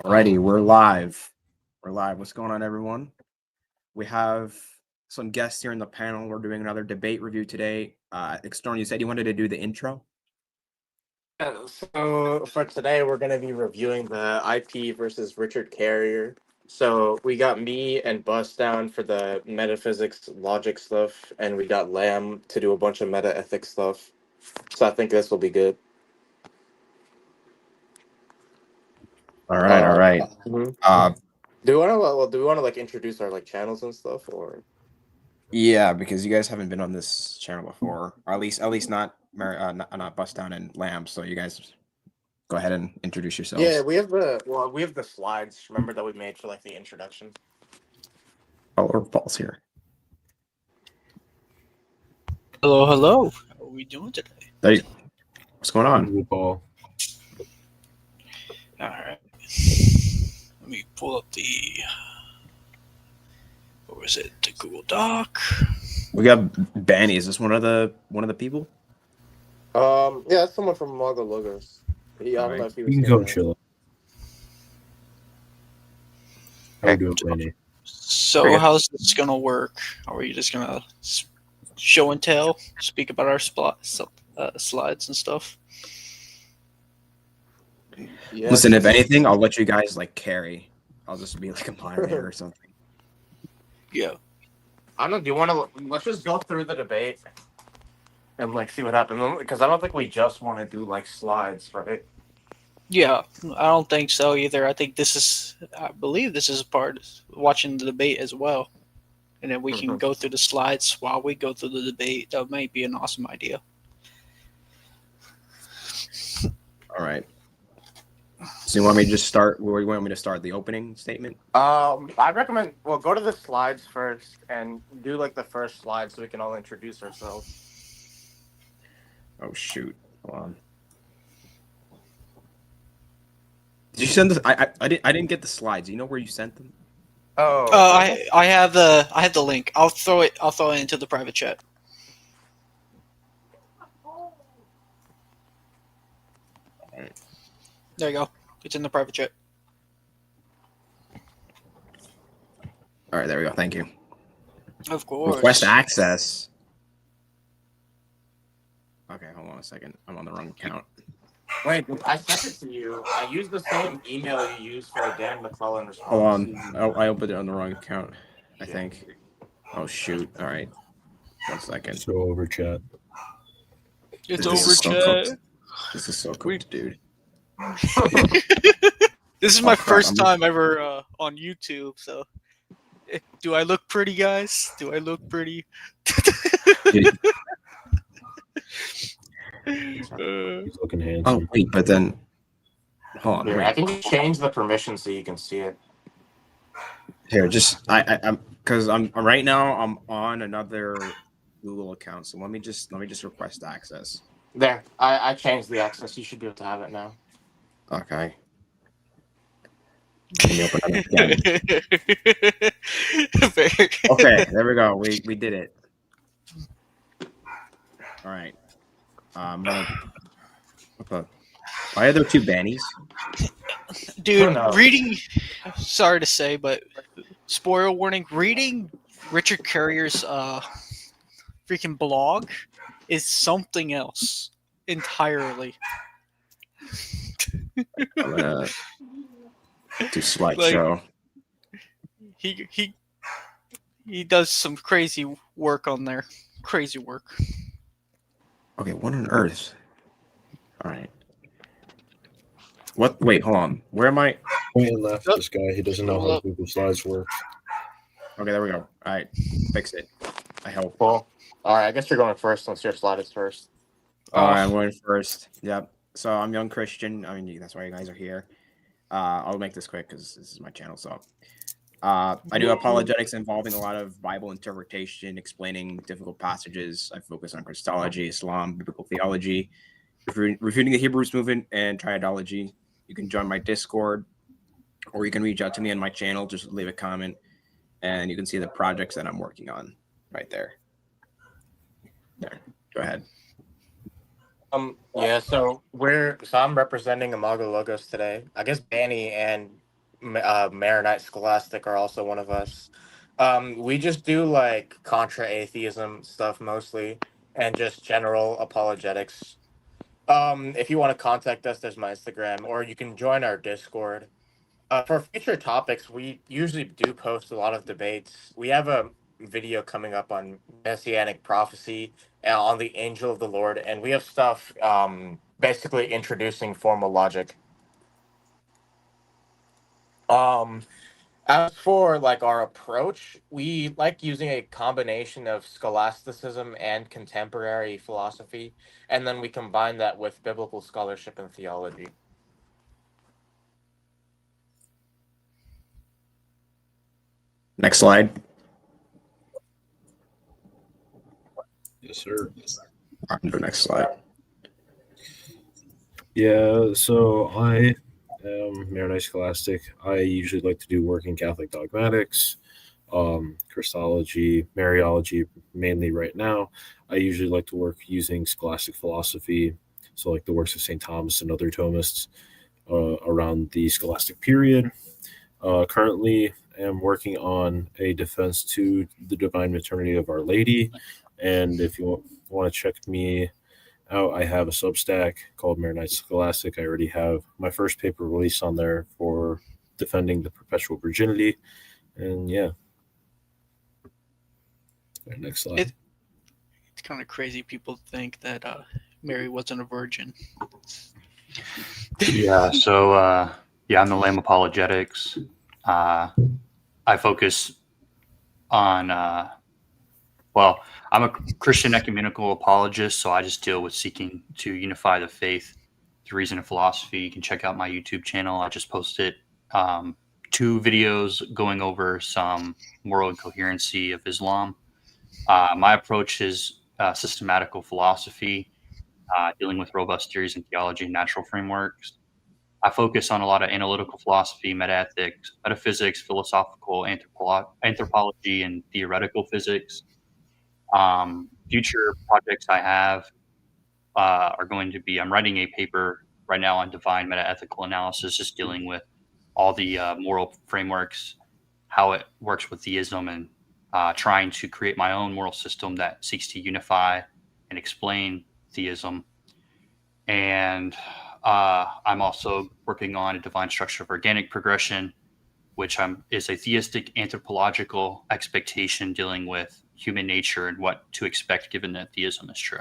Alrighty, we're live. We're live. What's going on, everyone? We have some guests here in the panel. We're doing another debate review today. Extorn, you said you wanted to do the intro? So for today, we're going to be reviewing the IP versus Richard Carrier. So we got me and Bus down for the metaphysics logic stuff, and we got Lamb to do a bunch of meta ethics stuff. So I think this will be good. All right. Mhm. Do we want to like introduce our like channels and stuff, or? Yeah, because you guys haven't been on this channel before, or at least not Bust Down and Lamb. So you guys go ahead and introduce yourselves. Yeah, we have the slides. Remember that we made for like the introduction. Oh, or Paul's here. Hello. How are we doing today? Hey, what's going on? Paul. All right. Let me pull up the. What was it? The Google Doc. We got Banny. Is this one of the people? Yeah, that's someone from Imago Logos. I don't know if he was. You can go chill. How are you doing, Benny? So how's this gonna work? Are we just gonna show and tell, speak about our slides and stuff? Yeah. Listen, if anything, I'll let you guys like carry. I'll just be like a moderator or something. Yeah. I don't know. Do you want to? Let's just go through the debate and like see what happens. Because I don't think we just want to do like slides, right? Yeah, I don't think so either. I believe this is a part of watching the debate as well. And then we can go through the slides while we go through the debate. That might be an awesome idea. All right. So you want me to just start? Where you want me to start? The opening statement? I recommend. Well, go to the slides first and do like the first slide so we can all introduce ourselves. Oh shoot! Hold on. Did you send this? I didn't get the slides. Do you know where you sent them? Oh. I have the link. I'll throw it into the private chat. Alright. There you go. It's in the private chat. All right, there we go. Thank you. Of course. Request access. Okay, hold on a second. I'm on the wrong account. Wait, I sent it to you. I used the same email you used for a Dan McClellan response. Hold on. I opened it on the wrong account, I think. Oh, shoot. All right. 1 second. So over chat. It's This over is so chat. cooked. This is so cooked, dude. This is my first time ever on YouTube, so do I look pretty, guys? Do I look pretty? He's looking handsome. Oh, wait, but then... Hold on. Here, Wait. I can just change the permission so you can see it. Here, just... I'm... Because I'm... Right now, I'm on another Google account, so let me just request access. There, I changed the access. You should be able to have it now. Okay. Let me open it again. Okay, there we go. We did it. All right. Why are there 2 bannies? Dude, reading. Sorry to say, but spoiler warning. Reading Richard Carrier's freaking blog is something else entirely. I'm gonna do slideshow. He does some crazy work on there. Crazy work. Okay, what on earth? All right. What? Wait, hold on. Where am I? Point and left. This guy, he doesn't know how Google Slides work. Okay, there we go. All right, fix it. I hope. Cool. All right, I guess you're going first since your slide is first. All right, I'm going first. Yep. So I'm Young Christian. I mean, that's why you guys are here. I'll make this quick because this is my channel. So I do apologetics involving a lot of Bible interpretation, explaining difficult passages. I focus on Christology, Islam, biblical theology, refuting the Hebrews movement, and triadology. You can join my Discord, or you can reach out to me on my channel. Just leave a comment, and you can see the projects that I'm working on right there. There. Go ahead. Yeah, so I'm representing Imago Logos today. I guess Banny and Maronite Scholastic are also one of us. We just do like contra atheism stuff mostly, and just general apologetics. If you want to contact us, there's my Instagram, or you can join our Discord. For future topics, we usually do post a lot of debates. We have a video coming up on messianic prophecy, on the angel of the Lord, and we have stuff basically introducing formal logic. Um, as for like our approach, we like using a combination of scholasticism and contemporary philosophy, and then we combine that with biblical scholarship and theology. Next slide. Yes, sir. Next slide. Yeah, so I am Maronite Scholastic. I usually like to do work in Catholic dogmatics, Christology, Mariology, mainly right now. I usually like to work using scholastic philosophy, so like the works of St. Thomas and other Thomists around the scholastic period. Currently, am working on a defense to the divine maternity of Our Lady, and if you want to check me out, I have a Substack called Maronite Scholastic. I already have my first paper released on there for defending the perpetual virginity, and yeah. All right, next slide. It's kind of crazy. People think that Mary wasn't a virgin. Yeah. So I'm the LAMBApologetics. I focus on I'm a Christian ecumenical apologist, so I just deal with seeking to unify the faith through reason and philosophy. You can check out my YouTube channel. I just posted 2 videos going over some moral incoherency of Islam. My approach is systematical philosophy, dealing with robust theories in theology and natural frameworks. I focus on a lot of analytical philosophy, metaethics, metaphysics, philosophical anthropology, and theoretical physics. Future projects I have are going to be, I'm writing a paper right now on divine metaethical analysis, just dealing with all the moral frameworks, how it works with theism, and trying to create my own moral system that seeks to unify and explain theism. And I'm also working on a divine structure of organic progression, which is a theistic anthropological expectation dealing with human nature and what to expect given that theism is true.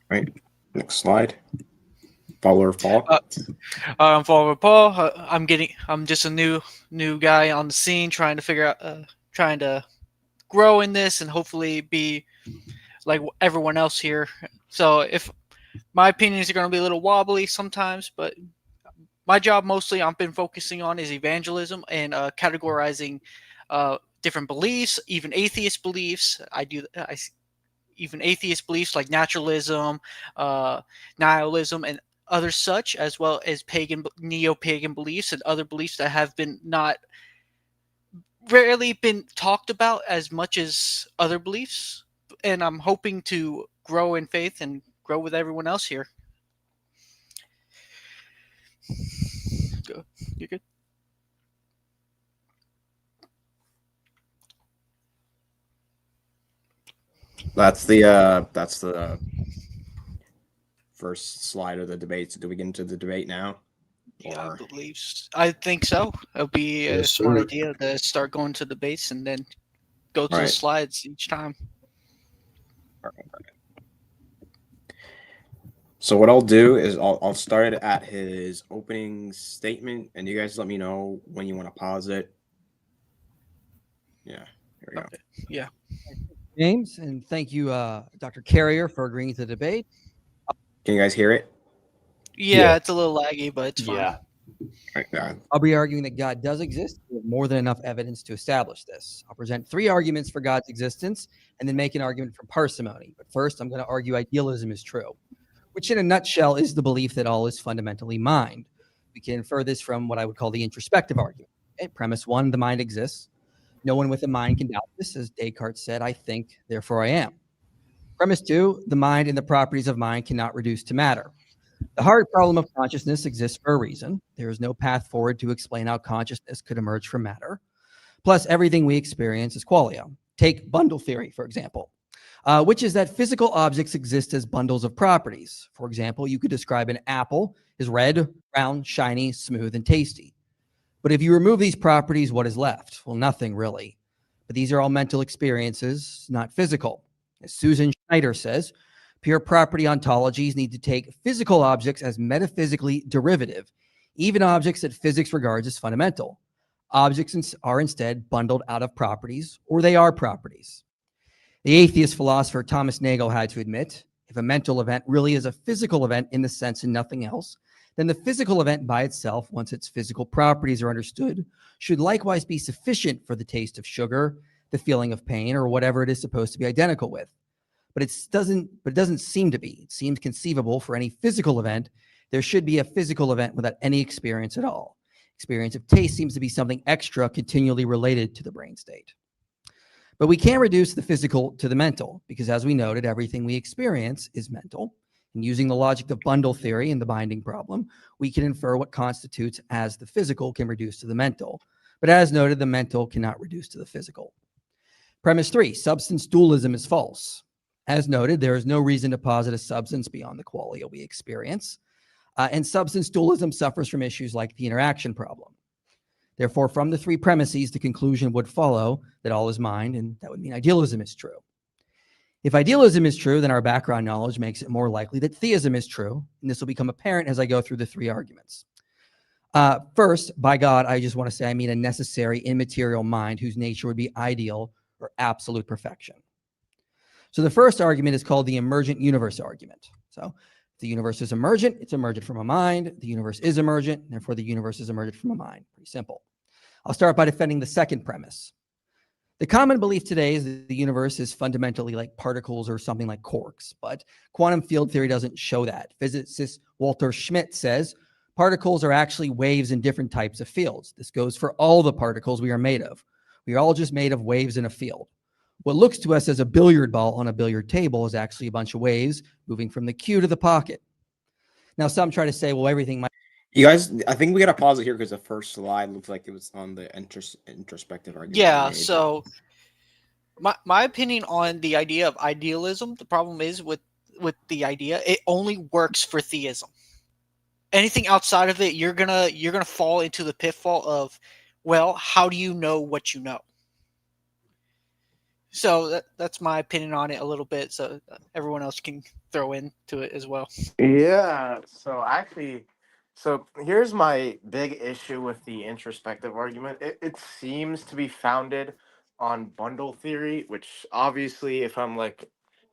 Right. Next slide. Follower of Paul. I'm follower Paul. I'm just a new guy on the scene, trying to figure out, trying to grow in this, and hopefully be like everyone else here. So if my opinions are going to be a little wobbly sometimes, but my job mostly I've been focusing on is evangelism and categorizing different beliefs, even atheist beliefs. Even atheist beliefs like naturalism, nihilism, and other such, as well as neo-pagan beliefs and other beliefs that have been not rarely been talked about as much as other beliefs. And I'm hoping to grow in faith and grow with everyone else here. You're good. That's the first slide of the debate. So do we get into the debate now? Yeah, I think so. It'll be a smart idea to start going to debates and then go to the slides each time. So what I'll do is I'll start it at his opening statement, and you guys let me know when you want to pause it. Yeah, here we go. Okay. Yeah. James, and thank you, Dr. Carrier, for agreeing to the debate. Can you guys hear it? Yeah, it's a little laggy, but it's fine. Yeah. I'll be arguing that God does exist. We have more than enough evidence to establish this. I'll present 3 arguments for God's existence and then make an argument for parsimony. But first, I'm going to argue idealism is true, which in a nutshell is the belief that all is fundamentally mind. We can infer this from what I would call the introspective argument. Okay, premise 1, the mind exists. No one with a mind can doubt this. As Descartes said, I think, therefore I am. Premise 2, the mind and the properties of mind cannot reduce to matter. The hard problem of consciousness exists for a reason. There is no path forward to explain how consciousness could emerge from matter. Plus, everything we experience is qualia. Take bundle theory, for example, which is that physical objects exist as bundles of properties. For example, you could describe an apple as red, round, shiny, smooth, and tasty. But if you remove these properties, what is left? Well, nothing really. But these are all mental experiences, not physical. As Susan Schneider says, pure property ontologies need to take physical objects as metaphysically derivative, even objects that physics regards as fundamental. Objects are instead bundled out of properties, or they are properties. The atheist philosopher Thomas Nagel had to admit, if a mental event really is a physical event in the sense and nothing else, then the physical event by itself, once its physical properties are understood, should likewise be sufficient for the taste of sugar, the feeling of pain, or whatever it is supposed to be identical with. But it doesn't seem to be. It seems conceivable for any physical event. There should be a physical event without any experience at all. Experience of taste seems to be something extra continually related to the brain state. But we can't reduce the physical to the mental, because as we noted, everything we experience is mental. And using the logic of bundle theory and the binding problem, we can infer what constitutes as the physical can reduce to the mental. But as noted, the mental cannot reduce to the physical. Premise 3, substance dualism is false. As noted, there is no reason to posit a substance beyond the qualia we experience. And substance dualism suffers from issues like the interaction problem. Therefore, from the 3 premises, the conclusion would follow that all is mind, and that would mean idealism is true. If idealism is true, then our background knowledge makes it more likely that theism is true, and this will become apparent as I go through the 3 arguments. First, by God, I just want to say I mean a necessary immaterial mind whose nature would be ideal or absolute perfection. So the first argument is called the emergent universe argument. So if the universe is emergent, it's emergent from a mind. The universe is emergent, therefore the universe is emergent from a mind. Pretty simple. I'll start by defending the second premise. The common belief today is that the universe is fundamentally like particles or something like quarks, but quantum field theory doesn't show that. Physicist Walter Schmidt says particles are actually waves in different types of fields. This goes for all the particles we are made of. We are all just made of waves in a field. What looks to us as a billiard ball on a billiard table is actually a bunch of waves moving from the cue to the pocket. Now, some try to say, well, everything might... You guys, I think we got to pause it here because the first slide looked like it was on the introspective argument. Yeah, so my opinion on the idea of idealism, the problem is with the idea, it only works for theism. Anything outside of it, you're gonna fall into the pitfall of, well, how do you know what you know? So that's my opinion on it a little bit, so everyone else can throw into it as well. Yeah, so here's my big issue with the introspective argument. It seems to be founded on bundle theory, which obviously, if I'm like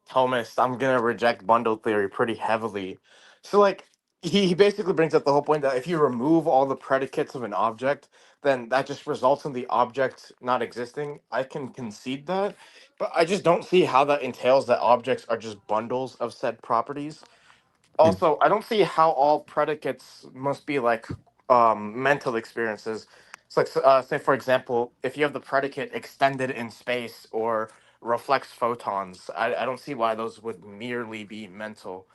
Thomist, I'm gonna reject bundle theory pretty heavily. So like he basically brings up the whole point that if you remove all the predicates of an object, then that just results in the object not existing. I can concede that, but I just don't see how that entails that objects are just bundles of said properties. Also, I don't see how all predicates must be like mental experiences. It's like, say, for example, if you have the predicate extended in space or reflects photons, I don't see why those would merely be mental.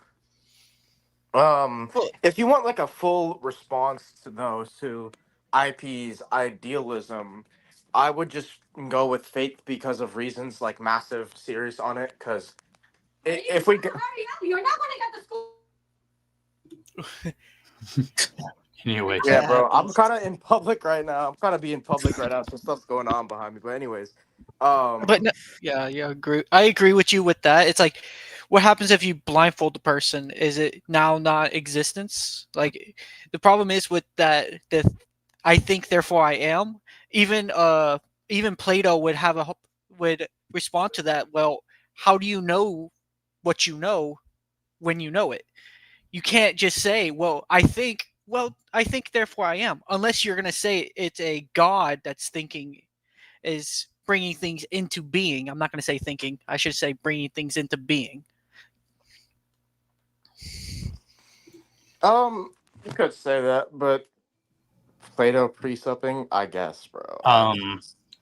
If you want like a full response to those, to IP's idealism, I would just go with fate because of reasons like massive series on it. Because if we you're not going to get the school. Anyway, Yeah, bro, I'm kind of in public right now. I'm kind of being public right now. Some stuff's going on behind me. But anyways, But no, yeah, I agree with you with that. It's like, what happens if you blindfold the person? Is it now not existence? Like, the problem is with that I think therefore I am. Even Plato would respond to that. Well, how do you know what you know when you know it? You can't just say, well, I think therefore I am, unless you're going to say it's a God that's thinking, is bringing things into being. I'm not going to say thinking. I should say bringing things into being. you could say that, but Plato pre-supping, I guess, bro.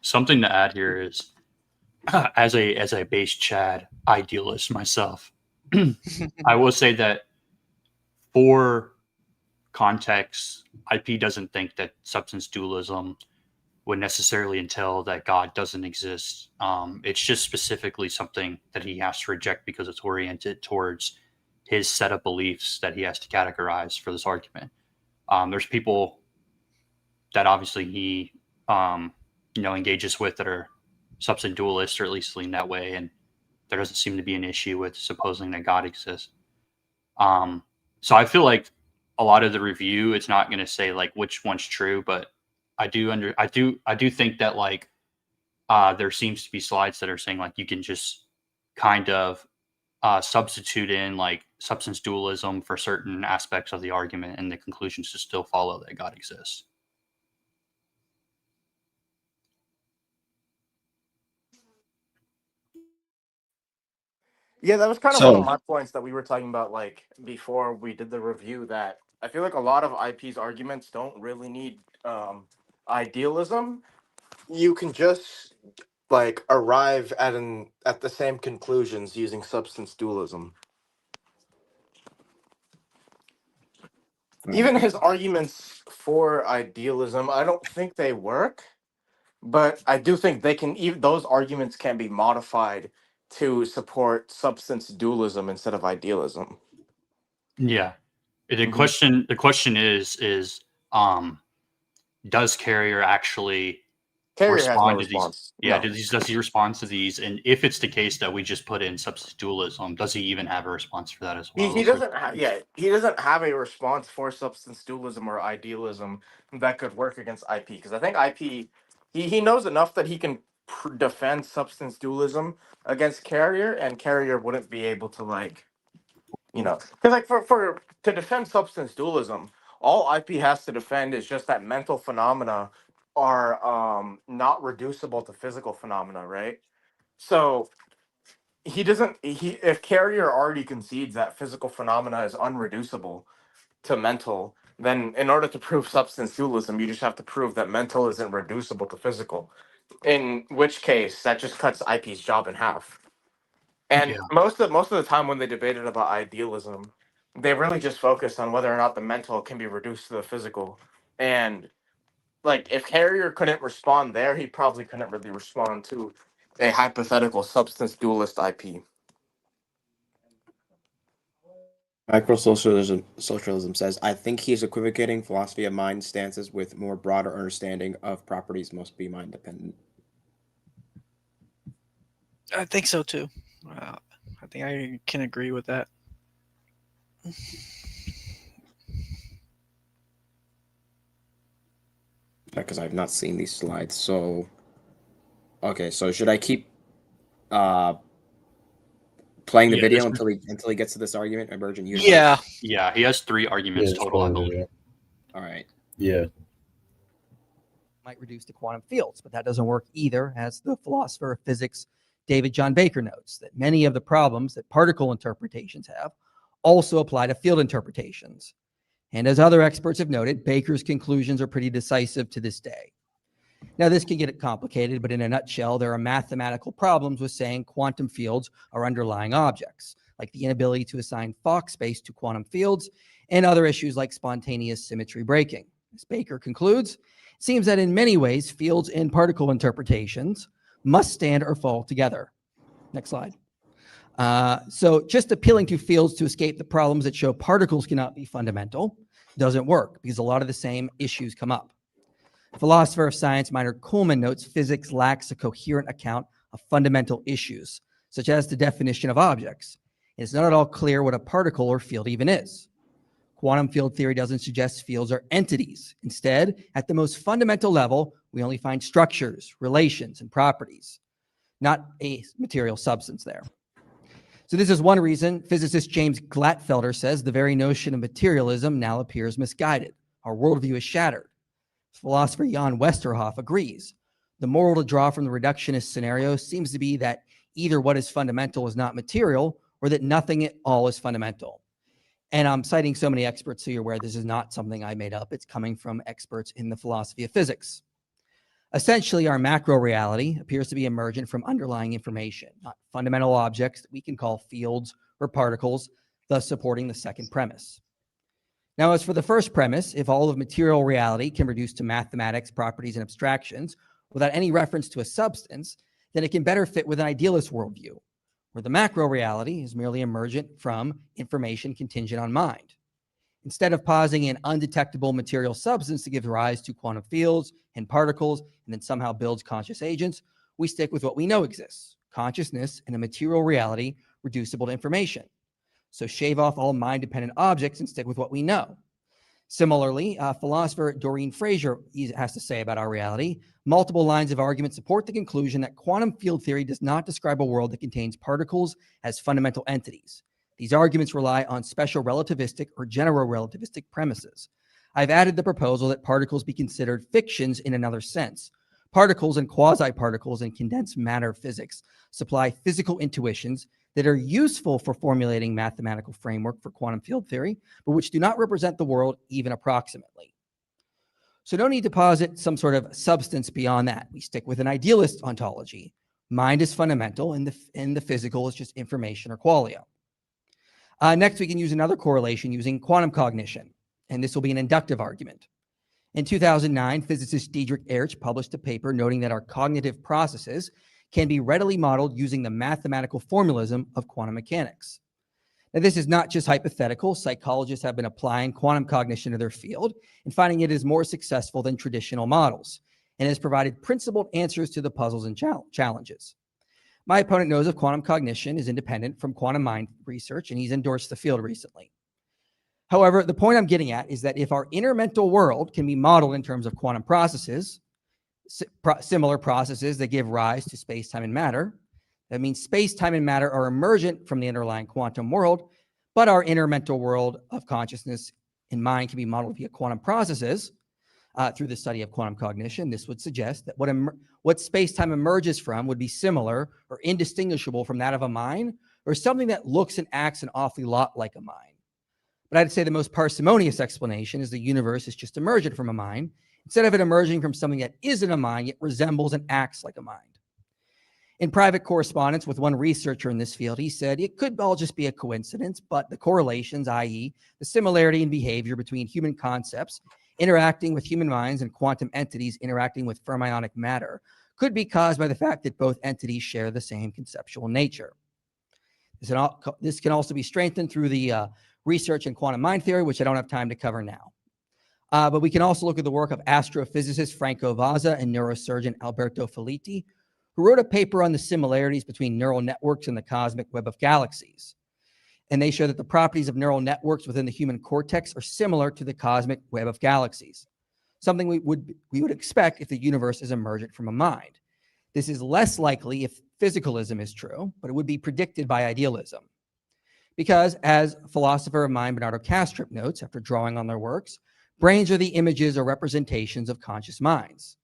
something to add here is, as a base Chad idealist myself, I will say that for context, IP doesn't think that substance dualism would necessarily entail that God doesn't exist. It's just specifically something that he has to reject because it's oriented towards his set of beliefs that he has to categorize for this argument. There's people that obviously he engages with that are substance dualists, or at least lean that way, and there doesn't seem to be an issue with supposing that God exists. So I feel like a lot of the review, it's not going to say like which one's true, but I do think that like there seems to be slides that are saying like you can just kind of substitute in like substance dualism for certain aspects of the argument, and the conclusions to still follow that God exists. Yeah, that was kind of one of my points that we were talking about, like, before we did the review, that I feel like a lot of IP's arguments don't really need idealism. You can just, like, arrive at the same conclusions using substance dualism. Even his arguments for idealism, I don't think they work, but I do think they can. Even those arguments can be modified to support substance dualism instead of idealism. Yeah. The Mhm. question is does Carrier actually Carrier has no respond to these? response. Yeah, No. does he respond to these? And if it's the case that we just put in substance dualism, does he even have a response for that as well? He doesn't have he doesn't have a response for substance dualism or idealism that could work against IP, because I think IP he knows enough that he can defend substance dualism against Carrier, and Carrier wouldn't be able to, like, because, like, for to defend substance dualism, all IP has to defend is just that mental phenomena are not reducible to physical phenomena, right? So he doesn't he if Carrier already concedes that physical phenomena is unreducible to mental, then in order to prove substance dualism, you just have to prove that mental isn't reducible to physical, in which case that just cuts IP's job in half. And Yeah. most of the time when they debated about idealism, they really just focused on whether or not the mental can be reduced to the physical. And, like, if Carrier couldn't respond there, he probably couldn't really respond to a hypothetical substance dualist IP. Socialism says, I think he's equivocating philosophy of mind stances with more broader understanding of properties must be mind dependent. I think so too. I think I can agree with that. Because I've not seen these slides. So, okay, so should I keep playing the video until he gets to this argument, emergent universe? Yeah, he has 3 arguments total, I believe. Yeah. All right. Yeah. Might reduce to quantum fields, but that doesn't work either, as the philosopher of physics David John Baker notes, that many of the problems that particle interpretations have also apply to field interpretations. And as other experts have noted, Baker's conclusions are pretty decisive to this day. Now, this can get complicated, but in a nutshell, there are mathematical problems with saying quantum fields are underlying objects, like the inability to assign Fock space to quantum fields, and other issues like spontaneous symmetry breaking. As Baker concludes, it seems that in many ways, fields and particle interpretations must stand or fall together. Next slide. So just appealing to fields to escape the problems that show particles cannot be fundamental doesn't work, because a lot of the same issues come up. Philosopher of science Minor Kuhlman notes physics lacks a coherent account of fundamental issues, such as the definition of objects. It's not at all clear what a particle or field even is. Quantum field theory doesn't suggest fields are entities. Instead, at the most fundamental level, we only find structures, relations, and properties, not a material substance there. So this is one reason physicist James Glatfelter says the very notion of materialism now appears misguided. Our worldview is shattered. Philosopher Jan Westerhoff agrees. The moral to draw from the reductionist scenario seems to be that either what is fundamental is not material, or that nothing at all is fundamental. And I'm citing so many experts so you're aware this is not something I made up. It's coming from experts in the philosophy of physics. Essentially, our macro reality appears to be emergent from underlying information, not fundamental objects that we can call fields or particles, thus supporting the second premise. Now, as for the first premise, if all of material reality can reduce to mathematics, properties, and abstractions without any reference to a substance, then it can better fit with an idealist worldview, where the macro reality is merely emergent from information contingent on mind. Instead of positing an undetectable material substance that gives rise to quantum fields and particles and then somehow builds conscious agents, we stick with what we know exists: consciousness and a material reality reducible to information. So shave off all mind-dependent objects and stick with what we know. Similarly, philosopher Doreen Fraser has to say about our reality: multiple lines of argument support the conclusion that quantum field theory does not describe a world that contains particles as fundamental entities. These arguments rely on special relativistic or general relativistic premises. I've added the proposal that particles be considered fictions in another sense. Particles and quasi-particles in condensed matter physics supply physical intuitions that are useful for formulating mathematical framework for quantum field theory, but which do not represent the world even approximately. So no need to posit some sort of substance beyond that. We stick with an idealist ontology. Mind is fundamental, and the physical is just information or qualia. Next, we can use another correlation using quantum cognition, and this will be an inductive argument. In 2009, physicist Diedrich Erch published a paper noting that our cognitive processes can be readily modeled using the mathematical formalism of quantum mechanics. Now, this is not just hypothetical. Psychologists have been applying quantum cognition to their field and finding it is more successful than traditional models, and has provided principled answers to the puzzles and challenges. My opponent knows of quantum cognition is independent from quantum mind research, and he's endorsed the field recently. However, the point I'm getting at is that if our inner mental world can be modeled in terms of quantum processes, similar processes that give rise to space, time, and matter, that means space, time, and matter are emergent from the underlying quantum world, but our inner mental world of consciousness and mind can be modeled via quantum processes through the study of quantum cognition. This would suggest that what space-time emerges from would be similar or indistinguishable from that of a mind, or something that looks and acts an awfully lot like a mind. But I'd say the most parsimonious explanation is the universe is just emergent from a mind, instead of it emerging from something that isn't a mind, yet resembles and acts like a mind. In private correspondence with one researcher in this field, he said it could all just be a coincidence, but the correlations, i.e. the similarity in behavior between human concepts interacting with human minds and quantum entities interacting with fermionic matter, could be caused by the fact that both entities share the same conceptual nature. This can also be strengthened through the research in quantum mind theory, which I don't have time to cover now. But we can also look at the work of astrophysicist Franco Vazza and neurosurgeon Alberto Felitti, who wrote a paper on the similarities between neural networks and the cosmic web of galaxies. And they show that the properties of neural networks within the human cortex are similar to the cosmic web of galaxies, something we would expect if the universe is emergent from a mind. This is less likely if physicalism is true, but it would be predicted by idealism. Because, as philosopher of mind Bernardo Kastrup notes after drawing on their works, brains are the images or representations of conscious minds.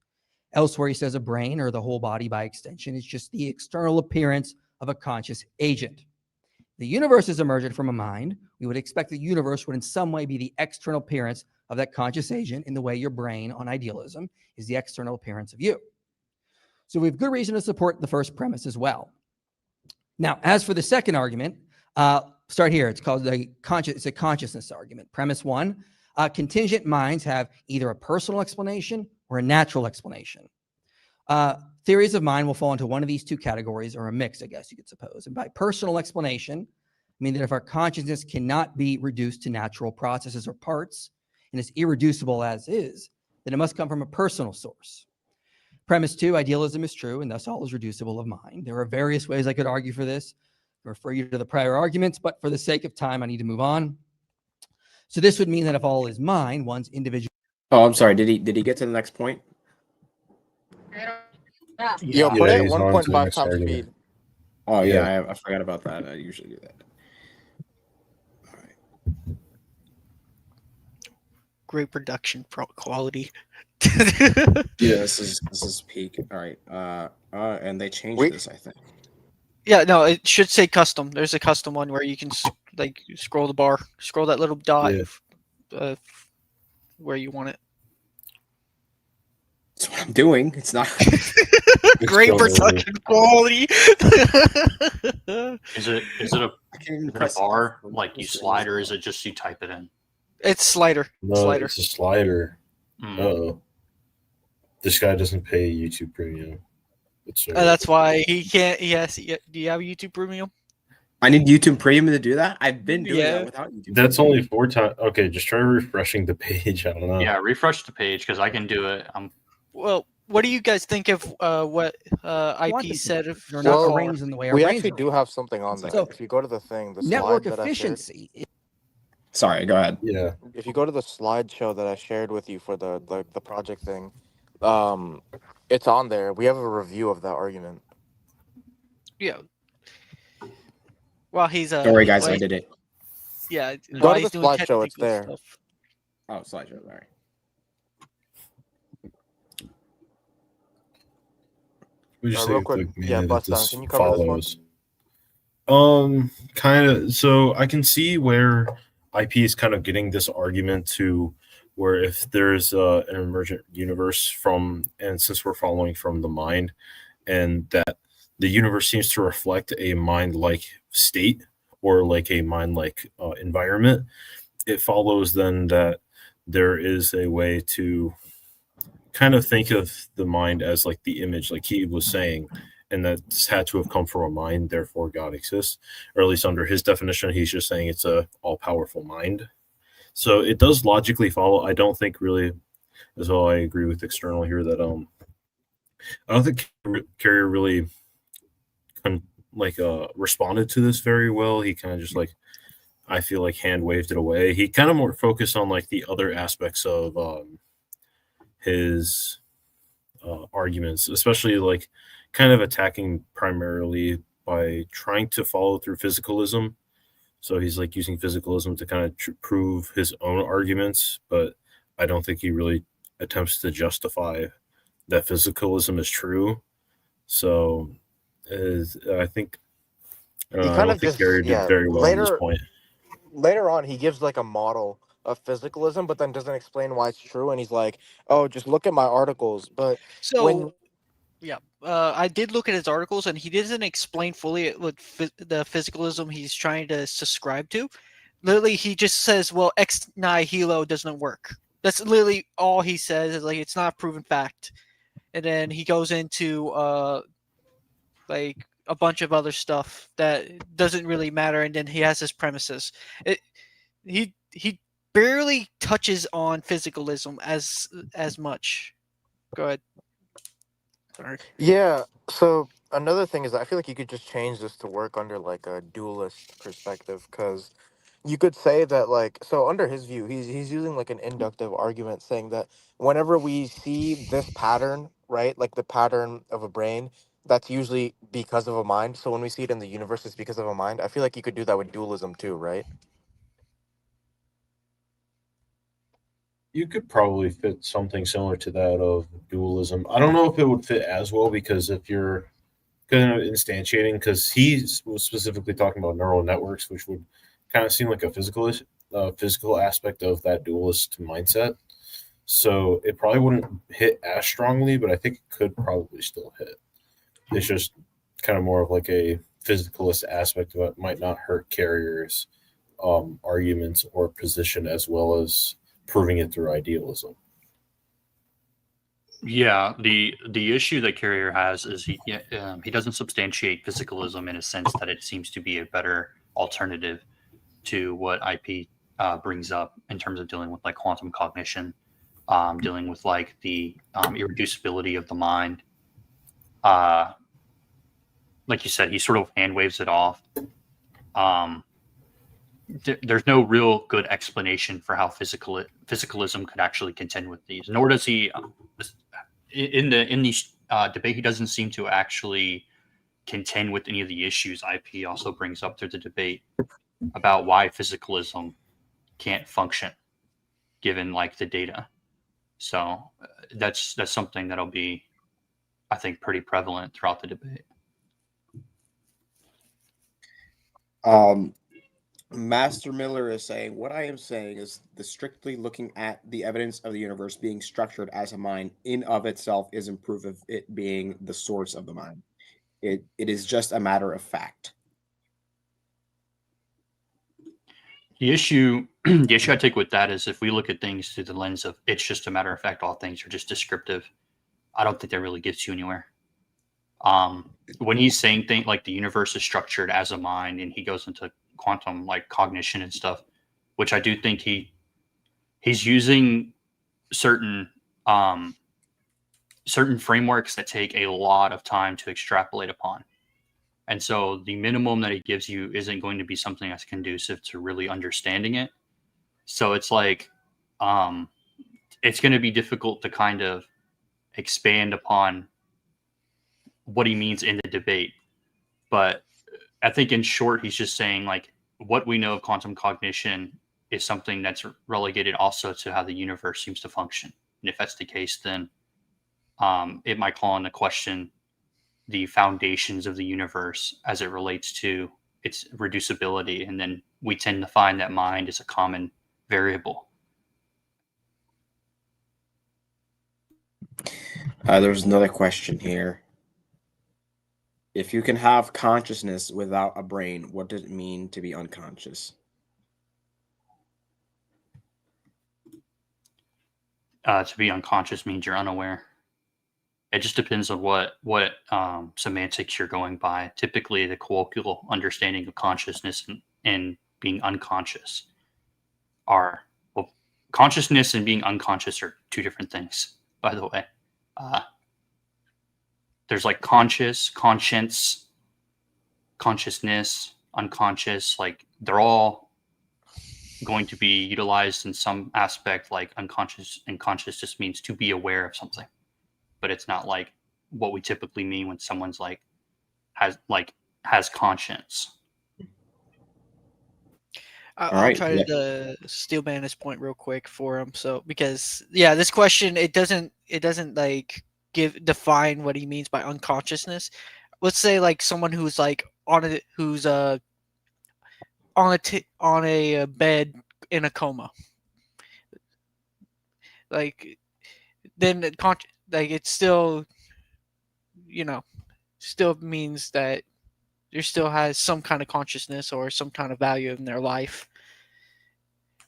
Elsewhere, he says a brain, or the whole body by extension, is just the external appearance of a conscious agent. The universe is emergent from a mind. We would expect the universe would in some way be the external appearance of that conscious agent, in the way your brain on idealism is the external appearance of you. So we have good reason to support the first premise as well. Now, as for the second argument, start here. It's called it's a consciousness argument. Premise one, contingent minds have either a personal explanation or a natural explanation. Theories of mind will fall into one of these two categories, or a mix, I guess you could suppose. And by personal explanation, I mean that if our consciousness cannot be reduced to natural processes or parts, and is irreducible as is, then it must come from a personal source. Premise two, idealism is true, and thus all is reducible of mind. There are various ways I could argue for this. I refer you to the prior arguments, but for the sake of time, I need to move on. So this would mean that if all is mind, one's individual. Oh, I'm sorry. Did he get to the next point? Yo, put it he's on to the 1.5 next times argument. speed. Oh yeah, I forgot about that. I usually do that. All right. Great production quality. Yeah, this is peak. All right. And they changed this, I think. Yeah, no, it should say custom. There's a custom one where you can like scroll the bar, scroll that little dot where you want it. That's what I'm doing. It's not great production quality. Is it a bar like you slide, or is it just you type it in? It's slider. No, Slider. it's a slider. Mm. Uh-oh. This guy doesn't pay YouTube Premium. That's why he can't. Yes. Do you have YouTube Premium? I need YouTube Premium to do that. I've been doing Yeah. that without YouTube. That's Premium. only 4 times. Okay, just try refreshing the page. I don't know. Yeah, refresh the page because I can do it. Well, what do you guys think of what IP Quantity. said? They're not Well, arranged in the way our We brains actually are do have something on there. So, If you go to the thing, the network slide that I shared, efficiency. Sorry, go ahead. Yeah. if you go to the slideshow that I shared with you for the project thing, it's on there. We have a review of that argument. Yeah. While he's Don't worry, guys. while I he's- did it. Yeah. Go While to he's the doing slideshow, it's technical there. stuff. Oh, slideshow. Sorry. We just Real say quick, the yeah, that bust down. this Can you cover this one? follows. Kind of. So I can see where IP is kind of getting this argument to where if there's an emergent universe and since we're following from the mind, and that the universe seems to reflect a mind-like state or like a mind-like environment, it follows then that there is a way to kind of think of the mind as like the image, like he was saying, and that's had to have come from a mind, therefore God exists, or at least under his definition, he's just saying it's a all-powerful mind. So it does logically follow. I don't think really, as well, I agree with External here that I don't think Carrier really responded to this very well. He kind of just like, I feel like hand waved it away. He kind of more focused on like the other aspects of his arguments, especially like kind of attacking primarily by trying to follow through physicalism. So he's like using physicalism to kind of prove his own arguments, but I don't think he really attempts to justify that physicalism is true. So I think He I kind don't of think just Gary did very well on this point. Later on, he gives like a model of physicalism, but then doesn't explain why it's true. And he's like, "Oh, just look at my articles." But So when I did look at his articles, and he doesn't explain fully what the physicalism he's trying to subscribe to. Literally, he just says, "Well, ex nihilo doesn't work." That's literally all he says. Is like it's not a proven fact, and then he goes into like a bunch of other stuff that doesn't really matter, and then he has his premises. He barely touches on physicalism as much. Go ahead. Sorry. Yeah. So another thing is, I feel like you could just change this to work under like a dualist perspective, because you could say that like, so under his view, he's using like an inductive argument, saying that whenever we see this pattern, right, like the pattern of a brain, that's usually because of a mind. So when we see it in the universe, it's because of a mind. I feel like you could do that with dualism too, right? You could probably fit something similar to that of dualism. I don't know if it would fit as well because if you're kind of instantiating, because he was specifically talking about neural networks, which would kind of seem like a physical aspect of that dualist mindset. So it probably wouldn't hit as strongly, but I think it could probably still hit. It's just kind of more of like a physicalist aspect of it. Might not hurt Carrier's arguments or position as well as proving it through idealism. Yeah, the issue that Carrier has is he doesn't substantiate physicalism in a sense that it seems to be a better alternative to what IP brings up in terms of dealing with like quantum cognition, dealing with like the irreducibility of the mind. Like you said, he sort of hand waves it off. There's no real good explanation for how physicalism could actually contend with these. Nor does he in these debate. He doesn't seem to actually contend with any of the issues IP also brings up through the debate about why physicalism can't function given like the data. So that's something that'll be, I think, pretty prevalent throughout the debate. Master Miller is saying, what I am saying is the strictly looking at the evidence of the universe being structured as a mind in of itself isn't proof of it being the source of the mind. It is just a matter of fact. The issue I take with that is if we look at things through the lens of it's just a matter of fact, all things are just descriptive. I don't think that really gets you anywhere. When he's saying things like the universe is structured as a mind, and he goes into quantum like cognition and stuff, which I do think he's using certain frameworks that take a lot of time to extrapolate upon. And so the minimum that it gives you isn't going to be something that's conducive to really understanding it. So it's like, it's going to be difficult to kind of expand upon what he means in the debate. But I think in short, he's just saying like what we know of quantum cognition is something that's relegated also to how the universe seems to function. And if that's the case, then it might call into question the foundations of the universe as it relates to its reducibility. And then we tend to find that mind is a common variable. There's another question here. If you can have consciousness without a brain, what does it mean to be unconscious? To be unconscious means you're unaware. It just depends on what semantics you're going by. Typically, the colloquial understanding of consciousness and being unconscious are, well, consciousness and being unconscious are two different things, by the way. There's like conscious, conscience, consciousness, unconscious. Like they're all going to be utilized in some aspect. Like unconscious and conscious just means to be aware of something. But it's not like what we typically mean when someone's like has conscience. I'll try to steelman his point real quick for him. So because this question it doesn't like define what he means by unconsciousness. Let's say like someone who's like on a bed in a coma. Like then like it's still, still means that there still has some kind of consciousness or some kind of value in their life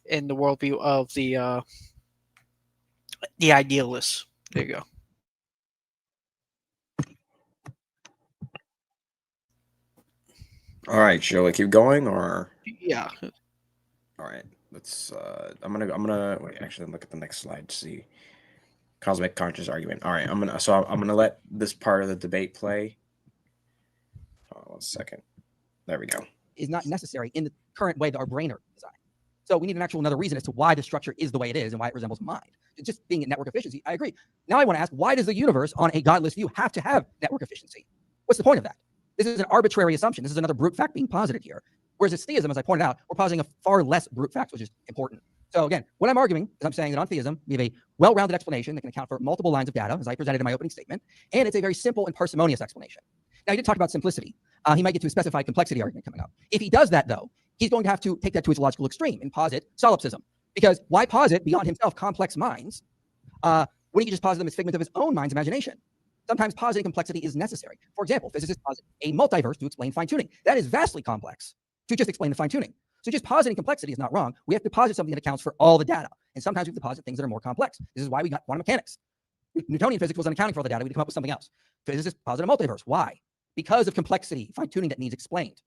in the worldview of the idealists. There you go. All right, shall we keep going or? Yeah. All right, let's. I'm gonna wait. Actually, look at the next slide to see. Cosmic conscious argument. All right, I'm gonna let this part of the debate play. Hold on 1 second. There we go. Is not necessary in the current way that our brain are designed. So we need another reason as to why the structure is the way it is and why it resembles mind. It's just being at network efficiency. I agree. Now I want to ask, why does the universe on a godless view have to have network efficiency? What's the point of that? This is an arbitrary assumption. This is another brute fact being posited here. Whereas it's theism, as I pointed out, we're positing a far less brute fact, which is important. So again, what I'm arguing is I'm saying that on theism, we have a well-rounded explanation that can account for multiple lines of data, as I presented in my opening statement, and it's a very simple and parsimonious explanation. Now, he did talk about simplicity. He might get to a specified complexity argument coming up. If he does that, though, he's going to have to take that to its logical extreme and posit solipsism. Because why posit beyond himself complex minds when he can just posit them as figments of his own mind's imagination? Sometimes positing complexity is necessary. For example, physicists posit a multiverse to explain fine-tuning. That is vastly complex to just explain the fine-tuning. So just positing complexity is not wrong. We have to posit something that accounts for all the data. And sometimes we have to posit things that are more complex. This is why we got quantum mechanics. Newtonian physics wasn't accounting for all the data. We had to come up with something else. Physicists posit a multiverse. Why? Because of complexity, fine-tuning that needs explained.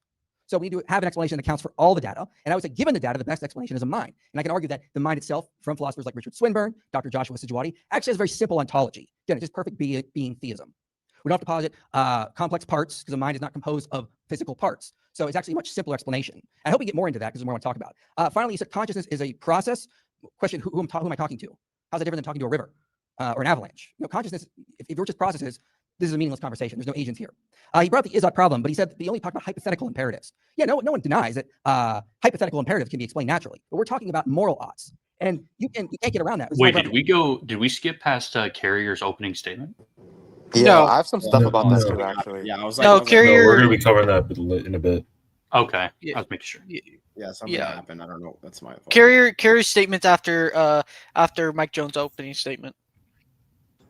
So we need to have an explanation that accounts for all the data. And I would say, given the data, the best explanation is a mind. And I can argue that the mind itself, from philosophers like Richard Swinburne, Dr. Joshua Sijuwati, actually has a very simple ontology. Again, it's just perfect being theism. We don't have to posit complex parts because the mind is not composed of physical parts. So it's actually a much simpler explanation. I hope we get more into that because there's more I want to talk about. Finally, you said consciousness is a process. Question, who am I talking to? How's it different than talking to a river or an avalanche? Consciousness, if we're just processes, this is a meaningless conversation. There's no agents here. He brought up the is-ought problem, but he said he only talked about hypothetical imperatives. Yeah, no one denies that hypothetical imperatives can be explained naturally, but we're talking about moral oughts. And you can't get around that. Wait, did we skip past Carrier's opening statement? Yeah, No. I have some stuff about this too, actually. Yeah, I was Carrier. No, we're going to be covering that in a bit. Okay, Yeah. I was making sure. Yeah, something happened. I don't know. That's my fault. Carrier's statement after Mike Jones' opening statement.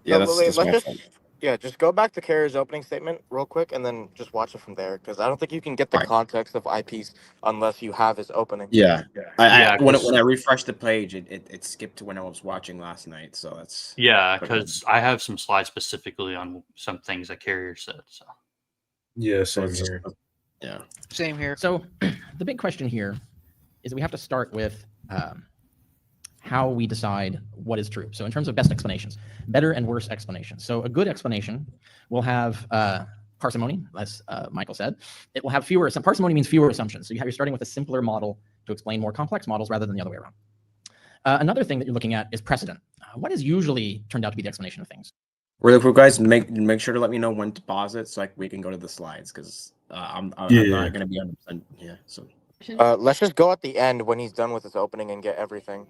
Yeah, No, that's my fault. Yeah, just go back to Carrier's opening statement real quick and then just watch it from there, because I don't think you can get the All right. context of IPs unless you have his opening. Yeah. Yeah, When 'cause- I refreshed the page, it skipped to when I was watching last night. So that's Yeah, because I have some slides specifically on some things that Carrier said. So Yeah, so same it's just here. yeah. Same here. So the big question here is that we have to start with how we decide what is true. So in terms of best explanations, better and worse explanations. So a good explanation will have parsimony, as Michael said. It will have fewer. Parsimony means fewer assumptions. So you're starting with a simpler model to explain more complex models rather than the other way around. Another thing that you're looking at is precedent. What has usually turned out to be the explanation of things? Really quick, guys, make sure to let me know when to pause it so we can go to the slides, because I'm not going to be 100%. Yeah. So Let's just go at the end when he's done with his opening and get everything.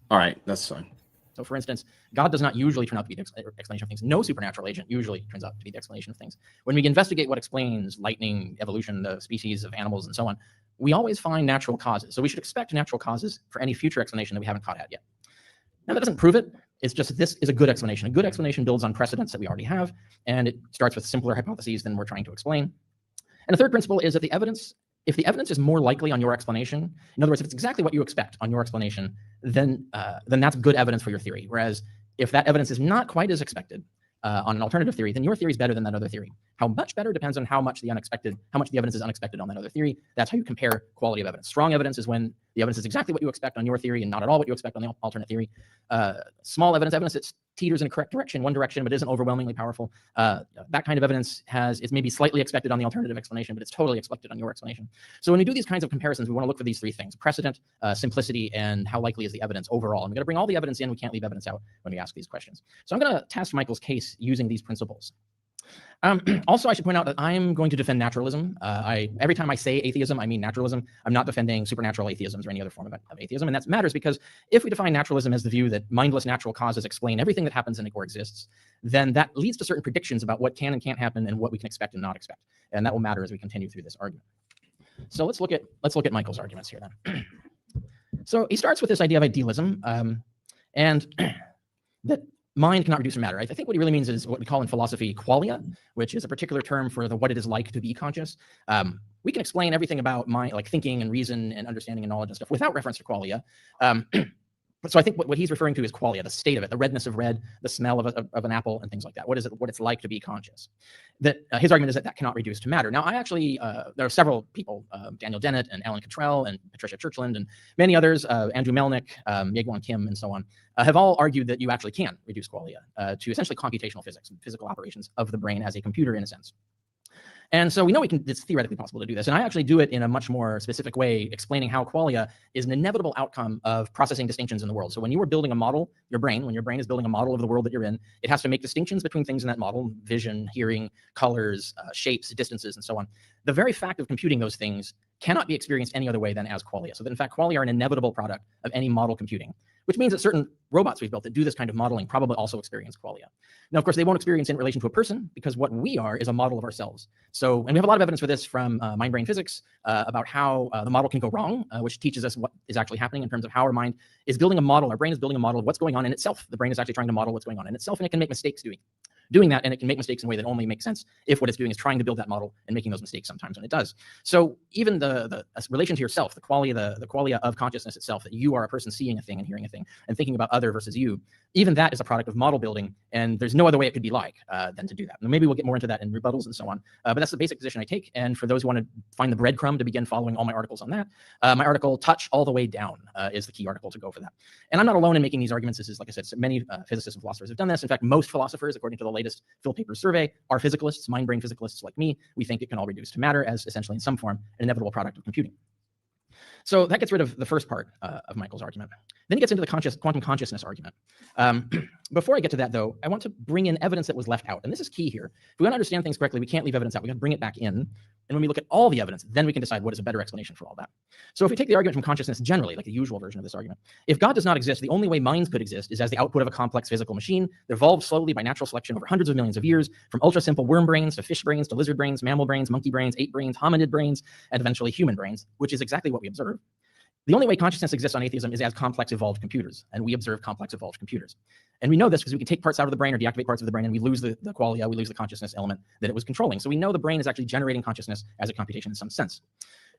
all right, that's fine. So for instance, God does not usually turn out to be the explanation of things. No supernatural agent usually turns out to be the explanation of things. When we investigate what explains lightning, evolution, the species of animals, and so on, we always find natural causes. So we should expect natural causes for any future explanation that we haven't caught at yet. Now that doesn't prove it. It's just that this is a good explanation. A good explanation builds on precedents that we already have, and it starts with simpler hypotheses than we're trying to explain. And the third principle is that if the evidence is more likely on your explanation, in other words, if it's exactly what you expect on your explanation, then that's good evidence for your theory. Whereas if that evidence is not quite as expected on an alternative theory, then your theory is better than that other theory. How much better depends on how much the evidence is unexpected on that other theory. That's how you compare quality of evidence. Strong evidence is when the evidence is exactly what you expect on your theory and not at all what you expect on the alternate theory. Small evidence that teeters in a correct direction, one direction, but isn't overwhelmingly powerful. That kind of evidence is maybe slightly expected on the alternative explanation, but it's totally expected on your explanation. So when we do these kinds of comparisons, we want to look for these three things: precedent, simplicity, and how likely is the evidence overall. And we've got to bring all the evidence in. We can't leave evidence out when we ask these questions. So I'm going to test Michael's case using these principles. Also, I should point out that I'm going to defend naturalism. Every time I say atheism, I mean naturalism. I'm not defending supernatural atheisms or any other form of atheism. And that matters because if we define naturalism as the view that mindless natural causes explain everything that happens in or exists, then that leads to certain predictions about what can and can't happen and what we can expect and not expect. And that will matter as we continue through this argument. So let's look at Michael's arguments here then. So he starts with this idea of idealism, and that mind cannot reduce to matter. I think what he really means is what we call in philosophy qualia, which is a particular term for what it is like to be conscious. We can explain everything about mind, like thinking and reason and understanding and knowledge and stuff, without reference to qualia. So I think what he's referring to is qualia, the state of it, the redness of red, the smell of an apple, and things like that. What it's like to be conscious. That his argument is that cannot reduce to matter. Now, I actually there are several people, Daniel Dennett and Alan Cottrell and Patricia Churchland and many others, Andrew Melnick, Yegwon Kim, and so on, have all argued that you actually can reduce qualia to essentially computational physics, physical operations of the brain as a computer in a sense. And so we know it's theoretically possible to do this. And I actually do it in a much more specific way, explaining how qualia is an inevitable outcome of processing distinctions in the world. So when you are building a model, when your brain is building a model of the world that you're in, it has to make distinctions between things in that model: vision, hearing, colors, shapes, distances, and so on. The very fact of computing those things cannot be experienced any other way than as qualia. So that in fact, qualia are an inevitable product of any model computing, which means that certain robots we've built that do this kind of modeling probably also experience qualia. Now, of course, they won't experience it in relation to a person because what we are is a model of ourselves. So, and we have a lot of evidence for this from mind-brain physics about how the model can go wrong, which teaches us what is actually happening in terms of how our mind is building a model. Our brain is building a model of what's going on in itself. The brain is actually trying to model what's going on in itself, and it can make mistakes doing that, and it can make mistakes in a way that only makes sense if what it's doing is trying to build that model and making those mistakes sometimes when it does. So even the relation to yourself, the qualia of consciousness itself, that you are a person seeing a thing and hearing a thing and thinking about other versus you, even that is a product of model building, and there's no other way it could be like than to do that. And maybe we'll get more into that in rebuttals and so on, but that's the basic position I take. And for those who want to find the breadcrumb to begin following all my articles on that, my article Touch All the Way Down is the key article to go for that. And I'm not alone in making these arguments. This is, like I said, many physicists and philosophers have done this. In fact, most philosophers, according to the latest Phil Papers survey, are physicalists, mind-brain physicalists like me. We think it can all reduce to matter as essentially in some form an inevitable product of computing. So that gets rid of the first part of Michael's argument. Then he gets into the quantum consciousness argument. Before I get to that, though, I want to bring in evidence that was left out. And this is key here. If we want to understand things correctly, we can't leave evidence out. We got to bring it back in. And when we look at all the evidence, then we can decide what is a better explanation for all that. So if we take the argument from consciousness generally, like the usual version of this argument, if God does not exist, the only way minds could exist is as the output of a complex physical machine that evolved slowly by natural selection over hundreds of millions of years, from ultra-simple worm brains to fish brains to lizard brains, mammal brains, monkey brains, ape brains, hominid brains, and eventually human brains, which is exactly what we observe. The only way consciousness exists on atheism is as complex evolved computers, and we observe complex evolved computers. And we know this because we can take parts out of the brain or deactivate parts of the brain, and we lose the qualia, we lose the consciousness element that it was controlling. So we know the brain is actually generating consciousness as a computation in some sense.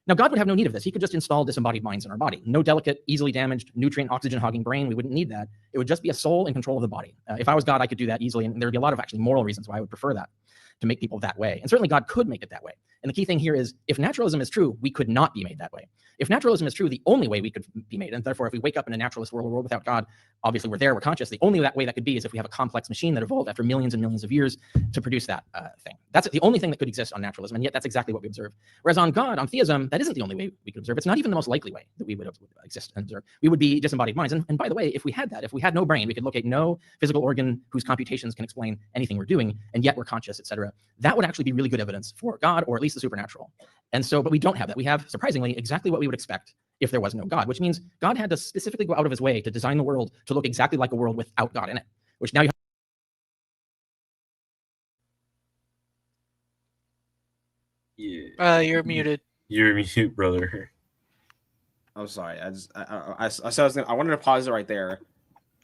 Now, God would have no need of this. He could just install disembodied minds in our body. No delicate, easily damaged, nutrient, oxygen-hogging brain. We wouldn't need that. It would just be a soul in control of the body. If I was God, I could do that easily, and there'd be a lot of actually moral reasons why I would prefer that, to make people that way. And certainly God could make it that way. And the key thing here is, if naturalism is true, we could not be made that way. If naturalism is true, the only way we could be made, and therefore if we wake up in a naturalist world, a world without God, obviously we're there, we're conscious. The only way that could be is if we have a complex machine that evolved after millions and millions of years to produce that thing. That's the only thing that could exist on naturalism, and yet that's exactly what we observe. Whereas on God, on theism, that isn't the only way we could observe. It's not even the most likely way that we would exist and observe. We would be disembodied minds. And by the way, if we had that, if we had no brain, we could locate no physical organ whose computations can explain anything we're doing, and yet we're conscious, etc. That would actually be really good evidence for God, or at least the supernatural. And so, but we don't have that. We have, surprisingly, exactly what we would expect if there was no God, which means God had to specifically go out of his way to design the world to look exactly like a world without God in it, which now you Yeah. You're muted. You're mute, brother. I'm sorry. I wanted to pause it right there.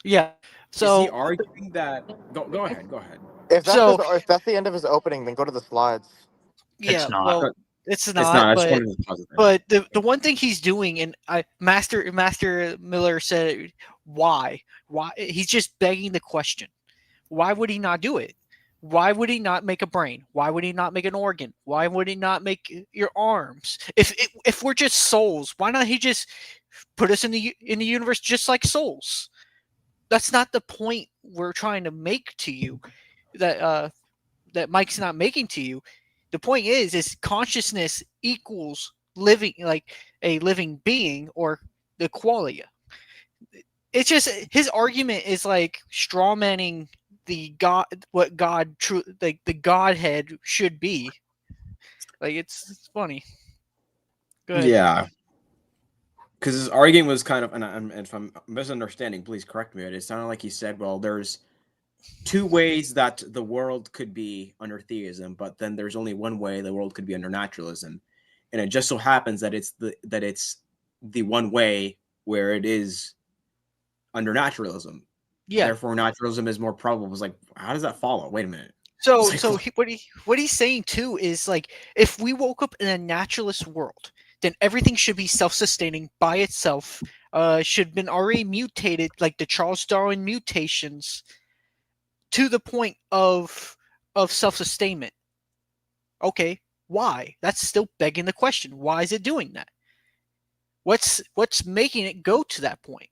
Yeah. Is So he arguing that? Go ahead. Go ahead. If that's, So- if that's the end of his opening, then go to the slides. yeah, It's not. well, it's It's not. not. I just But wanted to pause it there. the one thing he's doing, and Master Miller said, why he's just begging the question. Why would he not do it? Why would he not make a brain? Why would he not make an organ? Why would he not make your arms? If we're just souls, why not he just put us in the universe just like souls? That's not the point we're trying to make to you. That Mike's not making to you. The point is consciousness equals living, like a living being, or the qualia. It's just his argument is like straw manning the God, what God true, like the Godhead should be. Like it's funny. Go ahead. Yeah. Because his argument was kind of, and if I'm misunderstanding, please correct me. It sounded like he said, well, there's two ways that the world could be under theism, but then there's only one way the world could be under naturalism, and it just so happens that it's the one way where it is under naturalism. Yeah. Therefore, naturalism is more probable. It's like, how does that follow? Wait a minute. So It's like, what he's saying too is like, if we woke up in a naturalist world, then everything should be self-sustaining by itself. Should have been already mutated, like the Charles Darwin mutations, to the point of self-sustainment. Okay, why? That's still begging the question. Why is it doing that? What's making it go to that point?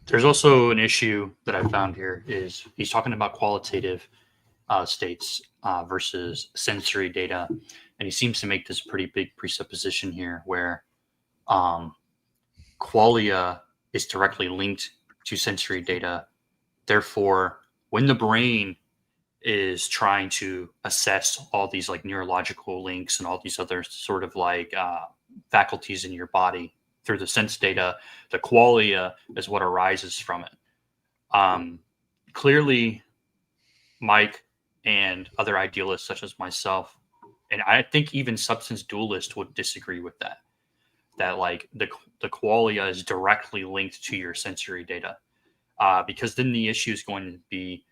There's also an issue that I found here is he's talking about qualitative states versus sensory data, and he seems to make this pretty big presupposition here where qualia is directly linked to sensory data. Therefore, when the brain is trying to assess all these like neurological links and all these other sort of like faculties in your body through the sense data, the qualia is what arises from it. Clearly, Mike and other idealists such as myself, and I think even substance dualists would disagree with that. That like the qualia is directly linked to your sensory data, because then the issue is going to be,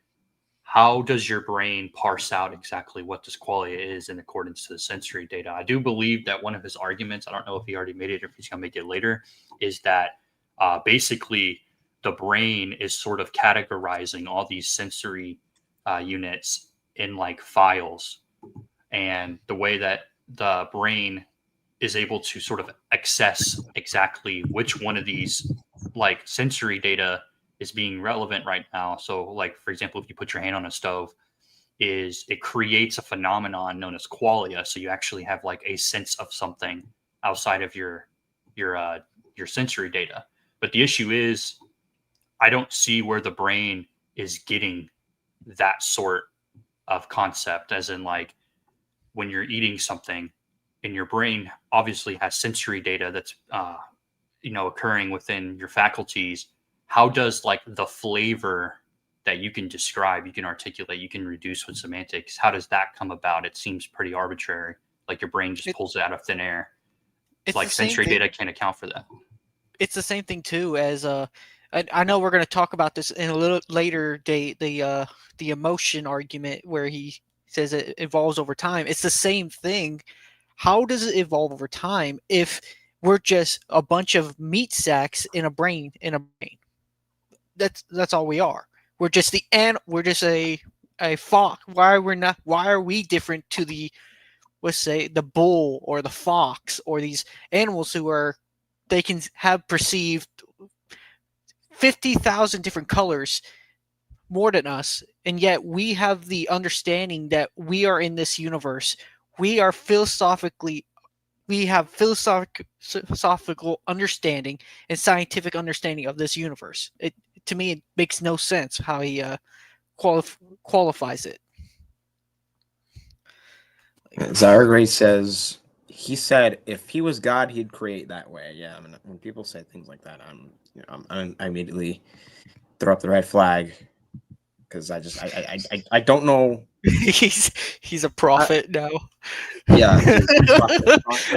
how does your brain parse out exactly what this qualia is in accordance to the sensory data? I do believe that one of his arguments, I don't know if he already made it or if he's going to make it later, is that basically the brain is sort of categorizing all these sensory units in like files. And the way that the brain is able to sort of access exactly which one of these like sensory data is being relevant right now. So like, for example, if you put your hand on a stove, it creates a phenomenon known as qualia. So you actually have like a sense of something outside of your sensory data. But the issue is, I don't see where the brain is getting that sort of concept, as in like when you're eating something and your brain obviously has sensory data that's, occurring within your faculties. How does like the flavor that you can describe, you can articulate, you can reduce with semantics, how does that come about? It seems pretty arbitrary. Like your brain just pulls it out of thin air. It's like the same sensory thing. data can't account for that. It's the same thing too as I know we're going to talk about this in a little later date. The emotion argument where he says it evolves over time. It's the same thing. How does it evolve over time if we're just a bunch of meat sacks in a brain? That's all we are. We're just we're just a fox. Why are we different to the, let's say, the bull or the fox or these animals they can have perceived 50,000 different colors more than us, and yet we have the understanding that we are in this universe. We have philosophical understanding and scientific understanding of this universe. To me, it makes no sense how he qualifies it. Zara says, he said if he was God, he'd create that way. Yeah, I mean, when people say things like that, I immediately throw up the red flag because I don't know. He's a prophet now. Yeah,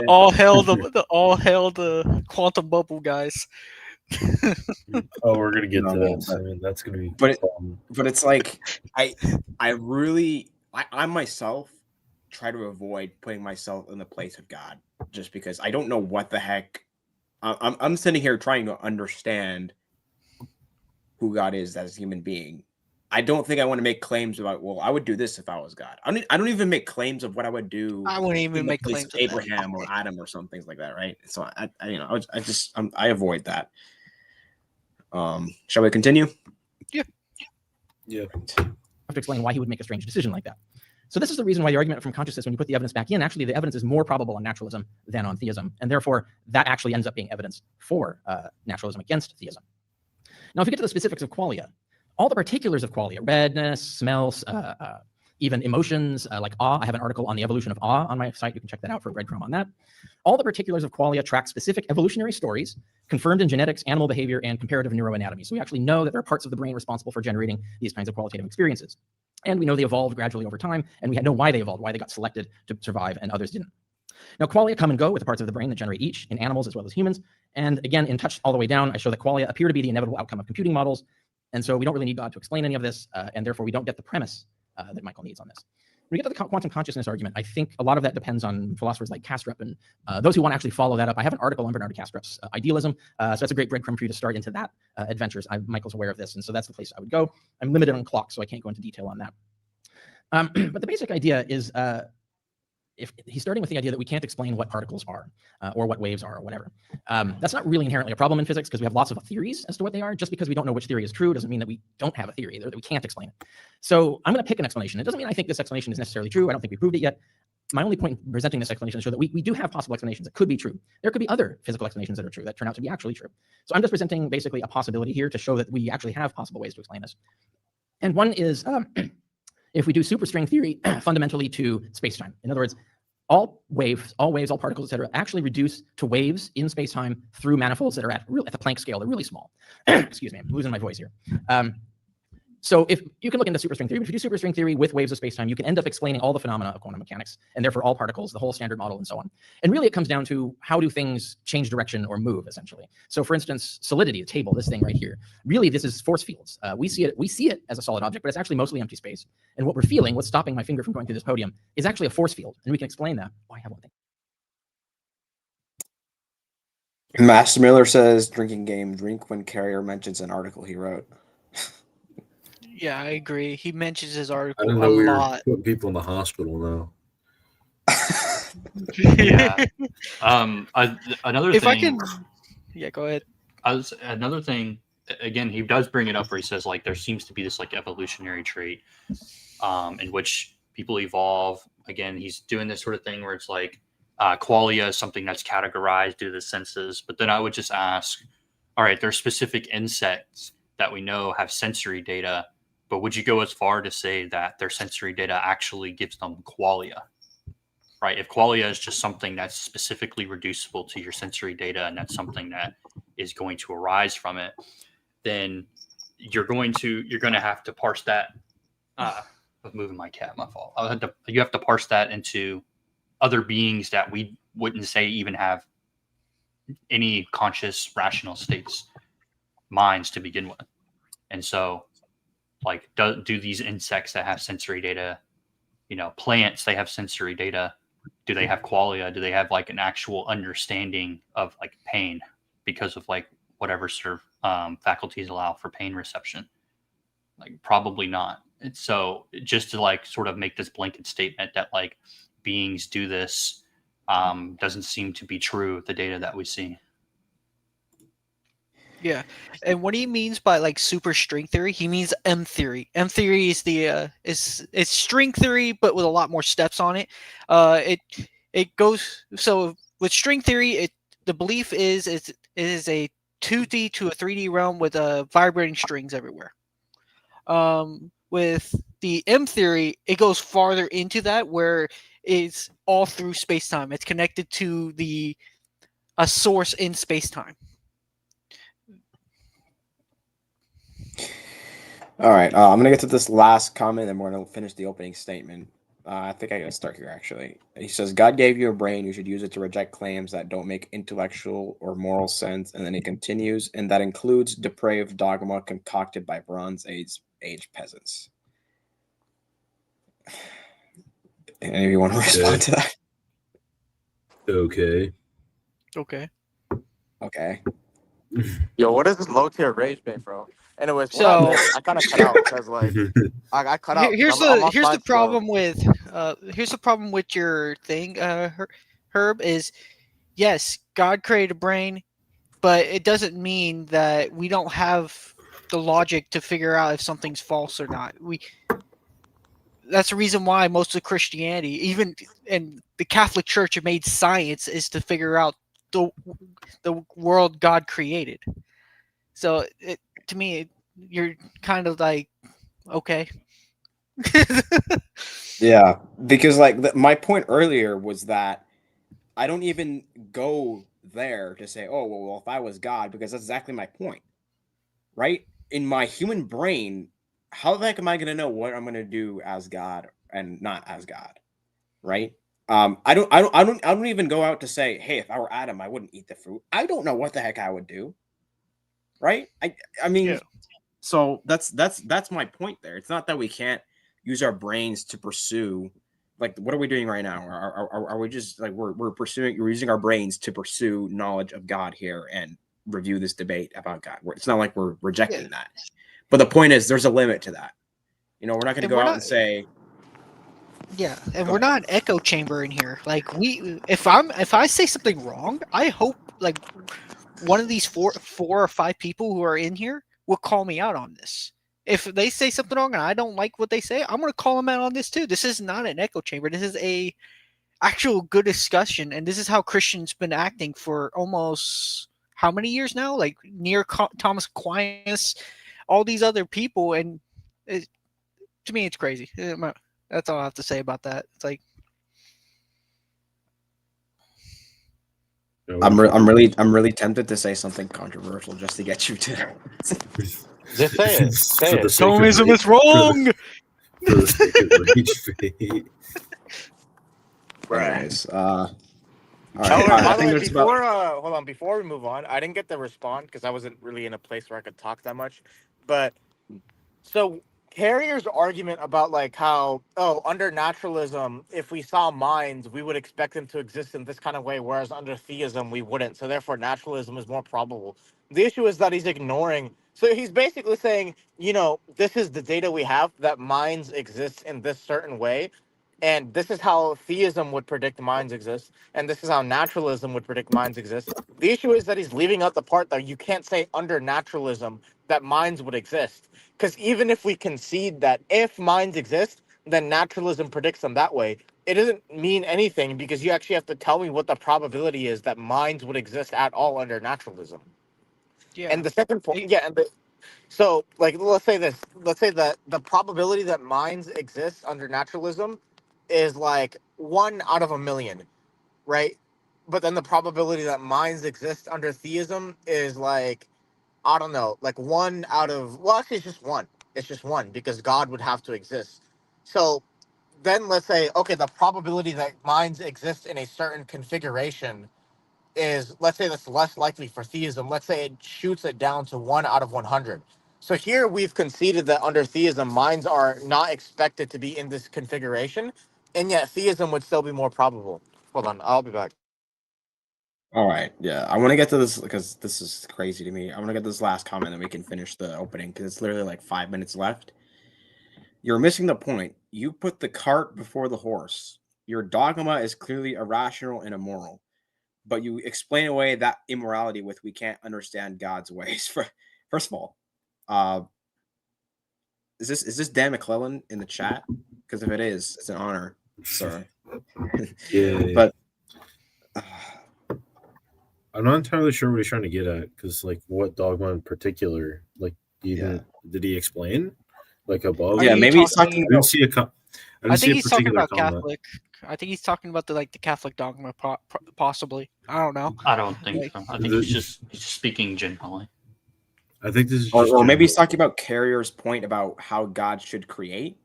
all hail the quantum bubble guys. Oh, we're gonna get to No, that. I mean, that's gonna be. But it's like I myself try to avoid putting myself in the place of God, just because I don't know what the heck. I'm sitting here trying to understand who God is as a human being. I don't think I want to make claims about, well, I would do this if I was God. I don't even make claims of what I would do. I wouldn't even make claims of Abraham or Adam or some things like that, right? So I avoid that. Shall we continue? Yeah. I have to explain why he would make a strange decision like that. So this is the reason why the argument from consciousness, when you put the evidence back in, actually the evidence is more probable on naturalism than on theism, and therefore that actually ends up being evidence for naturalism against theism. Now, if we get to the specifics of qualia, all the particulars of qualia, redness, smells, even emotions like awe. I have an article on the evolution of awe on my site. You can check that out for a breadcrumb on that. All the particulars of qualia track specific evolutionary stories confirmed in genetics, animal behavior, and comparative neuroanatomy. So we actually know that there are parts of the brain responsible for generating these kinds of qualitative experiences. And we know they evolved gradually over time, and we know why they evolved, why they got selected to survive and others didn't. Now, qualia come and go with the parts of the brain that generate each in animals as well as humans. And again, in touch all the way down, I show that qualia appear to be the inevitable outcome of computing models. And so we don't really need God to explain any of this, and therefore we don't get the premise that Michael needs on this. When we get to the quantum consciousness argument, I think a lot of that depends on philosophers like Kastrup and those who want to actually follow that up. I have an article on Bernard Kastrup's idealism, so that's a great breadcrumb for you to start into that adventures. Michael's aware of this, and so that's the place I would go. I'm limited on clock, so I can't go into detail on that. But the basic idea is, if he's starting with the idea that we can't explain what particles are or what waves are or whatever. That's not really inherently a problem in physics because we have lots of theories as to what they are. Just because we don't know which theory is true doesn't mean that we don't have a theory or that we can't explain it. So I'm going to pick an explanation. It doesn't mean I think this explanation is necessarily true. I don't think we proved it yet. My only point in presenting this explanation is to show that we do have possible explanations that could be true. There could be other physical explanations that are true that turn out to be actually true. So I'm just presenting basically a possibility here to show that we actually have possible ways to explain this. And one is if we do superstring theory fundamentally to space-time. In other words, all waves, all particles, et cetera, actually reduce to waves in space-time through manifolds that are at the Planck scale. They're really small. Excuse me, I'm losing my voice here. So if you can look into superstring theory, but if you do superstring theory with waves of space-time, you can end up explaining all the phenomena of quantum mechanics, and therefore all particles, the whole standard model, and so on. And really, it comes down to how do things change direction or move, essentially. So, for instance, solidity, the table, this thing right here. Really, this is force fields. We see it as a solid object, but it's actually mostly empty space. And what we're feeling, what's stopping my finger from going through this podium, is actually a force field, and we can explain that. Oh, I have one thing. Master Miller says, "Drinking game, drink when Carrier mentions an article he wrote." Yeah, I agree. He mentions his article I didn't a know we lot. were putting people in the hospital now. Yeah. Another If thing. I can, yeah, go ahead. Another thing. Again, he does bring it up where he says like there seems to be this like evolutionary trait, in which people evolve. Again, he's doing this sort of thing where it's like qualia is something that's categorized due to the senses. But then I would just ask, all right, there's specific insects that we know have sensory data, but would you go as far to say that their sensory data actually gives them qualia? Right? If qualia is just something that's specifically reducible to your sensory data, and that's something that is going to arise from it, then you're going to have to parse that. I'm moving my cat, my fault. You have to parse that into other beings that we wouldn't say even have any conscious rational state's minds to begin with. And so, like, do these insects that have sensory data, plants, they have sensory data, do they have qualia? Do they have like an actual understanding of like pain because of like whatever sort of faculties allow for pain reception? Like, probably not. And so just to like sort of make this blanket statement that like beings do this doesn't seem to be true, the data that we see. Yeah, and what he means by like super string theory, he means M theory. M theory is the it's string theory, but with a lot more steps on it. It goes so with string theory, the belief is it is a 2D to a 3D realm with vibrating strings everywhere. With the M theory, it goes farther into that, where it's all through space time. It's connected to a source in space time. All right, I'm gonna get to this last comment, and we're gonna finish the opening statement. I think I gotta start here. Actually, he says, "God gave you a brain. You should use it to reject claims that don't make intellectual or moral sense." And then he continues, and that includes depraved dogma concocted by Bronze Age peasants. Any of you want to respond to that? Okay. Okay. Yo, what is this low tier rage bait, bro? Anyways, So- I kind of cut out because like I cut out. Here's I'm on the side still. problem with your thing, Herb, is yes, God created a brain, but it doesn't mean that we don't have the logic to figure out if something's false or not. That's the reason why most of Christianity, even in the Catholic Church, made science is to figure out the world God created. So to me, you're kind of like, okay. Yeah, because like my point earlier was that I don't even go there to say, oh, well, if I was God, because that's exactly my point, right? In my human brain, how the heck am I going to know what I'm going to do as God and not as God, right? I don't even go out to say, hey, if I were Adam, I wouldn't eat the fruit. I don't know what the heck I would do, right? I mean, Yeah. So that's my point there. It's not that we can't use our brains to pursue, like, what are we doing right now? Are we just like we're using our brains to pursue knowledge of God here and review this debate about God? It's not like we're rejecting that. But the point is, there's a limit to that. We're not going to go out and say, yeah, and we're not an echo chamber in here. Like if I say something wrong, I hope like one of these four or five people who are in here will call me out on this. If they say something wrong and I don't like what they say, I'm going to call them out on this too. This is not an echo chamber. This is a actual good discussion, and this is how Christians been acting for almost how many years now? Like near Thomas Aquinas, all these other people, and to me, it's crazy. That's all I have to say about that. It's like I'm really tempted to say something controversial just to get you to. Just say it. Say it. Thomism is wrong. For the sake of rage bait. Anyways, all Oh, right. wait, I by the think way, there's about. hold on, before we move on, I didn't get to respond because I wasn't really in a place where I could talk that much. But so Carrier's argument about like how, under naturalism, if we saw minds, we would expect them to exist in this kind of way, whereas under theism, we wouldn't. So therefore, naturalism is more probable. The issue is that he's ignoring. So he's basically saying, this is the data we have that minds exist in this certain way. And this is how theism would predict minds exist. And this is how naturalism would predict minds exist. The issue is that he's leaving out the part that you can't say under naturalism that minds would exist. Because even if we concede that if minds exist, then naturalism predicts them that way, it doesn't mean anything because you actually have to tell me what the probability is that minds would exist at all under naturalism. Yeah. And the second point, so like let's say that the probability that minds exist under naturalism is like 1 out of a million, right? But then the probability that minds exist under theism is like, I don't know, like 1 out of, well, actually it's just one. It's just one because God would have to exist. So then let's say, okay, the probability that minds exist in a certain configuration is, let's say that's less likely for theism. Let's say it shoots it down to 1 out of 100. So here we've conceded that under theism, minds are not expected to be in this configuration, and yet theism would still be more probable. Hold on, I'll be back. All right, yeah, I want to get to this because this is crazy to me. I want to get this last comment, and we can finish the opening because it's literally like 5 minutes left. You're missing the point. You put the cart before the horse. Your dogma is clearly irrational and immoral, but you explain away that immorality with we can't understand God's ways. First of all, is this Dan McClellan in the chat? Because if it is, it's an honor, sir. Yeah. But I'm not entirely sure what he's trying to get at, because like what dogma in particular, like did he explain like above? Yeah, maybe he's talking I didn't see a I think he's talking particular about comment. Catholic. I think he's talking about the Catholic dogma, possibly. I don't know. I don't think Like- so. I think he's just speaking generally. I think this is just or maybe he's general. talking about Carrier's point about how God should create.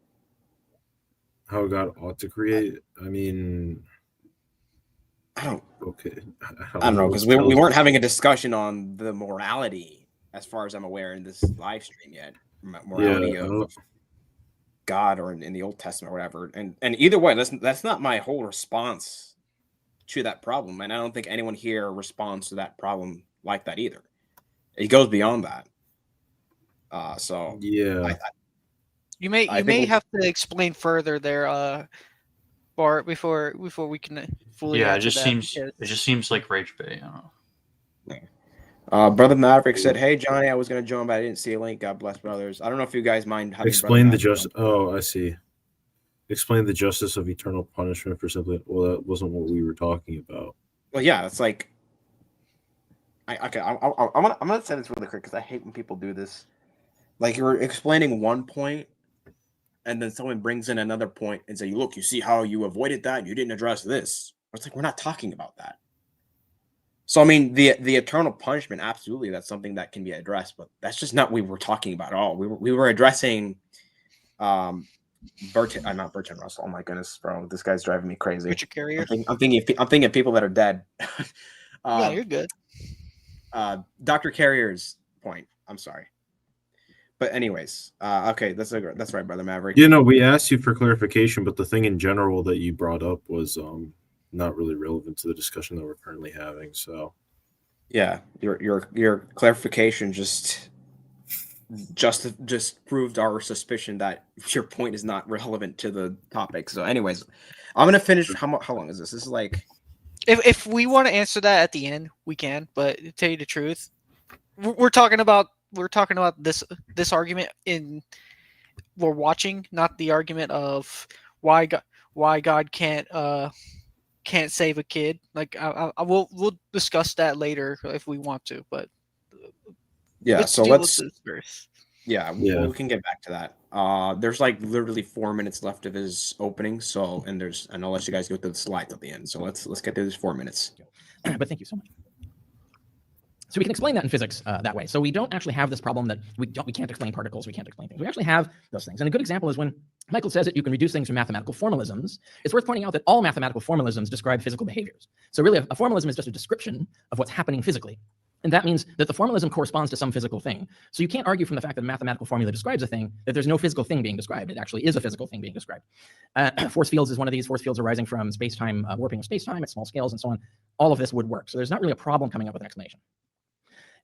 How God ought to create. I mean, I don't okay. I don't know, because we weren't having a discussion on the morality, as far as I'm aware, in this live stream yet. Morality of God or in the Old Testament or whatever. And either way, that's not my whole response to that problem. And I don't think anyone here responds to that problem like that either. It goes beyond that. So yeah. You may have to explain further there, Bart, before we can fully. Yeah, it answer that, just seems like rage bait. I don't know. Brother Maverick said, "Hey Johnny, I was going to join, but I didn't see a link. God bless, brothers. I don't know if you guys mind having Explain the justice. Oh, I see. Explain the justice of eternal punishment for simply. Well, that wasn't what we were talking about. Well, yeah, it's like. I'm gonna say this really quick because I hate when people do this. Like you're explaining one point, and then someone brings in another point and say, "Look, you see how you avoided that? You didn't address this." It's like we're not talking about that. So I mean, the eternal punishment, absolutely, that's something that can be addressed, but that's just not what we were talking about at all. We were addressing, not Bertrand Russell. Oh my goodness, bro, this guy's driving me crazy. Richard Carrier. I'm thinking of people that are dead. Yeah, you're good. Dr. Carrier's point. I'm sorry. But anyways, okay, that's right, Brother Maverick. You know, we asked you for clarification, but the thing in general that you brought up was not really relevant to the discussion that we're currently having. So yeah, your clarification just proved our suspicion that your point is not relevant to the topic. So anyways, I'm gonna finish. How long is this? This is like, If we want to answer that at the end, we can. But to tell you the truth, we're talking about this argument we're watching, not the argument of why God can't save a kid. Like we'll discuss that later if we want to. But yeah, so let's deal with this verse. Yeah, we can get back to that. There's like literally 4 minutes left of his opening, so and I'll let you guys go through the slides at the end. So let's get through these 4 minutes. But thank you so much. So we can explain that in physics that way. So we don't actually have this problem that we can't explain particles, we can't explain things. We actually have those things. And a good example is when Michael says that you can reduce things to mathematical formalisms. It's worth pointing out that all mathematical formalisms describe physical behaviors. So really, a formalism is just a description of what's happening physically. And that means that the formalism corresponds to some physical thing. So you can't argue from the fact that a mathematical formula describes a thing that there's no physical thing being described. It actually is a physical thing being described. Force fields is one of these. Force fields arising from space-time, warping of space-time at small scales and so on. All of this would work. So there's not really a problem coming up with an explanation.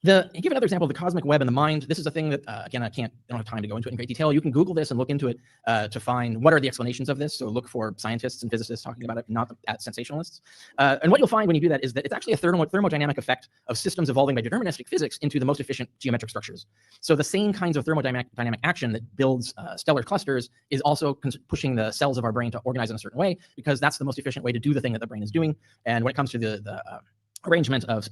Give another example of the cosmic web and the mind. This is a thing that, again, I don't have time to go into it in great detail. You can Google this and look into it to find what are the explanations of this. So look for scientists and physicists talking about it, not at sensationalists. And what you'll find when you do that is that it's actually a thermodynamic effect of systems evolving by deterministic physics into the most efficient geometric structures. So the same kinds of thermodynamic action that builds stellar clusters is also pushing the cells of our brain to organize in a certain way, because that's the most efficient way to do the thing that the brain is doing. And when it comes to the arrangement of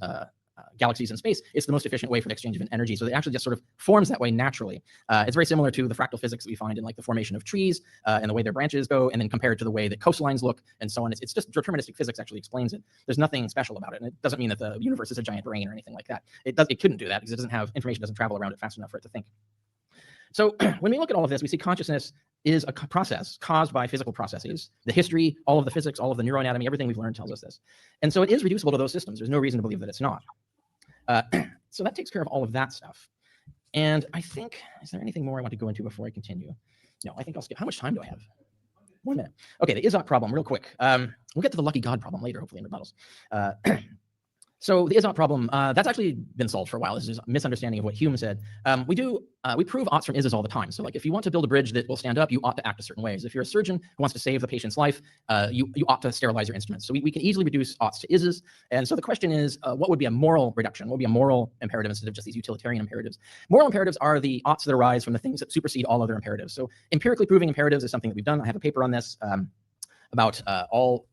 galaxies in space, it's the most efficient way for the exchange of energy. So it actually just sort of forms that way naturally. It's very similar to the fractal physics that we find in like the formation of trees and the way their branches go, and then compared to the way that coastlines look and so on. It's just deterministic physics actually explains it. There's nothing special about it, and it doesn't mean that the universe is a giant brain or anything like that. It couldn't do that because information doesn't travel around it fast enough for it to think. So when we look at all of this, we see consciousness is a process caused by physical processes. The history, all of the physics, all of the neuroanatomy, everything we've learned tells us this. And so it is reducible to those systems. There's no reason to believe that it's not. So that takes care of all of that stuff. And I think, is there anything more I want to go into before I continue? No, I think I'll skip. How much time do I have? 1 minute. Okay, the Izok problem, real quick. We'll get to the lucky God problem later, hopefully, in rebuttals. So the Izok problem, that's actually been solved for a while. This is a misunderstanding of what Hume said. We prove oughts from ises all the time. So like if you want to build a bridge that will stand up, you ought to act a certain ways. If you're a surgeon who wants to save the patient's life, you ought to sterilize your instruments. So we can easily reduce oughts to ises. And so the question is, what would be a moral reduction? What would be a moral imperative instead of just these utilitarian imperatives? Moral imperatives are the oughts that arise from the things that supersede all other imperatives. So empirically proving imperatives is something that we've done. I have a paper on this about all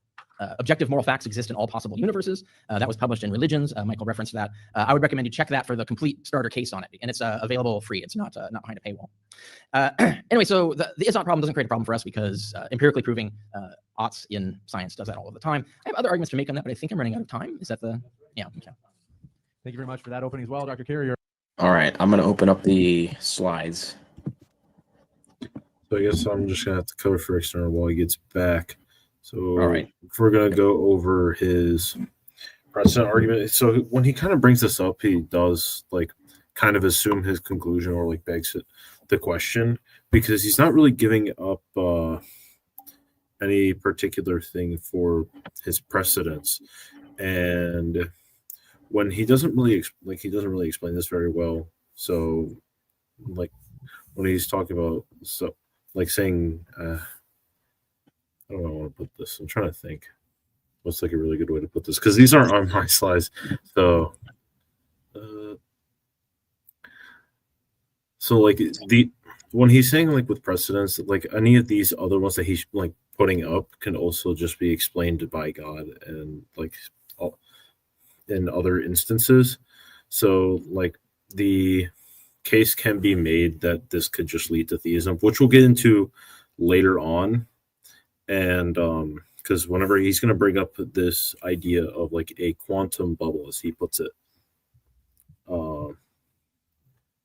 objective moral facts exist in all possible universes. That was published in Religions. Michael referenced that. I would recommend you check that for the complete starter case on it. And it's available free. It's not behind a paywall. Anyway, so the Izok problem doesn't create a problem for us because empirically proving oughts in science does that all of the time. I have other arguments to make on that, but I think I'm running out of time. Is that the, yeah, okay. Thank you very much for that opening as well, Dr. Carrier. All right, I'm going to open up the slides. So I guess I'm just going to have to cover for external while he gets back. So All right. if we're going to go over his precedent argument. So when he kind of brings this up, he does like kind of assume his conclusion or like begs the question because he's not really giving up any particular thing for his precedents. And when he doesn't really explain this very well. So like when he's talking about saying I don't know how I want to put this. I'm trying to think what's like a really good way to put this because these aren't on my slides. So, like when he's saying like with precedents, like any of these other ones that he's like putting up can also just be explained by God and like in other instances. So like the case can be made that this could just lead to theism, which we'll get into later on. And because whenever he's going to bring up this idea of like a quantum bubble, as he puts it,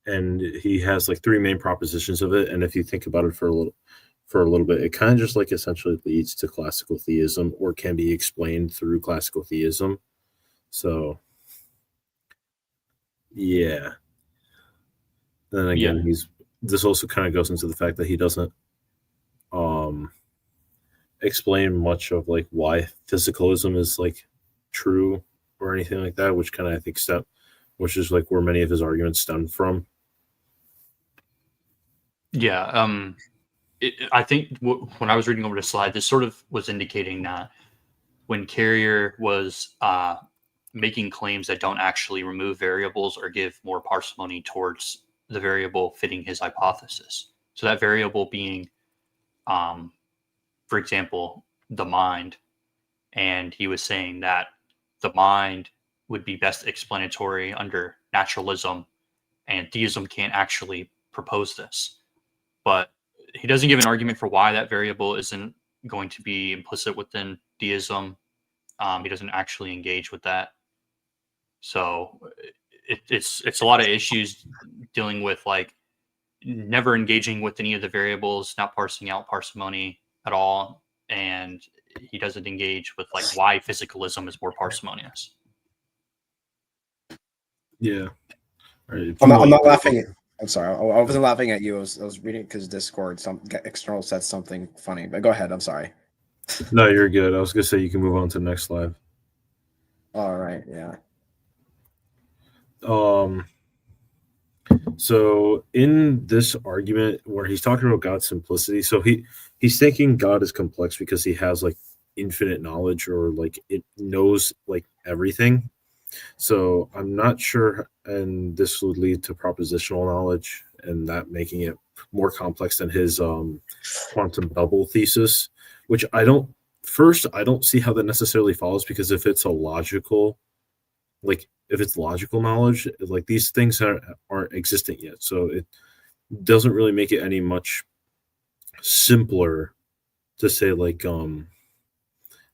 and he has like 3 main propositions of it. And if you think about it for a little bit, it kind of just like essentially leads to classical theism or can be explained through classical theism. So, yeah. Then again, this also kind of goes into the fact that he doesn't explain much of like why physicalism is like true or anything like that, which kind of I think which is like where many of his arguments stem from. Yeah, I think when I was reading over the slide, this sort of was indicating that when Carrier was making claims that don't actually remove variables or give more parsimony towards the variable fitting his hypothesis. So that variable being, for example, the mind. And he was saying that the mind would be best explanatory under naturalism, and theism can't actually propose this. But he doesn't give an argument for why that variable isn't going to be implicit within theism. He doesn't actually engage with that. So it's a lot of issues dealing with like never engaging with any of the variables, not parsing out parsimony at all, and he doesn't engage with like why physicalism is more parsimonious. Yeah. Right. I'm not laughing. I'm sorry. I wasn't laughing at you. I was reading it because Discord, some external said something funny. But go ahead. I'm sorry. No, you're good. I was gonna say you can move on to the next slide. All right. Yeah. So in this argument where he's talking about God's simplicity, so he's thinking God is complex because he has like infinite knowledge or like it knows like everything. So I'm not sure, and this would lead to propositional knowledge and that making it more complex than his quantum bubble thesis, which I don't see how that necessarily follows, because if it's logical knowledge, like these things aren't existent yet. So it doesn't really make it any much simpler to say like,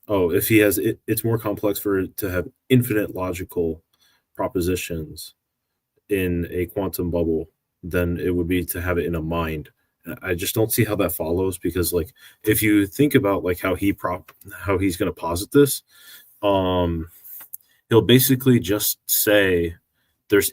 if he has it, it's more complex for it to have infinite logical propositions in a quantum bubble than it would be to have it in a mind. I just don't see how that follows, because like if you think about like how he's going to posit this, he'll basically just say there's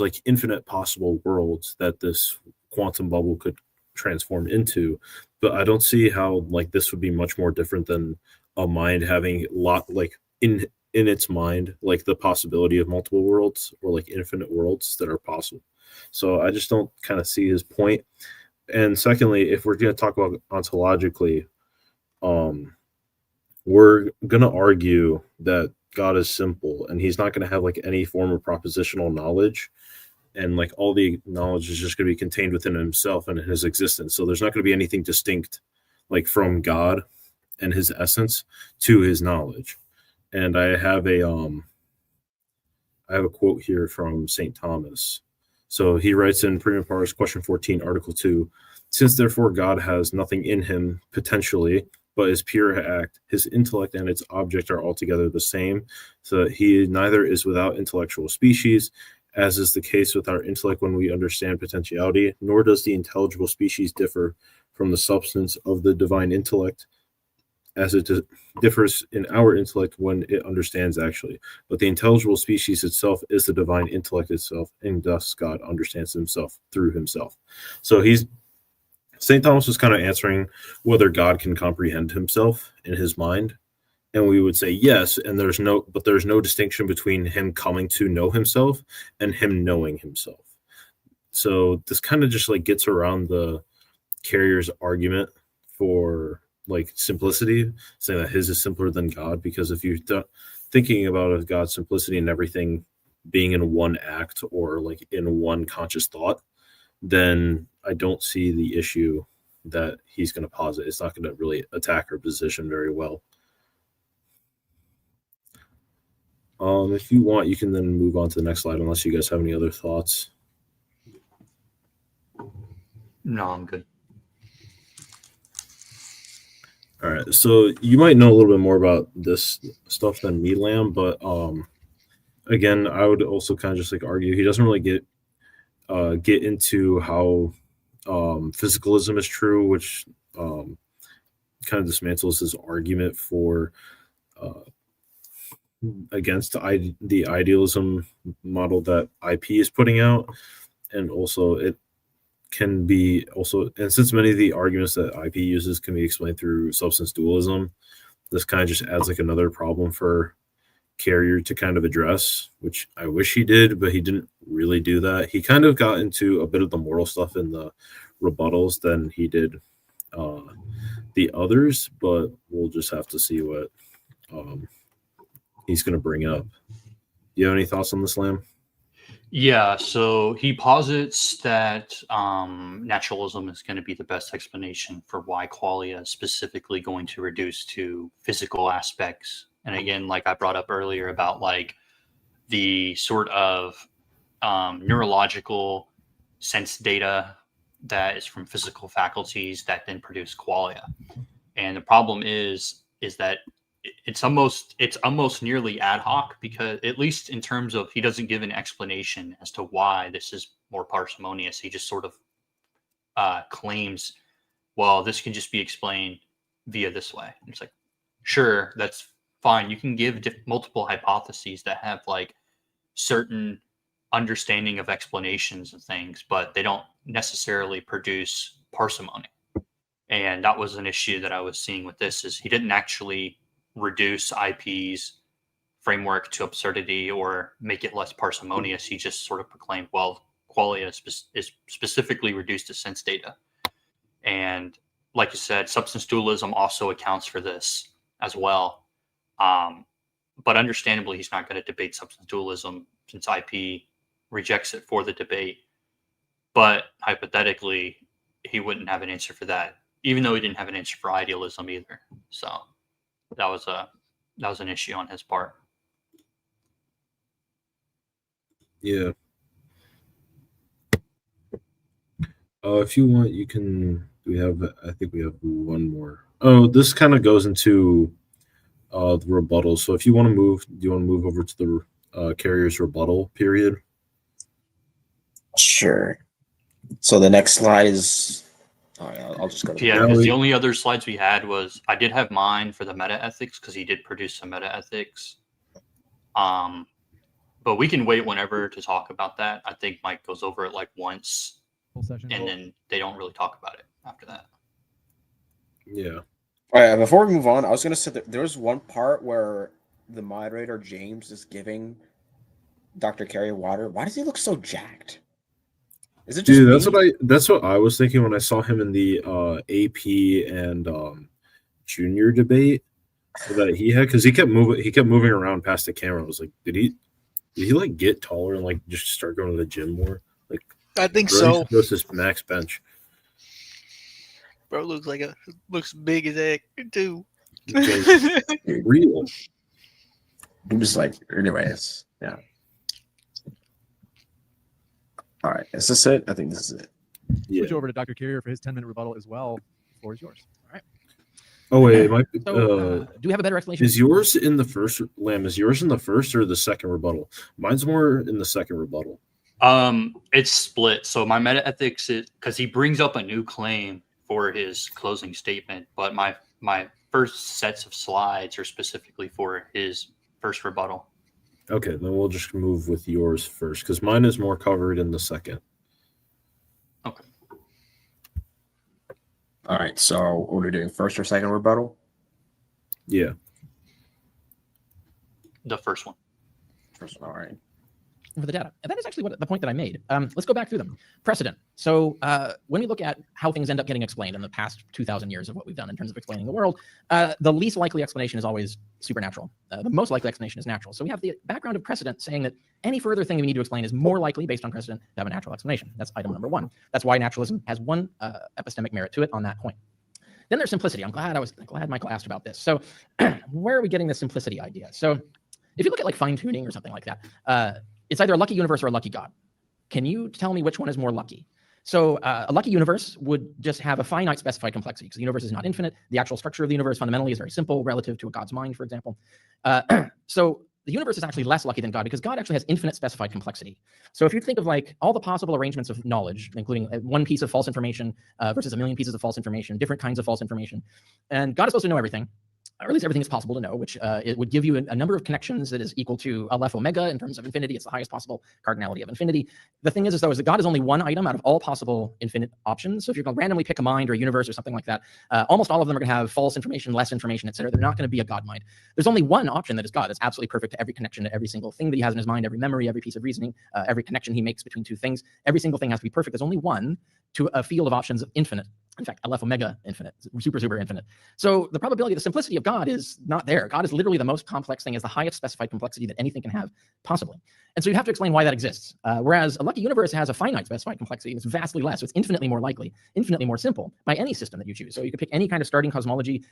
like infinite possible worlds that this quantum bubble could transform into, but I don't see how like this would be much more different than a mind having like in its mind like the possibility of multiple worlds or like infinite worlds that are possible. So I just don't kind of see his point. And secondly, if we're going to talk about ontologically, we're going to argue that God is simple and he's not going to have like any form of propositional knowledge, and like all the knowledge is just going to be contained within himself and his existence. So there's not going to be anything distinct like from God and his essence to his knowledge. And I have a quote here from St. Thomas. So he writes in Prima Pars, question 14, article 2, since therefore God has nothing in him potentially, but is pure act, his intellect and its object are altogether the same, so that he neither is without intellectual species, as is the case with our intellect when we understand potentiality, nor does the intelligible species differ from the substance of the divine intellect, as it differs in our intellect when it understands actually. But the intelligible species itself is the divine intellect itself, and thus God understands himself through himself. So St. Thomas was kind of answering whether God can comprehend himself in his mind. And we would say yes, and there's no distinction between him coming to know himself and him knowing himself. So this kind of just like gets around the carrier's argument for like simplicity, saying that his is simpler than God, because if you're thinking about God's simplicity and everything being in one act or like in one conscious thought, then I don't see the issue that he's going to posit. It's not going to really attack our position very well. If you want, you can then move on to the next slide, unless you guys have any other thoughts. No, I'm good. All right, so you might know a little bit more about this stuff than me, Lamb, but again, I would also kind of just like argue he doesn't really get into how physicalism is true, which kind of dismantles his argument for against the idealism model that IP is putting out, and also it can be also, and since many of the arguments that IP uses can be explained through substance dualism, this kind of just adds like another problem for Carrier to kind of address, which I wish he did, but he didn't really do that. He kind of got into a bit of the moral stuff in the rebuttals than he did the others, but we'll just have to see what he's going to bring up. Do you have any thoughts on this, Lamb? Yeah, so he posits that naturalism is going to be the best explanation for why qualia is specifically going to reduce to physical aspects. And again, like I brought up earlier about like the sort of neurological sense data that is from physical faculties that then produce qualia. And the problem is that it's almost nearly ad hoc, because at least in terms of, he doesn't give an explanation as to why this is more parsimonious. He just sort of claims, well, this can just be explained via this way. And it's like, sure, that's fine. You can give multiple hypotheses that have like certain understanding of explanations of things, but they don't necessarily produce parsimony. And that was an issue that I was seeing with this, is he didn't actually reduce IP's framework to absurdity or make it less parsimonious. He just sort of proclaimed, well, qualia is specifically reduced to sense data. And like you said, substance dualism also accounts for this as well. But understandably, he's not going to debate substance dualism since IP rejects it for the debate. But hypothetically, he wouldn't have an answer for that, even though he didn't have an answer for idealism either. So that was an issue on his part. Yeah. If you want, you can. I think we have one more. Oh, this kind of goes into the rebuttal. So if you want to move, do you want to move over to the carrier's rebuttal period? Sure. So the next slide is All right, I'll just go to Yeah, Now because we- the only other slides we had was I did have mine for the meta ethics because he did produce some meta ethics. But we can wait whenever to talk about that. I think Mike goes over it like once, Full session. and then they don't really talk about it after that. Yeah. All right, before we move on, I was going to say that there's one part where the moderator, James, is giving Dr. Carey water. Why does he look so jacked? Is it just Dude, me? that's what I was thinking when I saw him in the AP and junior debate that he had, because he kept moving around past the camera. I was like, did he like get taller and like just start going to the gym more? Like, I think really so. goes this max bench. Bro looks big as heck too. Real. I'm just like, anyways, yeah. All right, is this it? I think this is it. Yeah. Switch over to Dr. Carrier for his 10-minute rebuttal as well. The floor is yours. All right. Oh wait, it might be, So, do we have a better explanation? is yours in the first Lamb? Is yours in the first or the second rebuttal? Mine's more in the second rebuttal. It's split. So my meta ethics is because he brings up a new claim for his closing statement, but my first sets of slides are specifically for his first rebuttal. Okay, then we'll just move with yours first because mine is more covered in the second. Okay. All right, so what are we doing? First or second rebuttal? Yeah. The first one. First one, all right. For the data. And that is actually what the point that I made. Let's go back through them. Precedent. So when we look at how things end up getting explained in the past 2,000 years of what we've done in terms of explaining the world, the least likely explanation is always supernatural. The most likely explanation is natural. So we have the background of precedent saying that any further thing we need to explain is more likely, based on precedent, to have a natural explanation. That's item number one. That's why naturalism has one epistemic merit to it on that point. Then there's simplicity. I'm glad Michael asked about this. So where are we getting this simplicity idea? So if you look at like fine tuning or something like that, it's either a lucky universe or a lucky God. Can you tell me which one is more lucky? So a lucky universe would just have a finite specified complexity because the universe is not infinite. The actual structure of the universe fundamentally is very simple relative to a God's mind, for example. So the universe is actually less lucky than God because God actually has infinite specified complexity. So if you think of like all the possible arrangements of knowledge, including one piece of false information versus a million pieces of false information, different kinds of false information, and God is supposed to know everything, or at least everything is possible to know, which it would give you a number of connections that is equal to Aleph Omega in terms of infinity. It's the highest possible cardinality of infinity. The thing is though, is that God is only one item out of all possible infinite options. So if you're going to randomly pick a mind or a universe or something like that, almost all of them are going to have false information, less information, etc. They're not going to be a God mind. There's only one option that is God. That's absolutely perfect to every connection, to every single thing that he has in his mind, every memory, every piece of reasoning, every connection he makes between two things. Every single thing has to be perfect. There's only one to a field of options of infinite. In fact, Aleph Omega infinite, super infinite. So the probability, the simplicity of God is not there. God is literally the most complex thing, is the highest specified complexity that anything can have, possibly. And so you have to explain why that exists. Whereas a lucky universe has a finite specified complexity, and it's vastly less. So it's infinitely more likely, infinitely more simple by any system that you choose. So you could pick any kind of starting cosmology,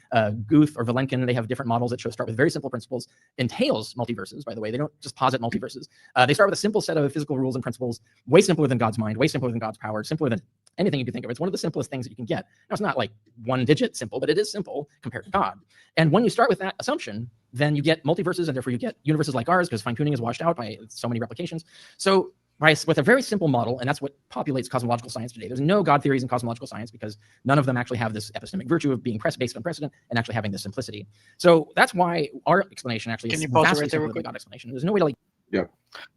Guth or Vilenkin. They have different models that start with very simple principles. Entails multiverses, by the way. They don't just posit multiverses. They start with a simple set of physical rules and principles, way simpler than God's mind, way simpler than God's power, simpler than anything you can think of. It's one of the simplest things that you can get. Now, it's not like one digit simple, but it is simple compared to God. And when you start with that assumption, then you get multiverses, and therefore you get universes like ours, because fine tuning is washed out by so many replications. So with a very simple model, and that's what populates cosmological science today. There's no God theories in cosmological science because none of them actually have this epistemic virtue of being based on precedent and actually having this simplicity. So that's why our explanation actually is vastly simpler than the God explanation. There's no way to like. Yeah.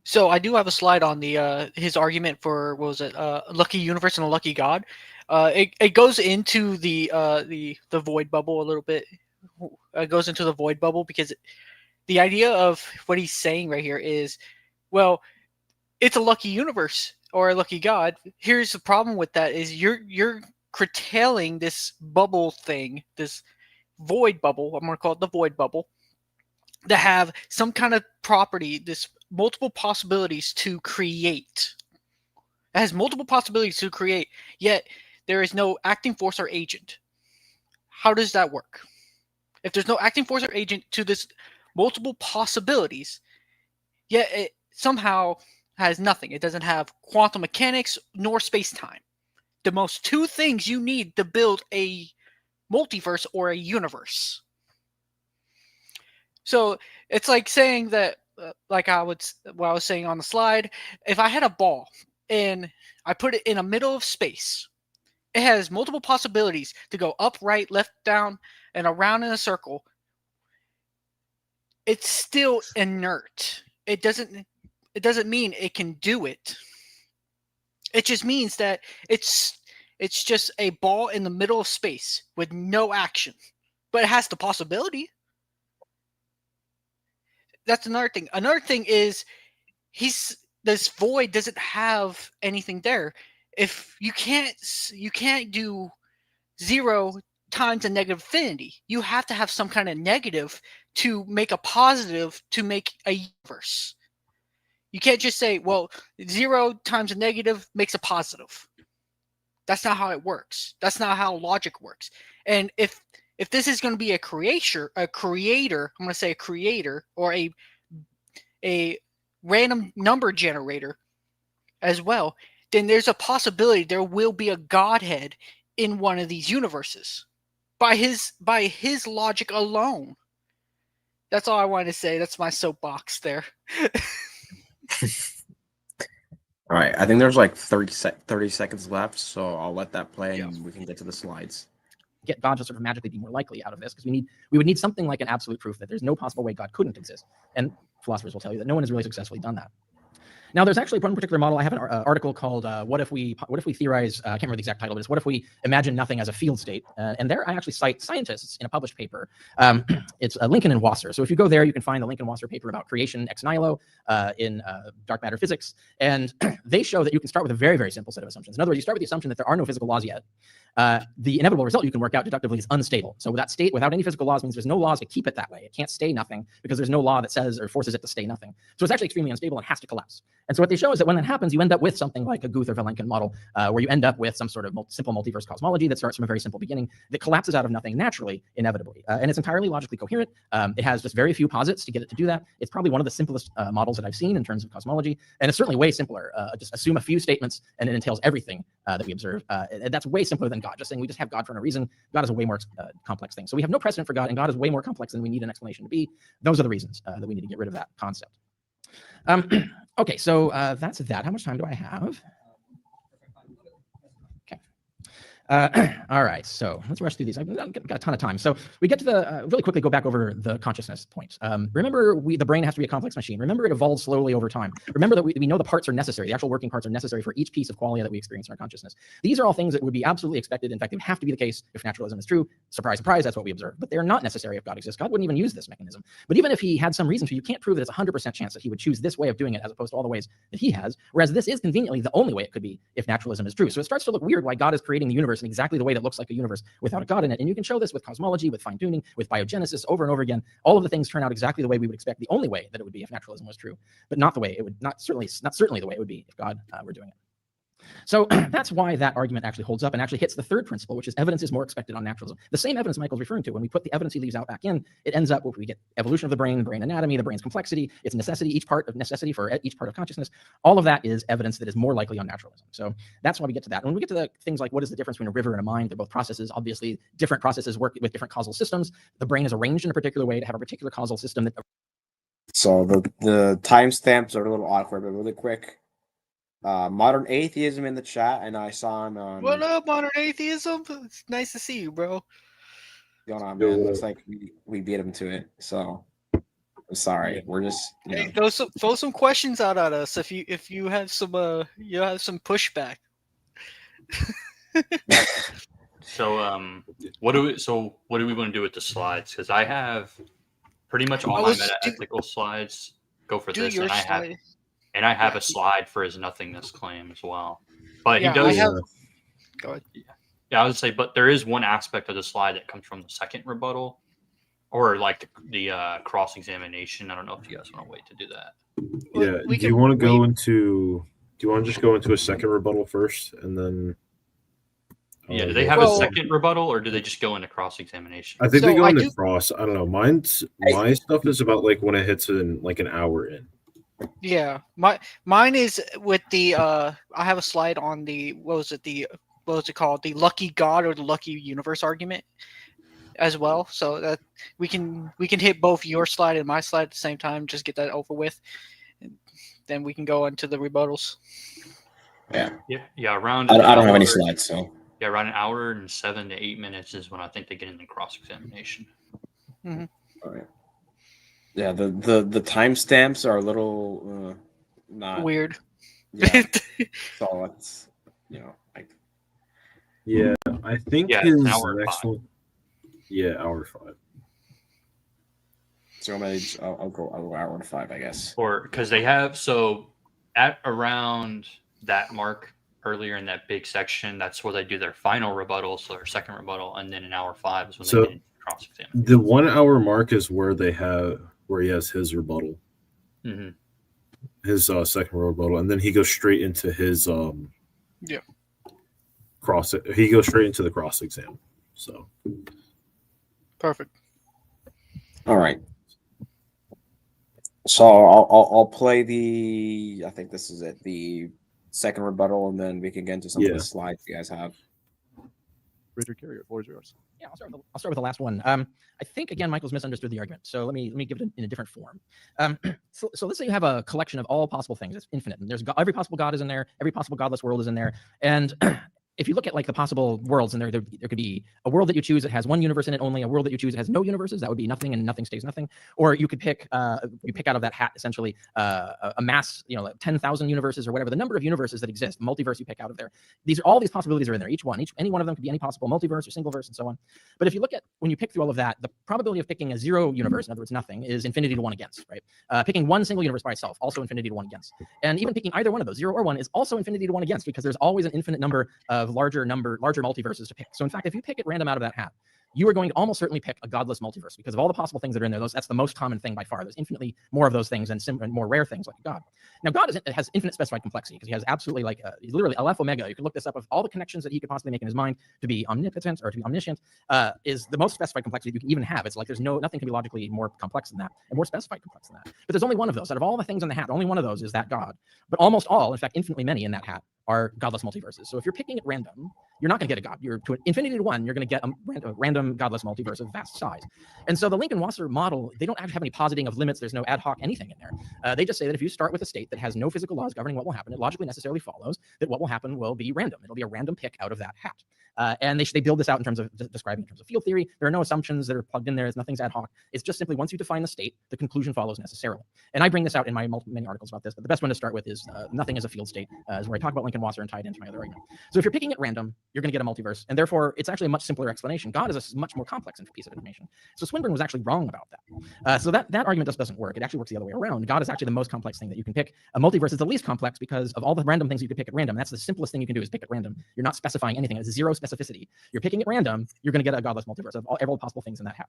So I do have a slide on the his argument for what was it, a lucky universe and a lucky God. It goes into the void bubble a little bit. It goes into the void bubble because the idea of what he's saying right here is, well, it's a lucky universe or a lucky God. Here's the problem with that is you're curtailing this bubble thing, this void bubble. I'm going to call it the void bubble, that have some kind of property, this multiple possibilities to create. It has multiple possibilities to create, yet there is no acting force or agent. How does that work? If there's no acting force or agent to this multiple possibilities, yet it somehow has nothing. It doesn't have quantum mechanics nor space-time. The most two things you need to build a multiverse or a universe. So it's like saying that, like what I was saying on the slide, if I had a ball and I put it in the middle of space, it has multiple possibilities to go up, right, left, down, and around in a circle, it's still inert. It doesn't mean it can do it. It just means that it's just a ball in the middle of space with no action, but it has the possibility. That's another thing. Another thing is this void doesn't have anything there. If you can't do 0 times a negative infinity. You have to have some kind of negative to make a positive to make a universe. You can't just say, well, 0 times a negative makes a positive. That's not how it works. That's not how logic works. And if this is going to be a creator, I'm going to say a creator or a random number generator as well, then there's a possibility there will be a godhead in one of these universes by his logic alone. That's all I wanted to say. That's my soapbox there. All right, I think there's like 30 seconds left, so I'll let that play and we can get to the slides. Get God to sort of magically be more likely out of this, because we would need something like an absolute proof that there's no possible way God couldn't exist. And philosophers will tell you that no one has really successfully done that. Now, there's actually one particular model. I have an article called "What if we theorize?" I can't remember the exact title, but it's "What if we imagine nothing as a field state?" And there, I actually cite scientists in a published paper. It's Lincoln and Wasser. So if you go there, you can find the Lincoln Wasser paper about creation ex nihilo in dark matter physics, and they show that you can start with a very, very simple set of assumptions. In other words, you start with the assumption that there are no physical laws yet. The inevitable result you can work out deductively is unstable. So that state without any physical laws means there's no laws to keep it that way. It can't stay nothing because there's no law that says or forces it to stay nothing. So it's actually extremely unstable and has to collapse. And so what they show is that when that happens, you end up with something like a Guth or Vilenkin model, where you end up with some sort of simple multiverse cosmology that starts from a very simple beginning that collapses out of nothing naturally, inevitably. And it's entirely logically coherent. It has just very few posits to get it to do that. It's probably one of the simplest models that I've seen in terms of cosmology. And it's certainly way simpler. Just assume a few statements and it entails everything that we observe. And that's way simpler than God. Just saying we just have God for no reason. God is a way more complex thing. So we have no precedent for God, and God is way more complex than we need an explanation to be. Those are the reasons that we need to get rid of that concept. Okay, so that's that. How much time do I have? Okay. All right, so let's rush through these. I've got a ton of time. So we get to the, really quickly go back over the consciousness point. Remember, the brain has to be a complex machine. Remember, it evolves slowly over time. Remember that we know the parts are necessary. The actual working parts are necessary for each piece of qualia that we experience in our consciousness. These are all things that would be absolutely expected. In fact, they would have to be the case if naturalism is true. Surprise, surprise, that's what we observe. But they're not necessary if God exists. God wouldn't even use this mechanism. But even if he had some reason to, you can't prove that it's 100% chance that he would choose this way of doing it as opposed to all the ways that he has. Whereas this is conveniently the only way it could be if naturalism is true. So it starts to look weird why God is creating the universe in exactly the way that looks like a universe without a God in it. And you can show this with cosmology, with fine-tuning, with biogenesis, over and over again. All of the things turn out exactly the way we would expect, the only way that it would be if naturalism was true, but not the way it would, not certainly the way it would be if God were doing it. So that's why that argument actually holds up and actually hits the third principle, which is evidence is more expected on naturalism. The same evidence Michael's referring to, when we put the evidence he leaves out back in, it ends up where we get evolution of the brain anatomy, the brain's complexity, its necessity, each part of necessity for each part of consciousness. All of that is evidence that is more likely on naturalism. So that's why we get to that. When we get to the things like what is the difference between a river and a mind, they're both processes. Obviously, different processes work with different causal systems. The brain is arranged in a particular way to have a particular causal system. So the timestamps are a little awkward, but really quick. Modern atheism in the chat, and I saw him on. What up, modern atheism? It's nice to see you, bro. Going on, man. Looks like we beat him to it. So I'm sorry. We're just hey, throw some questions out at us if you have some pushback. So what do we want to do with the slides? Because I have pretty much all my meta-ethical slides go for this, and I have a slide for his nothingness claim as well. But he does. Go ahead. Yeah, I would say, but there is one aspect of the slide that comes from the second rebuttal, or like the cross-examination. I don't know if you guys want to wait to do that. Yeah. Do you want to just go into a second rebuttal first, and then? Yeah. Do they have a second rebuttal, or do they just go into cross-examination? I think they go into cross. I don't know. My stuff is about like when it hits in like an hour in. Yeah, mine is with the I have a slide on the what was it called, the lucky God or the lucky universe argument as well, so that we can hit both your slide and my slide at the same time, just get that over with, and then we can go into the rebuttals. Yeah. Around. I don't have any slides, so Yeah, around an hour and 7 to 8 minutes is when I think they get into cross-examination. All right. Yeah, the timestamps are a little not Weird. Yeah. So it's like Yeah, I think Yeah, his it's an hour and next 5. one. Yeah, hour 5. so I'll go hour and 5, I guess. Or because they have at around that mark earlier in that big section, that's where they do their final rebuttal, so their second rebuttal, and then in hour 5 is when they get into cross-examination. The 1 hour mark is where he has his rebuttal, his second rebuttal, and then he goes straight into his He goes straight into the cross exam. So Perfect. All right. So I'll play I think this is it, the second rebuttal, and then we can get into some of the slides you guys have. Richard Carrier, the floor is yours. Yeah, I'll start with the last one. I think again Michael's misunderstood the argument, so let me give it in a different form. So let's say you have a collection of all possible things. It's infinite, and there's every possible god is in there, every possible godless world is in there, and if you look at like the possible worlds in there could be a world that you choose that has one universe in it only, a world that you choose that has no universes, that would be nothing and nothing stays nothing. Or you could pick out of that hat essentially a mass, like 10,000 universes or whatever, the number of universes that exist, multiverse you pick out of there. All these possibilities are in there. Any one of them could be any possible multiverse or single verse and so on. But if you look at, when you pick through all of that, the probability of picking a zero universe, in other words, nothing, is infinity to 1 against, right? Picking one single universe by itself, also infinity to 1 against. And even picking either one of those, 0 or 1, is also infinity to 1 against, because there's always an infinite number of larger multiverses to pick. So in fact, if you pick at random out of that hat, you are going to almost certainly pick a godless multiverse, because of all the possible things that are in there. That's the most common thing by far. There's infinitely more of those things and more rare things like God. Now, God has infinite specified complexity, because he has absolutely literally Aleph Omega. You can look this up, of all the connections that he could possibly make in his mind to be omnipotent or to be omniscient, is the most specified complexity you can even have. It's like nothing can be logically more complex than that and more specified complex than that. But there's only one of those. Out of all the things in the hat, only one of those is that God. But almost all, in fact, infinitely many in that hat, are godless multiverses. So if you're picking at random, you're not going to get a god. You're to infinity to 1, you're going to get a random godless multiverse of vast size. And so the Lincoln-Wasser model, they don't actually have any positing of limits. There's no ad hoc anything in there. They just say that if you start with a state that has no physical laws governing what will happen, it logically necessarily follows that what will happen will be random. It'll be a random pick out of that hat. And they build this out in terms of describing in terms of field theory. There are no assumptions that are plugged in there. Nothing's ad hoc. It's just simply once you define the state, the conclusion follows necessarily. And I bring this out in my many articles about this, but the best one to start with is nothing is a field state, is where I talk about Lincoln-Wasser and tie it into my other argument. So if you're picking at random, you're going to get a multiverse, and therefore it's actually a much simpler explanation. God is a much more complex piece of information. So Swinburne was actually wrong about that. So that argument just doesn't work. It actually works the other way around. God is actually the most complex thing that you can pick. A multiverse is the least complex because of all the random things you could pick at random. That's the simplest thing you can do, is pick at random. You're not specifying anything. It's zero specificity. You're picking at random, you're going to get a godless multiverse of all possible things in that hat.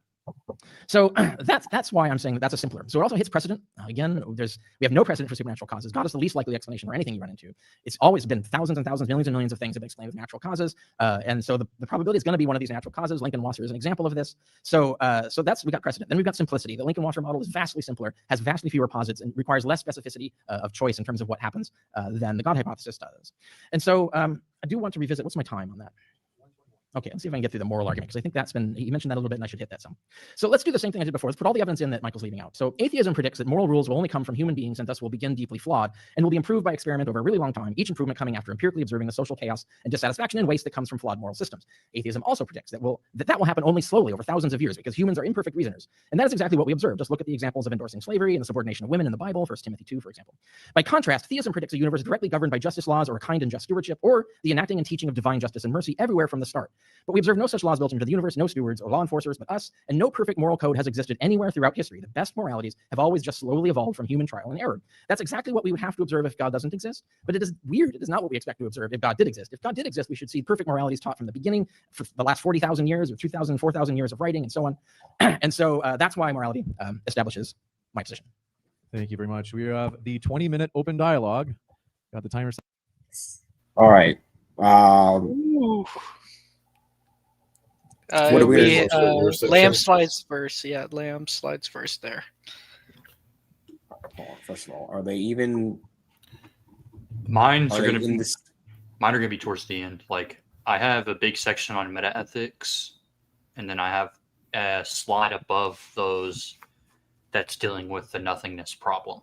So that's why I'm saying that's a simpler. So it also hits precedent. Again, we have no precedent for supernatural causes. God is the least likely explanation for anything you run into. It's always been thousands and thousands, millions and millions of things have been explained with natural causes. And so the probability is going to be one of these natural causes. Lincoln-Wasser is an example of this. So we got precedent. Then we've got simplicity. The Lincoln-Wasser model is vastly simpler, has vastly fewer posits, and requires less specificity of choice in terms of what happens than the God hypothesis does. And so I do want to revisit, what's my time on that? Okay, let's see if I can get through the moral argument, because I think you mentioned that a little bit, and I should hit that some. So let's do the same thing I did before. Let's put all the evidence in that Michael's leaving out. So atheism predicts that moral rules will only come from human beings, and thus will begin deeply flawed, and will be improved by experiment over a really long time, each improvement coming after empirically observing the social chaos and dissatisfaction and waste that comes from flawed moral systems. Atheism also predicts that will happen only slowly over thousands of years, because humans are imperfect reasoners. And that is exactly what we observe. Just look at the examples of endorsing slavery and the subordination of women in the Bible, 1 Timothy 2, for example. By contrast, theism predicts a universe directly governed by justice laws, or a kind and just stewardship, or the enacting and teaching of divine justice and mercy everywhere from the start. But we observe no such laws built into the universe, no stewards or law enforcers but us, and no perfect moral code has existed anywhere throughout history. The best moralities have always just slowly evolved from human trial and error. That's exactly what we would have to observe if God doesn't exist, but it is weird. It is not what we expect to observe if God did exist. If God did exist, we should see perfect moralities taught from the beginning for the last 40,000 years or 2,000, 4,000 years of writing and so on. And so that's why morality establishes my position. Thank you very much. We have the 20-minute open dialogue. Got the timer set. All right. What do we Lamb slides first. Yeah, Lamb slides first there. First of all, are they even? Mine are going to be towards the end. Like, I have a big section on metaethics, and then I have a slide above those that's dealing with the nothingness problem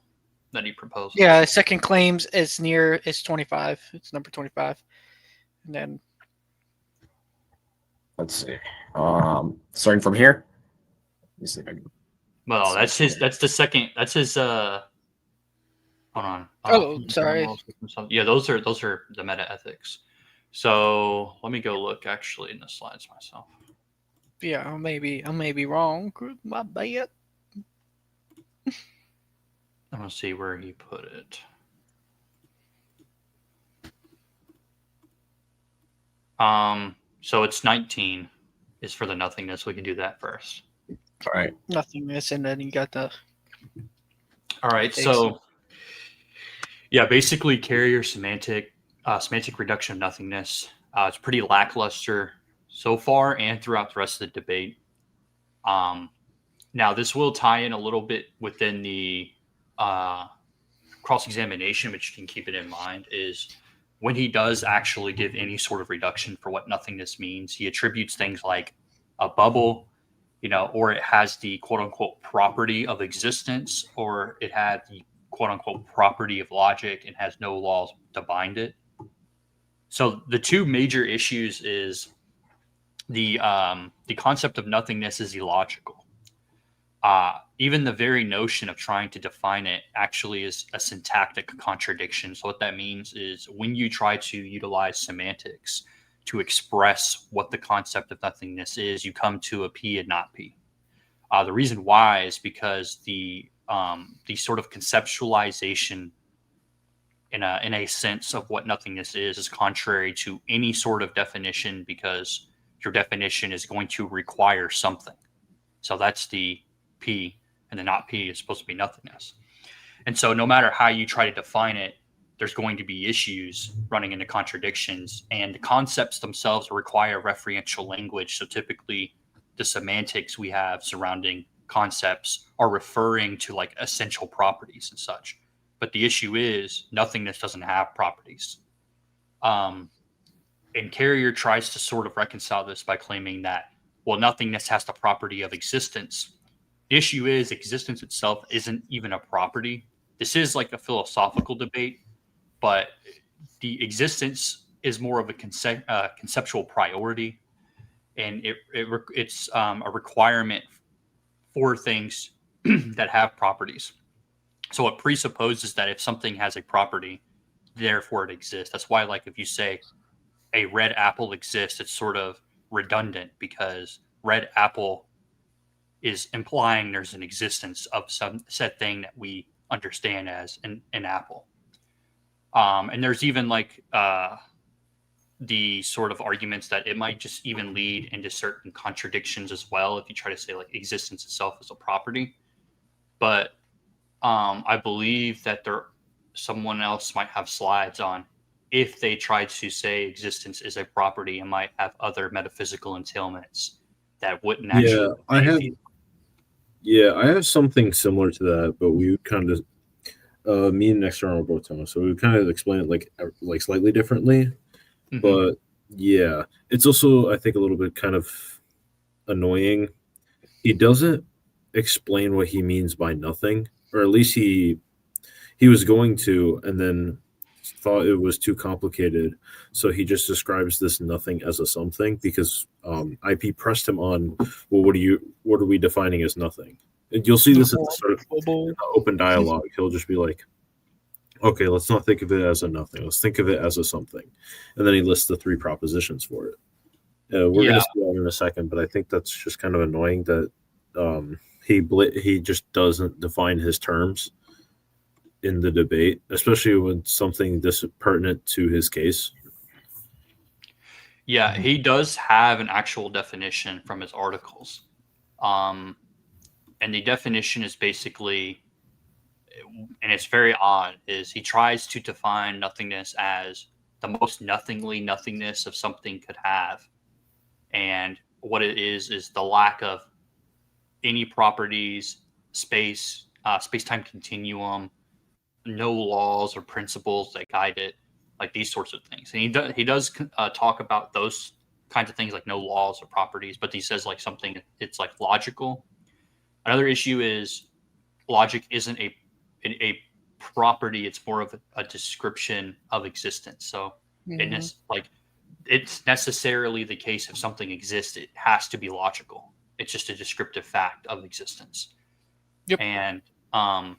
that he proposed. Yeah, second claims is 25. It's number 25, and then let's see. Starting from here. Let me see if I can. Well, that's the second. That's his. Hold on. Oh, sorry. Yeah, those are the meta ethics. So let me go look actually in the slides myself. Yeah, I may be wrong. My bad. I'm gonna see where he put it. So it's 19 is for the nothingness. We can do that first. All right. Nothingness, and then you got the. All right. So yeah, basically carrier semantic reduction of nothingness. It's pretty lackluster so far and throughout the rest of the debate. Now this will tie in a little bit within the cross-examination, but you can keep it in mind, is when he does actually give any sort of reduction for what nothingness means, he attributes things like a bubble, or it has the quote-unquote property of existence, or it had the quote-unquote property of logic and has no laws to bind it. So the two major issues is the concept of nothingness is illogical. Even the very notion of trying to define it actually is a syntactic contradiction. So what that means is when you try to utilize semantics to express what the concept of nothingness is, you come to a P and not P. The reason why is because the sort of conceptualization in a sense of what nothingness is contrary to any sort of definition, because your definition is going to require something. So that's the P, and the not P is supposed to be nothingness. And so no matter how you try to define it, there's going to be issues running into contradictions, and the concepts themselves require referential language. So typically the semantics we have surrounding concepts are referring to like essential properties and such. But the issue is nothingness doesn't have properties. And Carrier tries to sort of reconcile this by claiming that, well, nothingness has the property of existence. The issue is existence itself isn't even a property. This is like a philosophical debate, but the existence is more of a conceptual priority, and it's a requirement for things that have properties. So it presupposes that if something has a property, therefore it exists. That's why, like, if you say a red apple exists, it's sort of redundant, because red apple is implying there's an existence of some set thing that we understand as an apple. And there's even like the sort of arguments that it might just even lead into certain contradictions as well if you try to say like existence itself is a property. But I believe that someone else might have slides on if they try to say existence is a property and might have other metaphysical entailments that wouldn't actually. I have something similar to that, but we would kind of me and Nexter are both Thomas, so we would kind of explain it like slightly differently. Mm-hmm. But yeah, it's also, I think, a little bit kind of annoying. He doesn't explain what he means by nothing, or at least he was going to, and then thought it was too complicated, so he just describes this nothing as a something, because IP pressed him on, well, what are we defining as nothing? And you'll see this at the start of open dialogue. He'll just be like, okay, let's not think of it as a nothing, let's think of it as a something, and then he lists the 3 propositions for it. We're going to see that in a second, but I think that's just kind of annoying that he just doesn't define his terms in the debate, especially when something this pertinent to his case. Yeah, he does have an actual definition from his articles. And the definition is basically, and it's very odd, is he tries to define nothingness as the most nothingness of something could have. And what it is the lack of any properties, space-time continuum, no laws or principles that guide it, like these sorts of things. And he does talk about those kinds of things, like no laws or properties, but he says like something, it's like logical. Another issue is logic isn't a property, it's more of a description of existence. So in this, like it's necessarily the case if something exists, it has to be logical. It's just a descriptive fact of existence. Yep. And so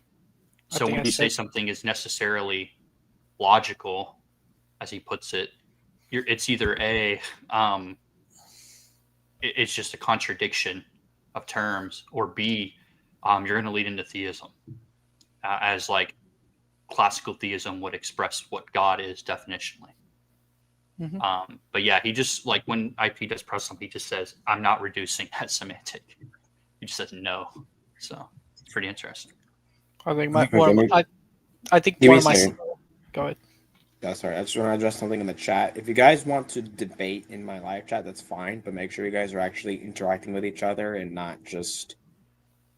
think when you that's say it. something is necessarily logical, as he puts it, it's either it's just a contradiction of terms, or B, you're going to lead into theism, as like classical theism would express what God is definitionally. Mm-hmm. But yeah, he just, like, when IP does press something, he just says, I'm not reducing that semantic. He just says no. So it's pretty interesting. I think Okay, Jimmy. I think Give me one a of my. second. Go ahead. Yeah, sorry. I just want to address something in the chat. If you guys want to debate in my live chat, that's fine, but make sure you guys are actually interacting with each other and not just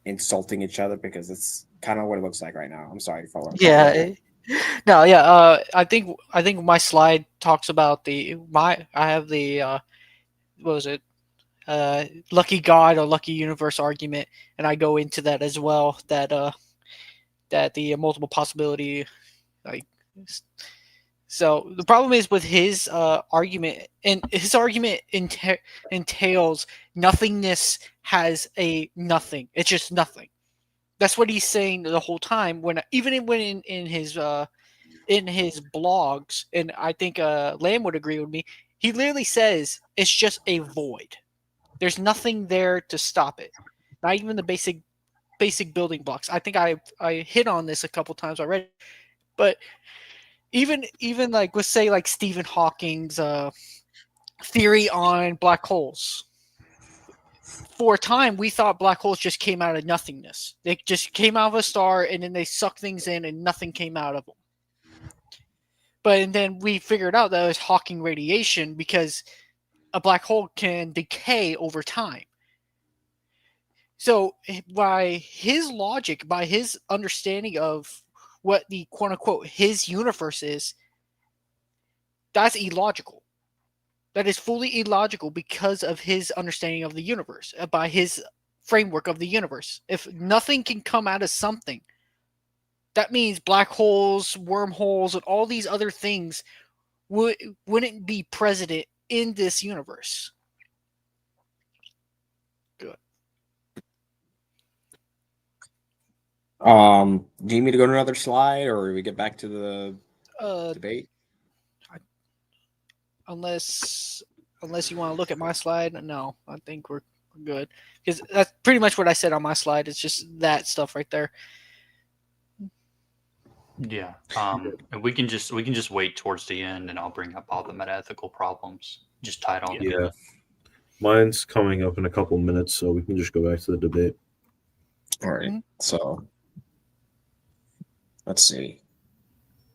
insulting each other, because it's kind of what it looks like right now. I'm sorry for what. Yeah. No, yeah. I think my slide talks about I have the what was it? Lucky God or lucky universe argument, and I go into that as well. That the multiple possibility, like. So the problem is with his argument, and his argument entails nothingness has a nothing. It's just nothing. That's what he's saying the whole time. When in his blogs, and I think Lamb would agree with me, he literally says it's just a void. There's nothing there to stop it. Not even the basic building blocks. I think I hit on this a couple times already, but even like, let's say, like Stephen Hawking's theory on black holes. For a time, we thought black holes just came out of nothingness. They just came out of a star, and then they sucked things in, and nothing came out of them. But then we figured out that it was Hawking radiation, because a black hole can decay over time. So by his logic, by his understanding of what the quote-unquote his universe is, that's illogical. That is fully illogical because of his understanding of the universe, by his framework of the universe. If nothing can come out of something, that means black holes, wormholes, and all these other things wouldn't be present in this universe. Good. Do you need me to go to another slide, or we get back to the debate? Unless you want to look at my slide, no, I think we're good, because that's pretty much what I said on my slide. It's just that stuff right there. Yeah. And we can just wait towards the end, and I'll bring up all the metaethical problems. Just tie it all together. Yeah. Mine's coming up in a couple minutes, so we can just go back to the debate. All right. So let's see.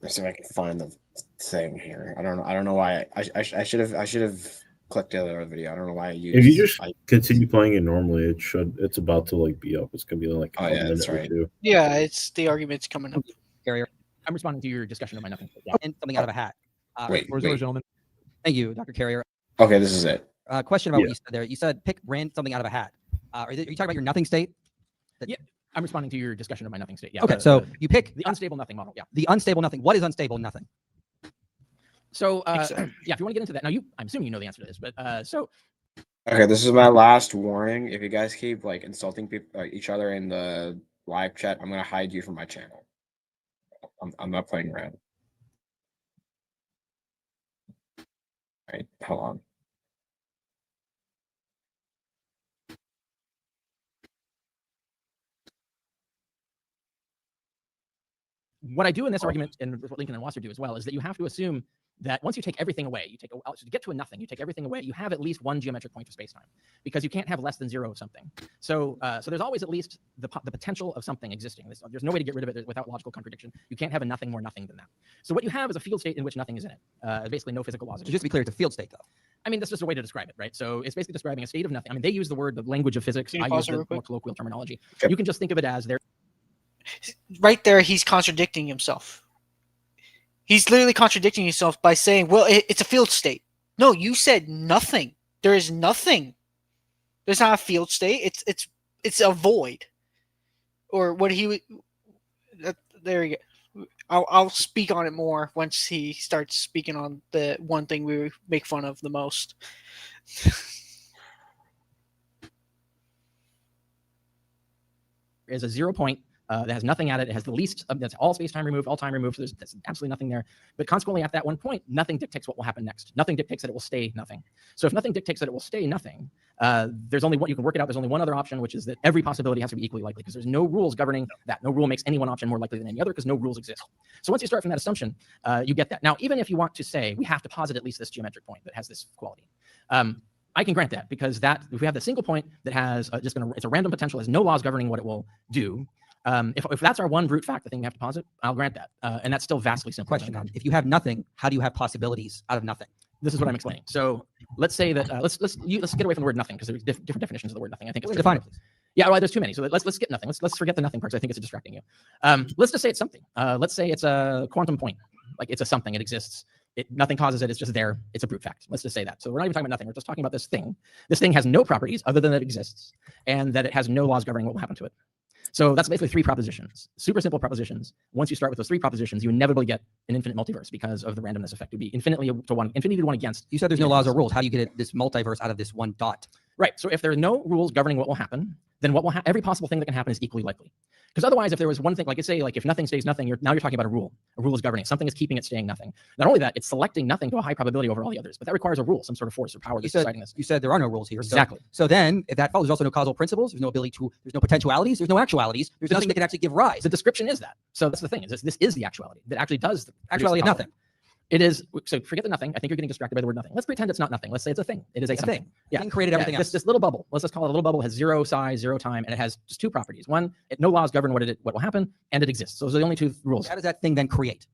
Let's see if I can find the thing here. I don't know why I should have clicked the other video. I don't know why I used. If you just continue playing it normally, it's about to be up. It's gonna be like a minute or two. Yeah, it's the argument's coming up. Carrier. I'm responding to your discussion of my nothing. Yeah. And something out of a hat. Wait, gentlemen. Thank you, Dr. Carrier. Okay, this is it. Question about what you said there. You said pick something out of a hat. Are you talking about your nothing state? Yeah, I'm responding to your discussion of my nothing state. Yeah. Okay, so you pick the unstable nothing model. Yeah. The unstable nothing. What is unstable nothing? So yeah, if you want to get into that now, I'm assuming you know the answer to this, but Okay, this is my last warning. If you guys keep insulting each other in the live chat, I'm gonna hide you from my channel. I'm not playing around. All right, hold on. what I do in this argument, and what Lincoln and Wasser do as well, is that you have to assume that once you take everything away, so to get to a nothing, you take everything away, you have at least one geometric point of space-time, because you can't have less than 0 of something. So there's always at least the potential of something existing. There's no way to get rid of it without logical contradiction. You can't have a nothing more nothing than that. So what you have is a field state in which nothing is in it. Basically no physical laws. So just to be clear, it's a field state, though. I mean, that's just a way to describe it, right? So it's basically describing a state of nothing. I mean, they use the language of physics. I use the more colloquial terminology. Okay. You can just think of it as there. Right there, he's contradicting himself. He's literally contradicting himself by saying, well, it's a field state. No, you said nothing. There is nothing. There's not a field state. It's a void. Or what he... there you go. I'll speak on it more once he starts speaking on the one thing we make fun of the most. Is a 0 point that has nothing at it. It has the least, that's all space-time removed, all time removed. So there's absolutely nothing there. But consequently, at that one point, nothing dictates what will happen next. Nothing dictates that it will stay nothing. So if nothing dictates that it will stay nothing, there's only one, you can work it out. There's only one other option, which is that every possibility has to be equally likely, because there's no rules governing that. No rule makes any one option more likely than any other, because no rules exist. So once you start from that assumption, you get that. Now, even if you want to say we have to posit at least this geometric point that has this quality, I can grant that, because that, if we have the single point that has it's a random potential, has no laws governing what it will do. If that's our one brute fact, the thing you have to posit, I'll grant that. And that's still vastly simpler. Question: if you have nothing, how do you have possibilities out of nothing? This is what I'm explaining. So let's say that let's get away from the word nothing, because there's different definitions of the word nothing. I think it's define it, please. Yeah, well, there's too many. So let's get nothing. Let's forget the nothing part, because I think it's distracting you. Let's just say it's something. Let's say it's a quantum point. Like it's a something. It exists. Nothing causes it. It's just there. It's a brute fact. Let's just say that. So we're not even talking about nothing. We're just talking about this thing. This thing has no properties other than that it exists, and that it has no laws governing what will happen to it. So that's basically three propositions, super simple propositions. Once you start with those three propositions, you inevitably get an infinite multiverse because of the randomness effect. It would be infinity to one against. You said there's no laws or rules. How do you get this multiverse out of this one dot? Right. So if there are no rules governing what will happen, then what will every possible thing that can happen is equally likely. Because otherwise, if there was one thing, like say, like if nothing stays nothing, now you're talking about a rule. A rule is governing it. Something is keeping it staying nothing. Not only that, it's selecting nothing to a high probability over all the others. But that requires a rule, some sort of force or power that's deciding this. You said there are no rules here. Exactly. So then, if that follows, there's also no causal principles. There's no ability to. There's no potentialities. There's no actualities. There's nothing that can actually give rise. The description is that. So that's the thing. Is this is the actuality that actually does the actuality of nothing. It is. So forget the nothing. I think you're getting distracted by the word nothing. Let's pretend it's not nothing. Let's say it's a thing. It is a something. Thing. Yeah. Thing created everything else. This little bubble. Let's just call it a little bubble. Has zero size, zero time, and it has just two properties. One, no laws govern what will happen, and it exists. So those are the only two rules. How does that thing then create?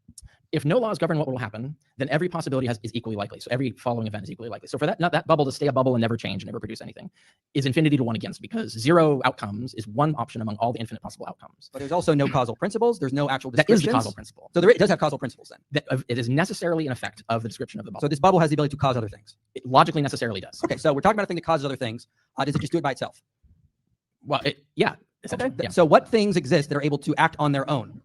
If no laws govern what will happen, then every possibility is equally likely. So every following event is equally likely. So for that bubble to stay a bubble and never change and never produce anything is infinity to one against, because zero outcomes is one option among all the infinite possible outcomes. But there's also no causal principles. There's no actual descriptions. That is the causal principle. So it does have causal principles then. It is necessarily an effect of the description of the bubble. So this bubble has the ability to cause other things. It logically necessarily does. Okay, so we're talking about a thing that causes other things. Does it just do it by itself? Well, yeah. Okay. Yeah. So what things exist that are able to act on their own?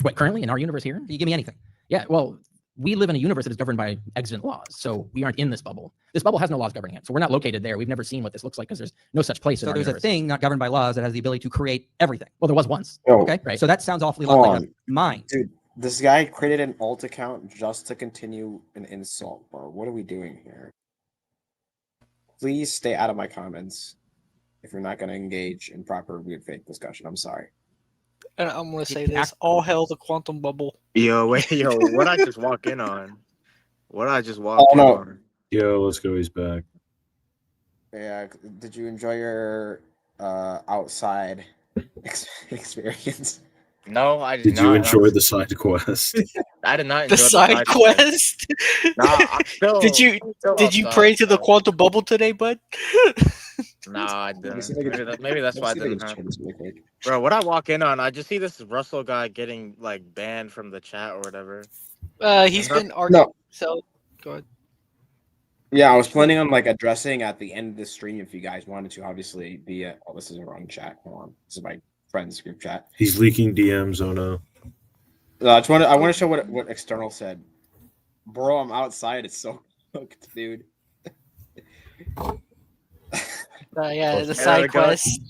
What, currently in our universe here? Can you give me anything? Yeah, well, we live in a universe that is governed by exigent laws. So we aren't in this bubble. This bubble has no laws governing it. So we're not located there. We've never seen what this looks like, because there's no such place in our universe. So there's a thing not governed by laws that has the ability to create everything. Well, there was once. Oh, okay, right. So that sounds awfully like a mind. Dude, this guy created an alt account just to continue an insult, bro. What are we doing here? Please stay out of my comments if you're not going to engage in proper good faith discussion. I'm sorry. And I'm going to say this. All hell the quantum bubble. Yo, what I just walk in on? On? Yo, let's go. He's back. Yeah. Did you enjoy your outside experience? No, I did not. Did you enjoy the side quest? I did not enjoy the side quest. Did you pray to the quantum bubble today, bud? No, I didn't. Maybe that's why I didn't happen. Bro, what I walk in on, I just see this Russell guy getting like banned from the chat or whatever. He's been arguing. No. So go ahead. Yeah, I was planning on like addressing at the end of the stream if you guys wanted to. Obviously, this is a wrong chat. Hold on, this is my friend's group chat. He's leaking DMs. Oh no. I want to show what external said. Bro, I'm outside. It's so cooked, dude. Yeah, the side quest.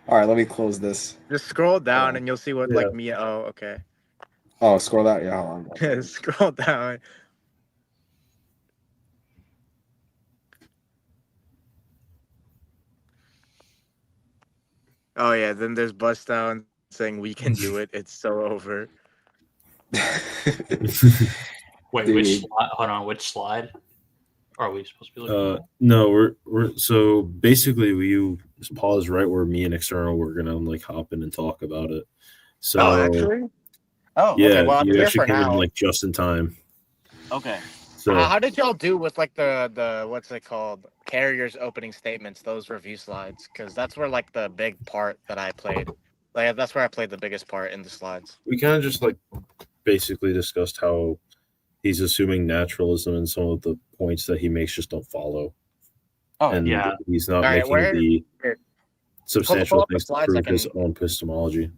All right, let me close this. Just scroll down and you'll see what like me. Oh, okay. Oh, scroll down. Yeah, hold on. Scroll down. Oh yeah, then there's Bust Down saying we can do it. It's so over. Wait, which slide? Hold on, which slide are we supposed to be looking at? No, we're so basically you pause right where me and external we're gonna like hop in and talk about it. So actually? Oh, yeah, okay. Well, I'm you here actually for came in now. like just in time. Okay. So How did y'all do with like the what's it called, carriers opening statements, those review slides? Because that's where like the big part that I played. Like that's where I played the biggest part in the slides. we kind of just like basically discussed how he's assuming naturalism and some of the points that he makes just don't follow. Oh, and yeah. he's not All right, making the here. substantial Pull up the things to slides, prove I can- his own epistemology.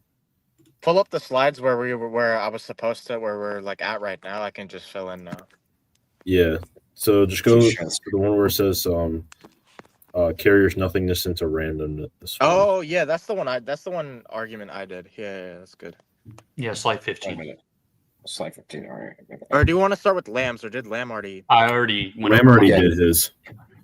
Pull up the slides where I was supposed to, where we're like at right now. I can just fill in now. Yeah. So just go to the one where it says carriers nothingness into randomness. Oh yeah, that's the one argument I did. Yeah, that's good. Yeah, slide Wait a 15. minute. Slide 15. All right. Or do you want to start with Lambs, or did Lamb already? I already went Lamb over already mine. did his.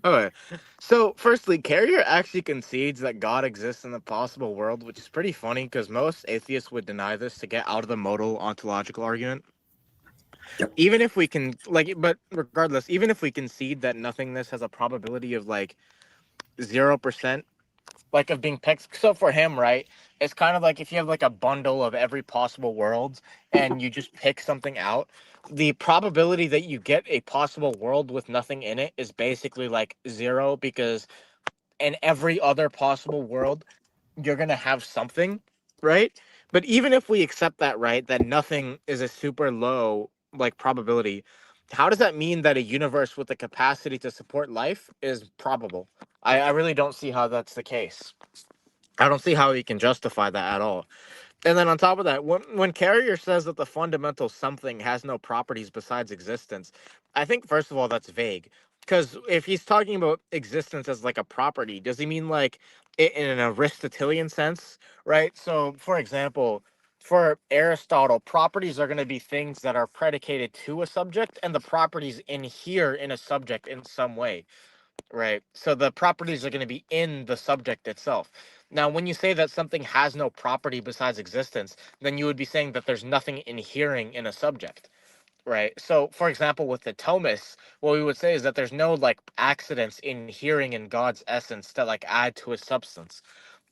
Okay. So, firstly, Carrier actually concedes that God exists in the possible world, which is pretty funny because most atheists would deny this to get out of the modal ontological argument. Yep. Even if we can, but regardless, even if we concede that nothingness has a probability of 0%, of being picked. So for him, right, it's kind of like if you have a bundle of every possible world and you just pick something out, the probability that you get a possible world with nothing in it is basically 0, because in every other possible world you're gonna have something, right? But even if we accept that, right, that nothing is a super low probability, how does that mean that a universe with the capacity to support life is probable? I really don't see how that's the case. I don't see how he can justify that at all. And then on top of that, when Carrier says that the fundamental something has no properties besides existence, I think first of all that's vague. Because if he's talking about existence as a property, does he mean in an Aristotelian sense, right? So for example, for Aristotle, properties are going to be things that are predicated to a subject, and the properties inhere in a subject in some way. Right. So the properties are going to be in the subject itself. Now, when you say that something has no property besides existence, then you would be saying that there's nothing inhering in a subject. Right. So, for example, with the Thomists, what we would say is that there's no accidents inhering in God's essence that add to his substance.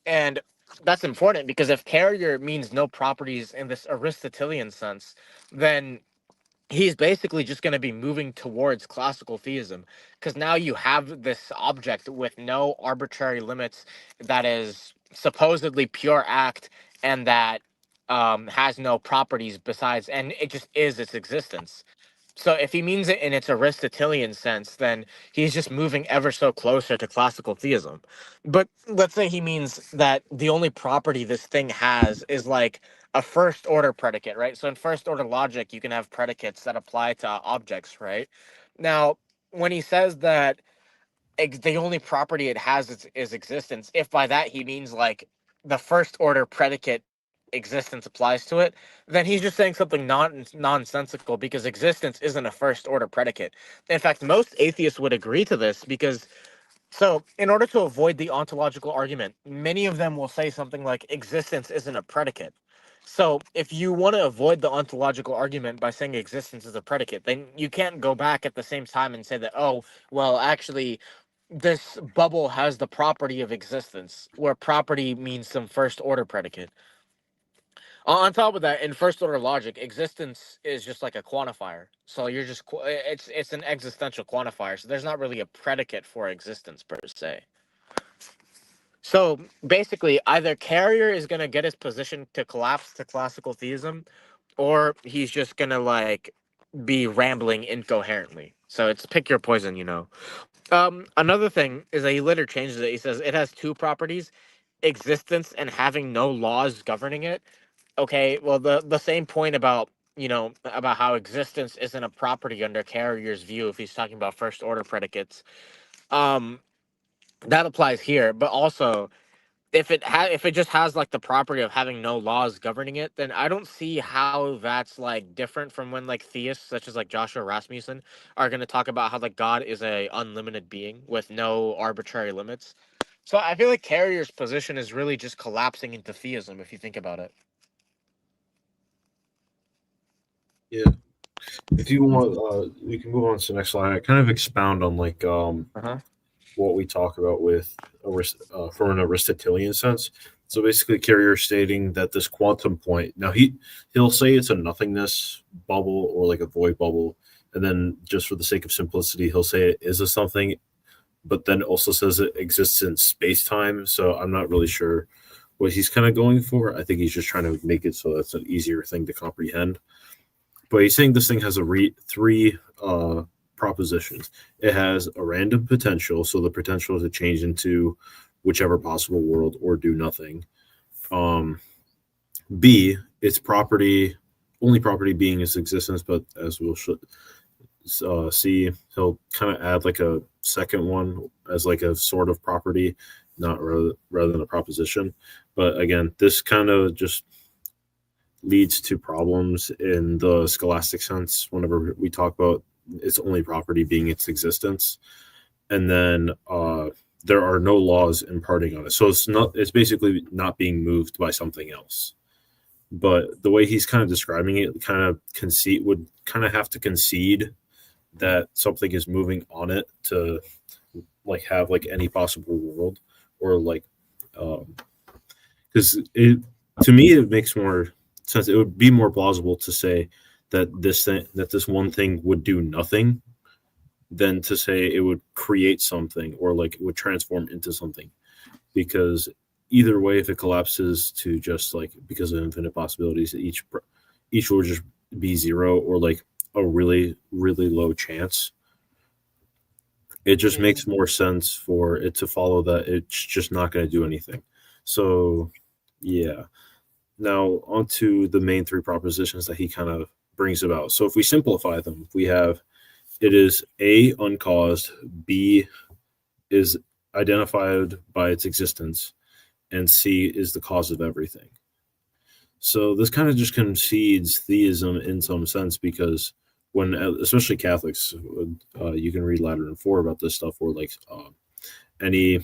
And that's important because if Carrier means no properties in this Aristotelian sense, then he's basically just going to be moving towards classical theism, because now you have this object with no arbitrary limits that is supposedly pure act, and that has no properties besides, and it just is its existence. So if he means it in its Aristotelian sense, then he's just moving ever so closer to classical theism. But let's say he means that the only property this thing has is a first order predicate, right? So in first order logic, you can have predicates that apply to objects, right? Now, when he says that the only property it has is existence, if by that he means the first order predicate existence applies to it, then he's just saying something nonsensical, because existence isn't a first order predicate. In fact, most atheists would agree to this, because so in order to avoid the ontological argument, many of them will say something like existence isn't a predicate. So if you want to avoid the ontological argument by saying existence is a predicate, then you can't go back at the same time and say that, oh, well, actually this bubble has the property of existence, where property means some first order predicate. On top of that, in first order logic, existence is just like a quantifier. So you're just it's an existential quantifier. So there's not really a predicate for existence per se. So basically, either Carrier is going to get his position to collapse to classical theism, or he's just going to be rambling incoherently. So it's pick your poison, you know. Another thing is that he later changes it. He says it has two properties: existence and having no laws governing it. Okay, well, the same point about about how existence isn't a property under Carrier's view, if he's talking about first order predicates, um, that applies here. But also, if it just has the property of having no laws governing it, then I don't see how that's different from when theists such as Joshua Rasmussen are going to talk about how God is a unlimited being with no arbitrary limits. So I feel like Carrier's position is really just collapsing into theism if you think about it. Yeah. If you want, we can move on to the next slide. I kind of expound on what we talk about with from an Aristotelian sense. So basically, Carrier stating that this quantum point. Now he'll say it's a nothingness bubble or a void bubble, and then just for the sake of simplicity, he'll say it is a something, but then also says it exists in space time. So I'm not really sure what he's kind of going for. I think he's just trying to make it so that's an easier thing to comprehend. But he's saying this thing has three propositions. It has a random potential, so the potential to change into whichever possible world or do nothing. B, its property, only property being its existence, but as we'll see, he'll kind of add like a second one as like a sort of property, not rather than a proposition. But again, this kind of just leads to problems in the scholastic sense whenever we talk about its only property being its existence. And then there are no laws imparting on it. So it's basically not being moved by something else. But the way he's kind of describing it would kind of have to concede that something is moving on it to like have like any possible world, or like because to me it makes more sense. It would be more plausible to say that this one thing would do nothing than to say it would create something, or like it would transform into something. Because either way, if it collapses to just like, because of infinite possibilities, each will just be zero, or like a really, really low chance. It just makes more sense for it to follow that it's just not going to do anything. So, yeah. Now, onto the main three propositions that he kind of brings about. So if we simplify them, we have it is A, uncaused, B is identified by its existence, and C is the cause of everything. So this kind of just concedes theism in some sense, because when, especially Catholics, you can read Lateran 4 about this stuff, or like any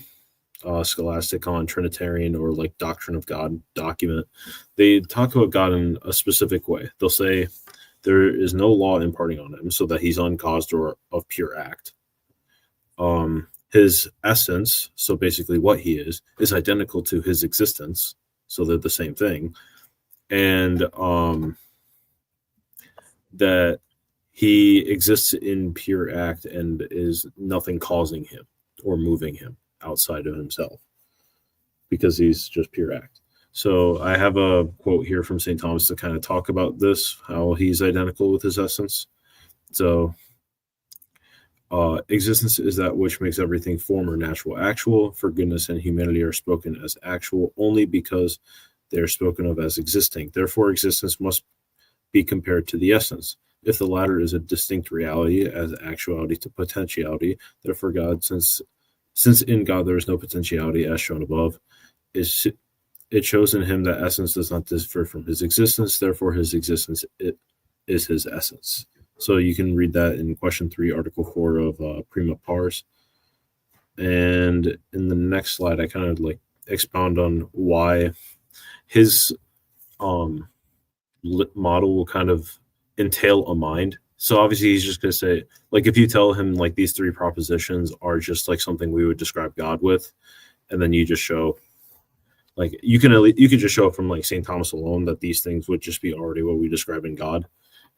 scholastic on Trinitarian or like Doctrine of God document, they talk about God in a specific way. They'll say there is no law imparting on him, so that he's uncaused or of pure act. His essence, so basically what he is identical to his existence, so they're the same thing. And that he exists in pure act and is nothing causing him or moving him outside of himself, because he's just pure act. So I have a quote here from St. Thomas to kind of talk about this, how he's identical with his essence. So existence is that which makes everything form or natural actual, for goodness and humanity are spoken as actual only because they are spoken of as existing. Therefore, existence must be compared to the essence. If the latter is a distinct reality as actuality to potentiality, therefore God, since in God there is no potentiality as shown above, it shows in him that essence does not differ from his existence, therefore his existence is his essence. So you can read that in question 3, article 4 of Prima Pars. And in the next slide, I kind of like expound on why his model will kind of entail a mind. So obviously he's just going to say, like, if you tell him like these three propositions are just like something we would describe God with, and then you just show, like, you can just show from like St. Thomas alone that these things would just be already what we describe in God,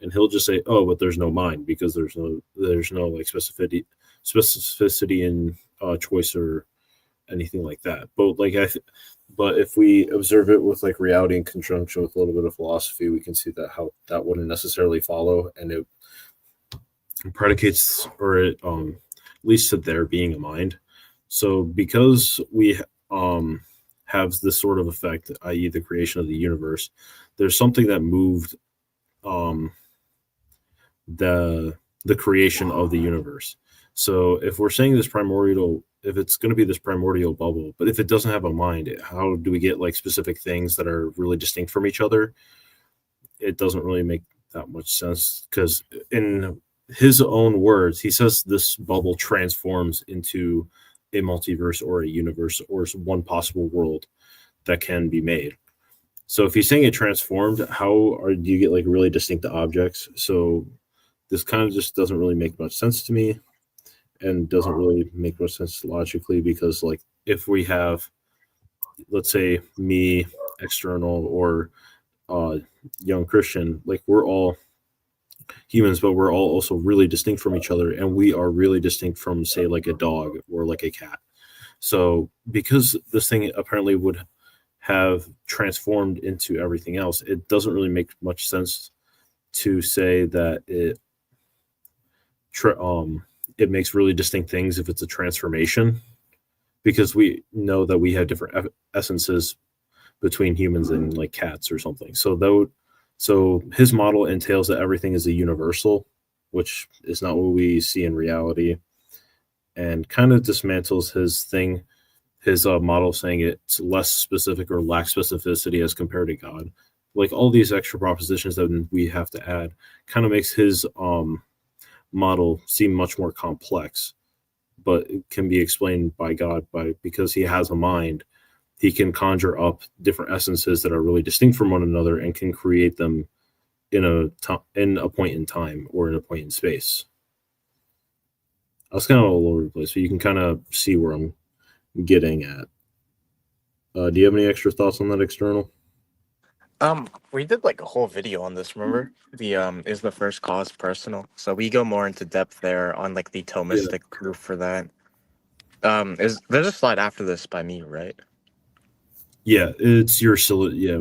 and he'll just say, oh, but there's no mind, because there's no like specificity in choice or anything like that. But like but if we observe it with like reality in conjunction with a little bit of philosophy, we can see that how that wouldn't necessarily follow, and it predicates, or it leads to there being a mind. So because we have this sort of effect, i.e. the creation of the universe, there's something that moved the creation of the universe. So if we're saying this primordial, if it's going to be this primordial bubble, but if it doesn't have a mind, how do we get like specific things that are really distinct from each other? It doesn't really make that much sense, because in his own words, he says this bubble transforms into a multiverse or a universe or one possible world that can be made. So if he's saying it transformed, do you get like really distinct objects? So this kind of just doesn't really make much sense to me, and doesn't really make much sense logically, because like if we have, let's say, me external or young Christian, like we're all humans, but we're all also really distinct from each other, and we are really distinct from, say, like a dog or like a cat. So because this thing apparently would have transformed into everything else, it doesn't really make much sense to say that it makes really distinct things if it's a transformation, because we know that we have different essences, between humans and like cats or something. So his model entails that everything is a universal, which is not what we see in reality, and kind of dismantles his model, saying it's less specific or lacks specificity as compared to God. Like all these extra propositions that we have to add kind of makes his model seem much more complex, but it can be explained by God because he has a mind. He can conjure up different essences that are really distinct from one another and can create them in a point in time or in a point in space. I was kind of all over the place, but you can kind of see where I'm getting at. Do you have any extra thoughts on that, External? We did like a whole video on this, remember? The is the first cause personal? So we go more into depth there on like the Thomistic proof for that. There's a slide after this by me, right? Yeah, it's your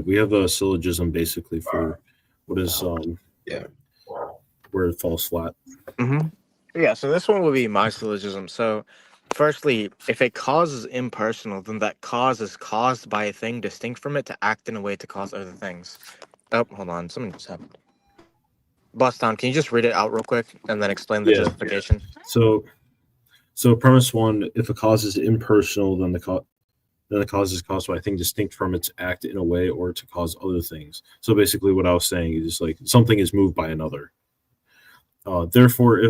we have a syllogism basically for what is where it falls flat. Mm-hmm. Yeah, so this one will be my syllogism. So firstly, if a cause is impersonal, then that cause is caused by a thing distinct from it to act in a way to cause other things. Oh, hold on, something just happened. Bust down, can you just read it out real quick and then explain the justification? So premise one, if a cause is impersonal, then the cause is caused by a thing distinct from its act in a way or to cause other things. So basically what I was saying is like something is moved by another. Therefore,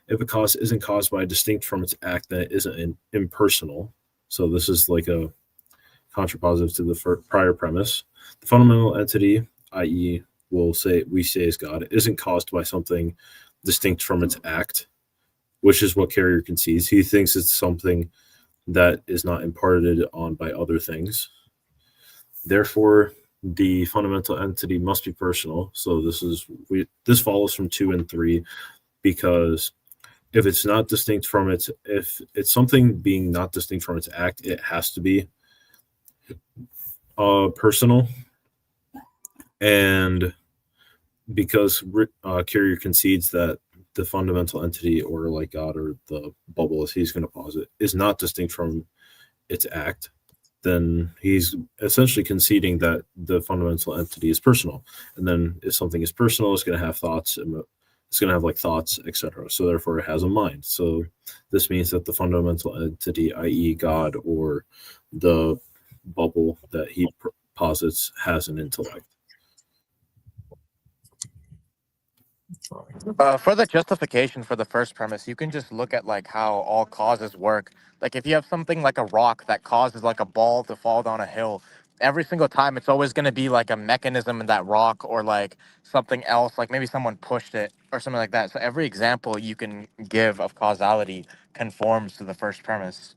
if a cause isn't caused by distinct from its act, then it isn't impersonal. So this is like a contrapositive to the prior premise. The fundamental entity, i.e., we say is God, isn't caused by something distinct from its act, which is what Carrier concedes. He thinks it's something that is not imparted on by other things. Therefore, the fundamental entity must be personal. So this follows from 2 and 3, because if it's not distinct from if it's something being not distinct from its act, it has to be personal. And because Carrier concedes that the fundamental entity, or like God or the bubble as he's going to posit, is not distinct from its act, then he's essentially conceding that the fundamental entity is personal. And then if something is personal, it's going to have thoughts, it's going to have like thoughts, etc. So therefore it has a mind. So this means that the fundamental entity, i.e. God or the bubble that he posits, has an intellect. For the justification for the first premise, you can just look at like how all causes work. Like if you have something like a rock that causes like a ball to fall down a hill, every single time it's always going to be like a mechanism in that rock, or like something else, like maybe someone pushed it or something like that. So every example you can give of causality conforms to the first premise.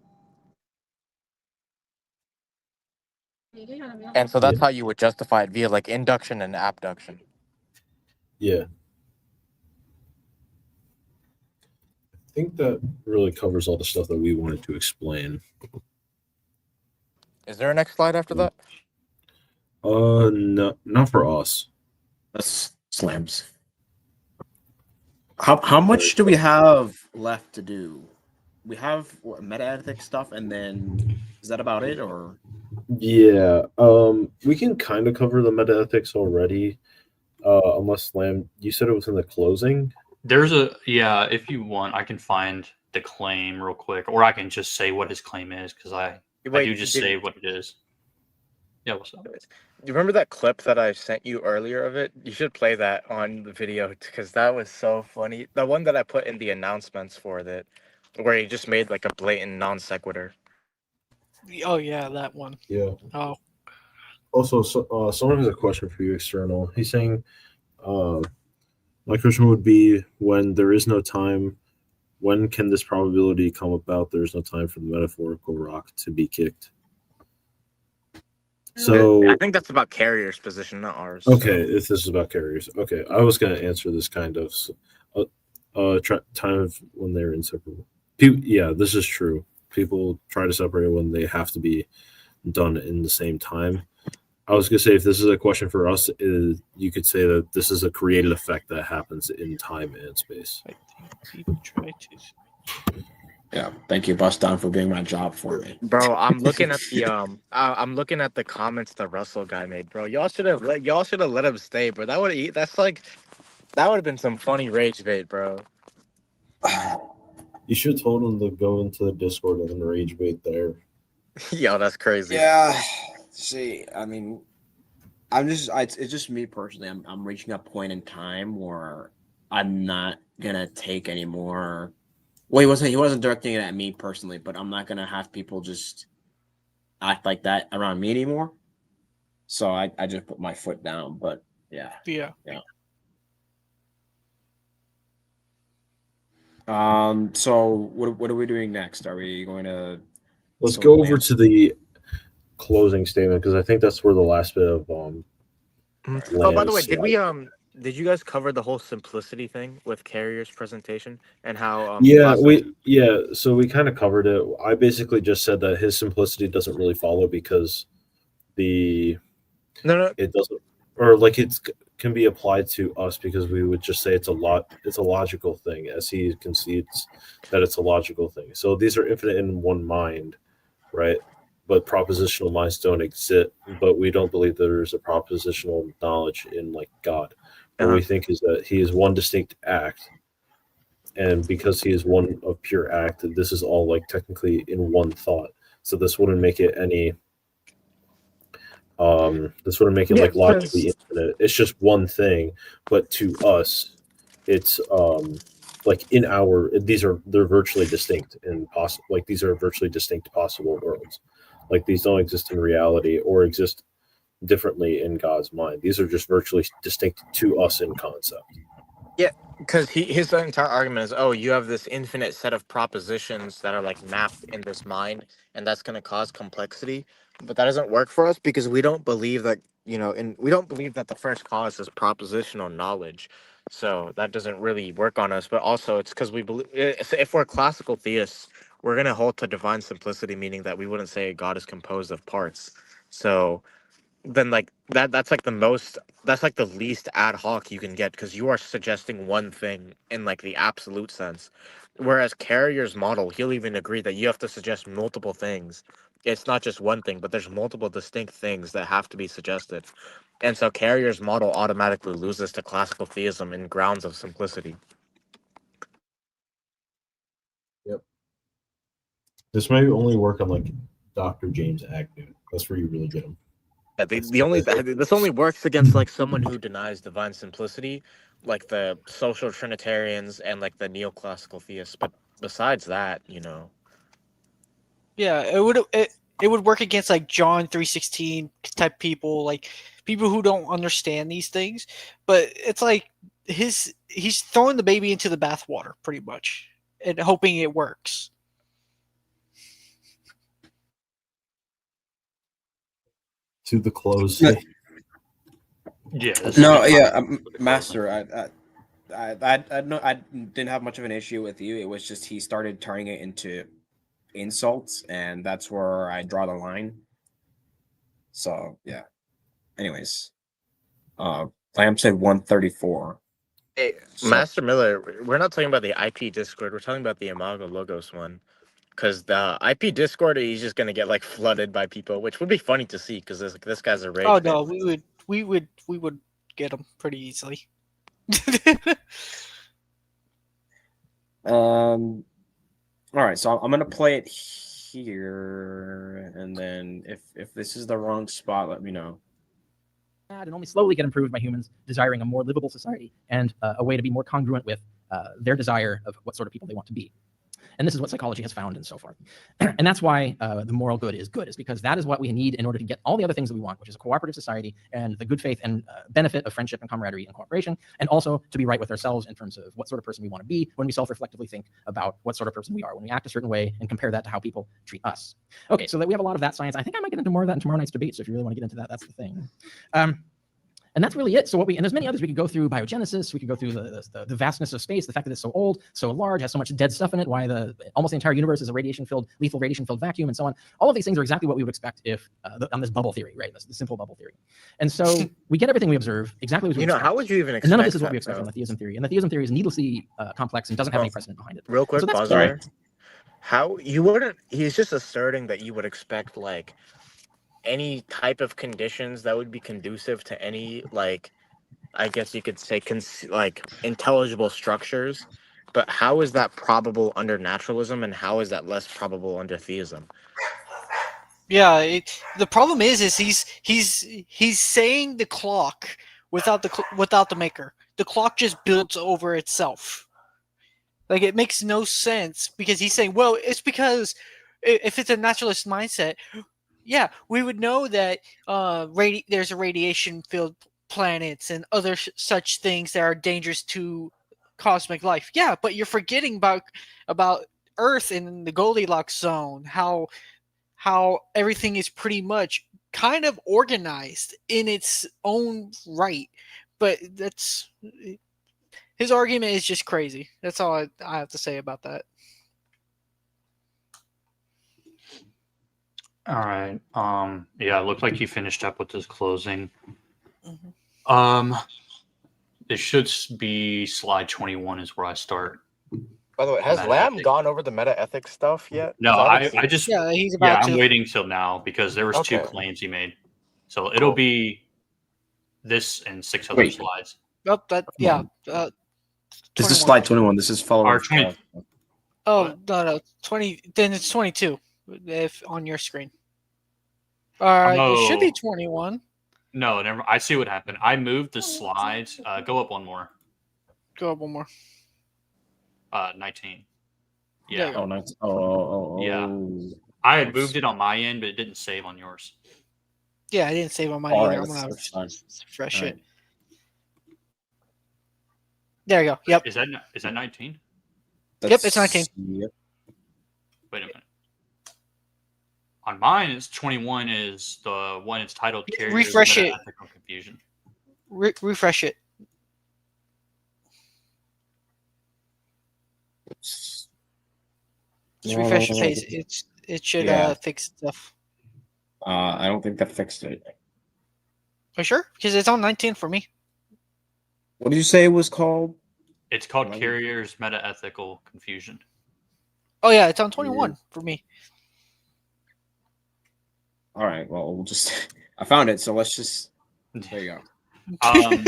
And so that's how you would justify it via like induction and abduction. Yeah. I think that really covers all the stuff that we wanted to explain. Is there a next slide after that? No, not for us. That's slams. How much do we have left to do? We have meta-ethics stuff, and then is that about it, or? Yeah, we can kind of cover the meta-ethics already, unless Lamb, you said it was in the closing. There's if you want, I can find the claim real quick, or I can just say what his claim is, because I do just say what it is. Yeah, what's up? You remember that clip that I sent you earlier of it? You should play that on the video, because that was so funny. The one that I put in the announcements for that, where he just made like a blatant non sequitur. Oh yeah, that one. Yeah. Oh. Also, someone has a question for you, External. He's saying, my question would be, when there is no time, when can this probability come about? There's no time for the metaphorical rock to be kicked. So I think that's about Carrier's position, not ours. Okay, if this is about Carriers. Okay, I was going to answer this kind of time of when they're inseparable. Yeah, this is true. People try to separate when they have to be done in the same time. I was going to say, if this is a question for us, you could say that this is a created effect that happens in time and space. I think people try to. Yeah, thank you, Bust Down, for being my job for me. Bro, I'm looking at the I'm looking at the comments the Russell guy made, bro. Y'all should have let him stay, bro. That would have been some funny rage bait, bro. You should have told him to go into the Discord and then rage bait there. Yo, that's crazy. Yeah. See, I mean, it's just me personally. I'm reaching a point in time where I'm not gonna take any more. Well, he wasn't directing it at me personally, but I'm not gonna have people just act like that around me anymore. So I just put my foot down. But yeah. Yeah. So what are we doing next? Are we going to Let's go over to the closing statement, because I think that's where the last bit of Oh, by the way, lands. did you guys cover the whole simplicity thing with Carrier's presentation and how so we kind of covered it. I basically just said that his simplicity doesn't really follow because it doesn't, or like it can be applied to us, because we would just say it's a logical thing, as he concedes that it's a logical thing. So these are infinite in one mind, right? But propositional minds don't exist. But we don't believe that there's a propositional knowledge in like God. What we think is that he is one distinct act, and because he is one of pure act, this is all like technically in one thought. So this wouldn't make it any. This wouldn't make it like logically infinite. It's just one thing, but to us, it's like they're virtually distinct and possible. Like these are virtually distinct possible worlds. Like these don't exist in reality or exist differently in God's mind. These are just virtually distinct to us in concept. Yeah, because his entire argument is, oh, you have this infinite set of propositions that are like mapped in this mind, and that's going to cause complexity. But that doesn't work for us because we don't believe that, we don't believe that the first cause is propositional knowledge. So that doesn't really work on us. But also, it's because we believe, if we're classical theists, we're going to hold to divine simplicity, meaning that we wouldn't say God is composed of parts. So then like that's like the least ad hoc you can get, because you are suggesting one thing in like the absolute sense, whereas Carrier's model, he'll even agree that you have to suggest multiple things. It's not just one thing, but there's multiple distinct things that have to be suggested, and so Carrier's model automatically loses to classical theism in grounds of simplicity. Yep. This may only work on like Dr. James Agnew. That's where you really get him. Yeah, this only works against like someone who denies divine simplicity, like the social Trinitarians and like the neoclassical theists. But besides that, Yeah, it would work against like John 3:16 type people, like people who don't understand these things. But it's like he's throwing the baby into the bathwater pretty much and hoping it works. To the close. Master. I didn't have much of an issue with you. It was just he started turning it into insults, and that's where I draw the line. So yeah. Anyways, Lamb said 134. Hey, so, Master Miller, we're not talking about the IP Discord. We're talking about the Imago Logos one. Because the IP Discord, he's just gonna get like flooded by people, which would be funny to see. Because this guy's a rage. Oh no, we would get him pretty easily. All right, so I'm gonna play it here, and then if this is the wrong spot, let me know. And only slowly get improved by humans desiring a more livable society and a way to be more congruent with their desire of what sort of people they want to be. And this is what psychology has found and so forth. And that's why the moral good, is because that is what we need in order to get all the other things that we want, which is a cooperative society and the good faith and benefit of friendship and camaraderie and cooperation, and also to be right with ourselves in terms of what sort of person we want to be when we self-reflectively think about what sort of person we are, when we act a certain way and compare that to how people treat us. Okay, so that we have a lot of that science. I think I might get into more of that in tomorrow night's debate, so if you really want to get into that, that's the thing. And that's really it. So and there's many others. We could go through biogenesis. We could go through the vastness of space, the fact that it's so old, so large, has so much dead stuff in it, why almost the entire universe is a lethal radiation-filled vacuum, and so on. All of these things are exactly what we would expect if on this bubble theory, right? The simple bubble theory. And so we get everything we observe exactly as we expect. How would you even expect? And none of this is what we expect from the theism theory. And the theism theory is needlessly complex and doesn't have any precedent behind it. Real quick, so pause there. how you wouldn't? He's just asserting that you would expect like any type of conditions that would be conducive to any like I guess you could say like intelligible structures. But how is that probable under naturalism, and how is that less probable under theism? Yeah, the problem is he's saying the clock without without the maker. The clock just builds over itself. Like it makes no sense because he's saying, well, it's because if it's a naturalist mindset, yeah, we would know that there's a radiation-filled planets and other such things that are dangerous to cosmic life. Yeah, but you're forgetting about Earth in the Goldilocks zone. How everything is pretty much kind of organized in its own right. But that's his argument is just crazy. That's all I have to say about that. All right. Yeah, it looked like you finished up with this closing. Mm-hmm. It should be slide 21 is where I start. By the way, has Lamb gone over the meta ethics stuff yet? No, I just yeah, he's about to. I'm waiting till now because there was two claims he made. So it'll be this and 6 other slides. Oh, yeah. This is slide 21. This is following. Oh, no. 20. Then it's 22 if on your screen. It should be 21. No, never. I see what happened. I moved the slides. Go up one more. Go up one more. 19. Yeah. Oh, 19. Oh. Yeah. I had moved it on my end, but it didn't save on yours. Yeah, I didn't save on mine either. I'm gonna refresh it. There you go. Yep. Is that 19? Yep, it's 19. Yep. Wait a minute. On mine, it's 21 is the one it's titled Carriers Refresh it. Ethical Confusion. Refresh it. Just refresh the page. It should fix stuff. I don't think that fixed it. Are you sure? Because it's on 19 for me. What did you say it was called? It's called Carriers Meta-Ethical Confusion. Oh yeah, it's on 21 for me. All right. Well, we'll just. I found it, so let's just. There you go.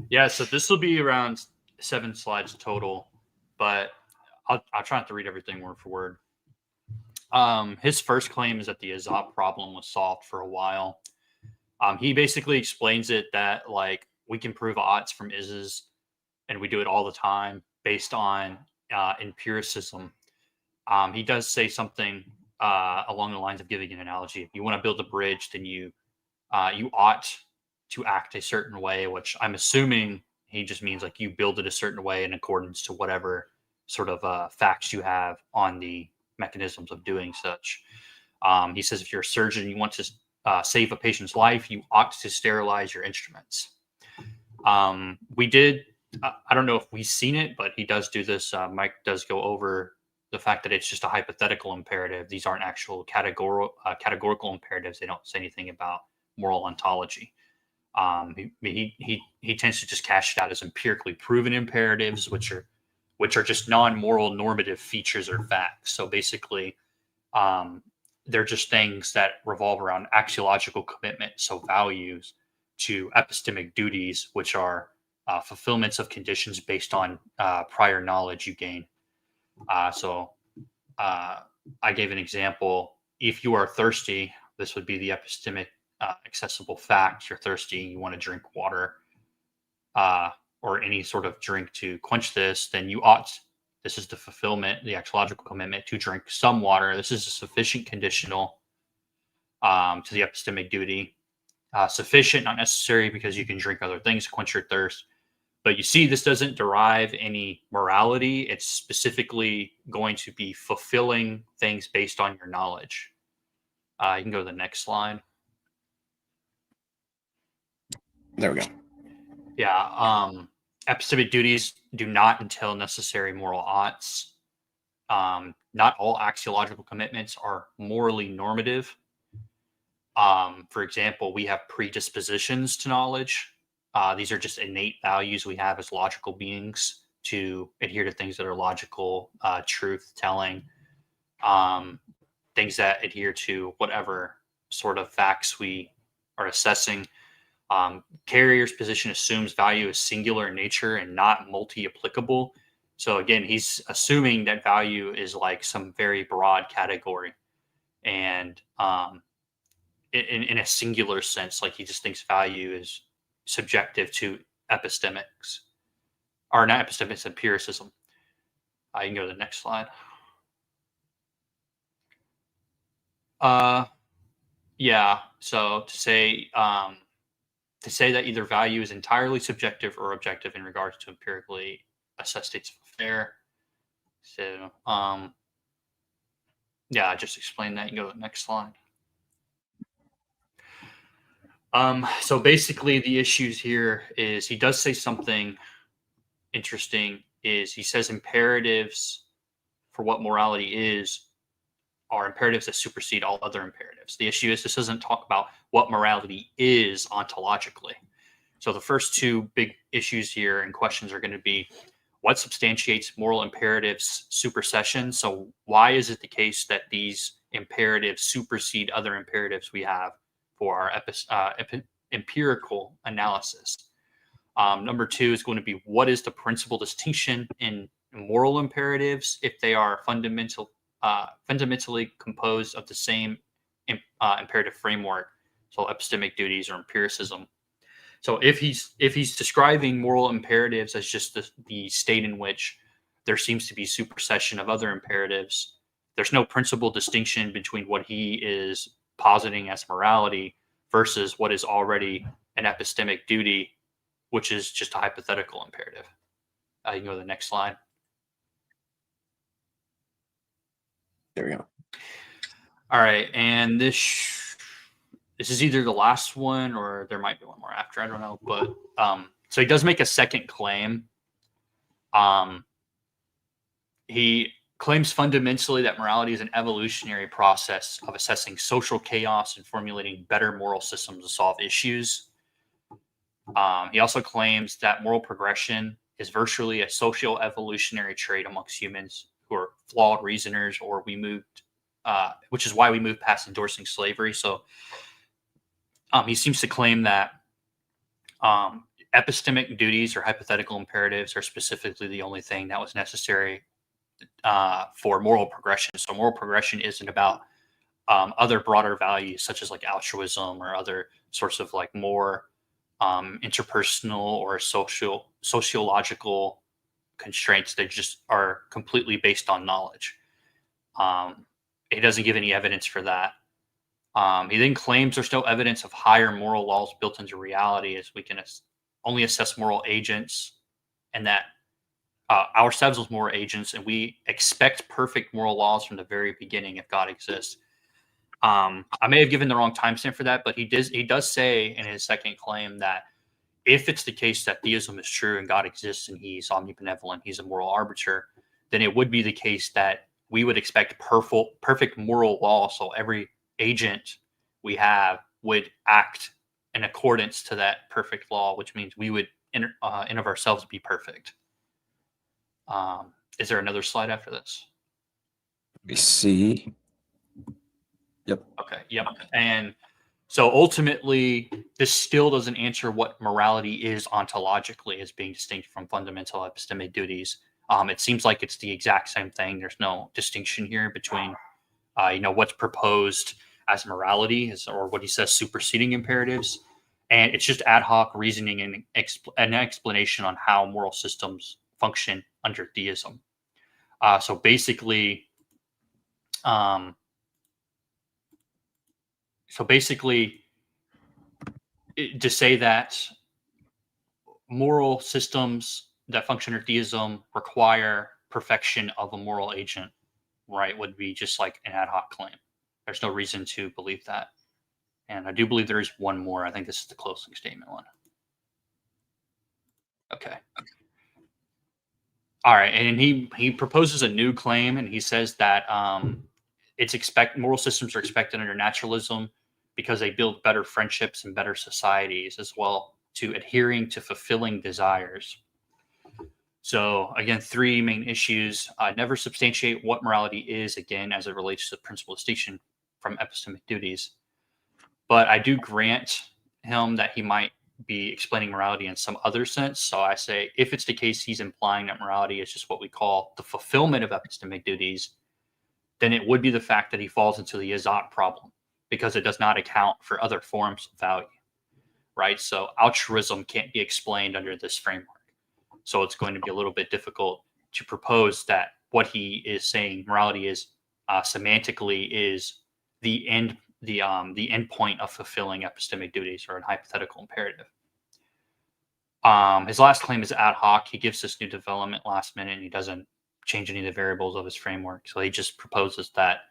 Yeah. So this will be around 7 slides total, but I'll try not to read everything word for word. His first claim is that the Aesop problem was solved for a while. He basically explains it that like we can prove odds from is's, and we do it all the time based on empiricism. He does say something along the lines of giving an analogy. If you want to build a bridge, then you ought to act a certain way, which I'm assuming he just means like you build it a certain way in accordance to whatever sort of facts you have on the mechanisms of doing such. He says if you're a surgeon, you want to save a patient's life, you ought to sterilize your instruments. We did, I don't know if we've seen it, but he does do this. Mike does go over the fact that it's just a hypothetical imperative. These aren't actual categorical imperatives. They don't say anything about moral ontology. He tends to just cash it out as empirically proven imperatives, which are just non-moral normative features or facts. So basically, they're just things that revolve around axiological commitment, so values, to epistemic duties, which are fulfillments of conditions based on prior knowledge you gain. So I gave an example. If you are thirsty, this would be the epistemic accessible fact. You're thirsty, you want to drink water or any sort of drink to quench this, then you ought, this is the fulfillment, the axiological commitment to drink some water. This is a sufficient conditional to the epistemic duty. Sufficient, not necessary, because you can drink other things to quench your thirst. But you see, this doesn't derive any morality. It's specifically going to be fulfilling things based on your knowledge. You can go to the next slide. There we go. Yeah. Epistemic duties do not entail necessary moral oughts. Not all axiological commitments are morally normative. For example, we have predispositions to knowledge. These are just innate values we have as logical beings to adhere to things that are logical, truth telling. things that adhere to whatever sort of facts we are assessing. Carrier's position assumes value is singular in nature and not multi-applicable. So again, he's assuming that value is like some very broad category, and in a singular sense, like he just thinks value is subjective to epistemics, or not epistemics, empiricism. You can go to the next slide. Yeah. So to say that either value is entirely subjective or objective in regards to empirically assessed states of affair. So yeah, I just explained that. You can go to the next slide. So basically the issues here is he does say something interesting, is he says imperatives for what morality is are imperatives that supersede all other imperatives. The issue is this doesn't talk about what morality is ontologically. So the first two big issues here and questions are going to be what substantiates moral imperatives supersession. So why is it the case that these imperatives supersede other imperatives we have for our empirical analysis? Number two is going to be what is the principal distinction in moral imperatives if they are fundamentally composed of the same imperative framework, so epistemic duties or empiricism. So if he's describing moral imperatives as just the state in which there seems to be supersession of other imperatives, there's no principal distinction between what he is positing as morality versus what is already an epistemic duty, which is just a hypothetical imperative. You can go to the next slide. There we go. All right, and this is either the last one or there might be one more after. I don't know, but so he does make a second claim. He claims fundamentally that morality is an evolutionary process of assessing social chaos and formulating better moral systems to solve issues. He also claims that moral progression is virtually a social evolutionary trait amongst humans who are flawed reasoners, or which is why we moved past endorsing slavery. So he seems to claim that epistemic duties or hypothetical imperatives are specifically the only thing that was necessary for moral progression. So moral progression isn't about other broader values such as like altruism or other sorts of like more interpersonal or sociological constraints that just are completely based on knowledge. He doesn't give any evidence for that. He then claims there's no evidence of higher moral laws built into reality, as we can only assess moral agents, and that ourselves as moral agents, and we expect perfect moral laws from the very beginning if God exists. I may have given the wrong timestamp for that, but he does say in his second claim that if it's the case that theism is true and God exists and he's omnibenevolent, he's a moral arbiter, then it would be the case that we would expect perfect moral law. So every agent we have would act in accordance to that perfect law, which means we would in of ourselves be perfect. Is there another slide after this? We see. Yep. Okay. Yep. And so ultimately, this still doesn't answer what morality is ontologically as being distinct from fundamental epistemic duties. It seems like it's the exact same thing. There's no distinction here between, what's proposed as morality or what he says superseding imperatives. And it's just ad hoc reasoning and an explanation on how moral systems function under theism. So basically, to say that moral systems that function under theism require perfection of a moral agent, right, would be just like an ad hoc claim. There's no reason to believe that. And I do believe there is one more. I think this is the closing statement one. Okay. All right. And he proposes a new claim, and he says that moral systems are expected under naturalism because they build better friendships and better societies, as well to adhering to fulfilling desires. So again, three main issues. Never substantiate what morality is, again, as it relates to the principle distinction from epistemic duties. But I do grant him that he might be explaining morality in some other sense. So I say, if it's the case he's implying that morality is just what we call the fulfillment of epistemic duties, then it would be the fact that he falls into the Izot problem, because it does not account for other forms of value, right? So altruism can't be explained under this framework. So it's going to be a little bit difficult to propose that what he is saying morality is semantically is the end point of fulfilling epistemic duties, or an hypothetical imperative. His last claim is ad hoc. He gives this new development last minute, and he doesn't change any of the variables of his framework. So he just proposes that,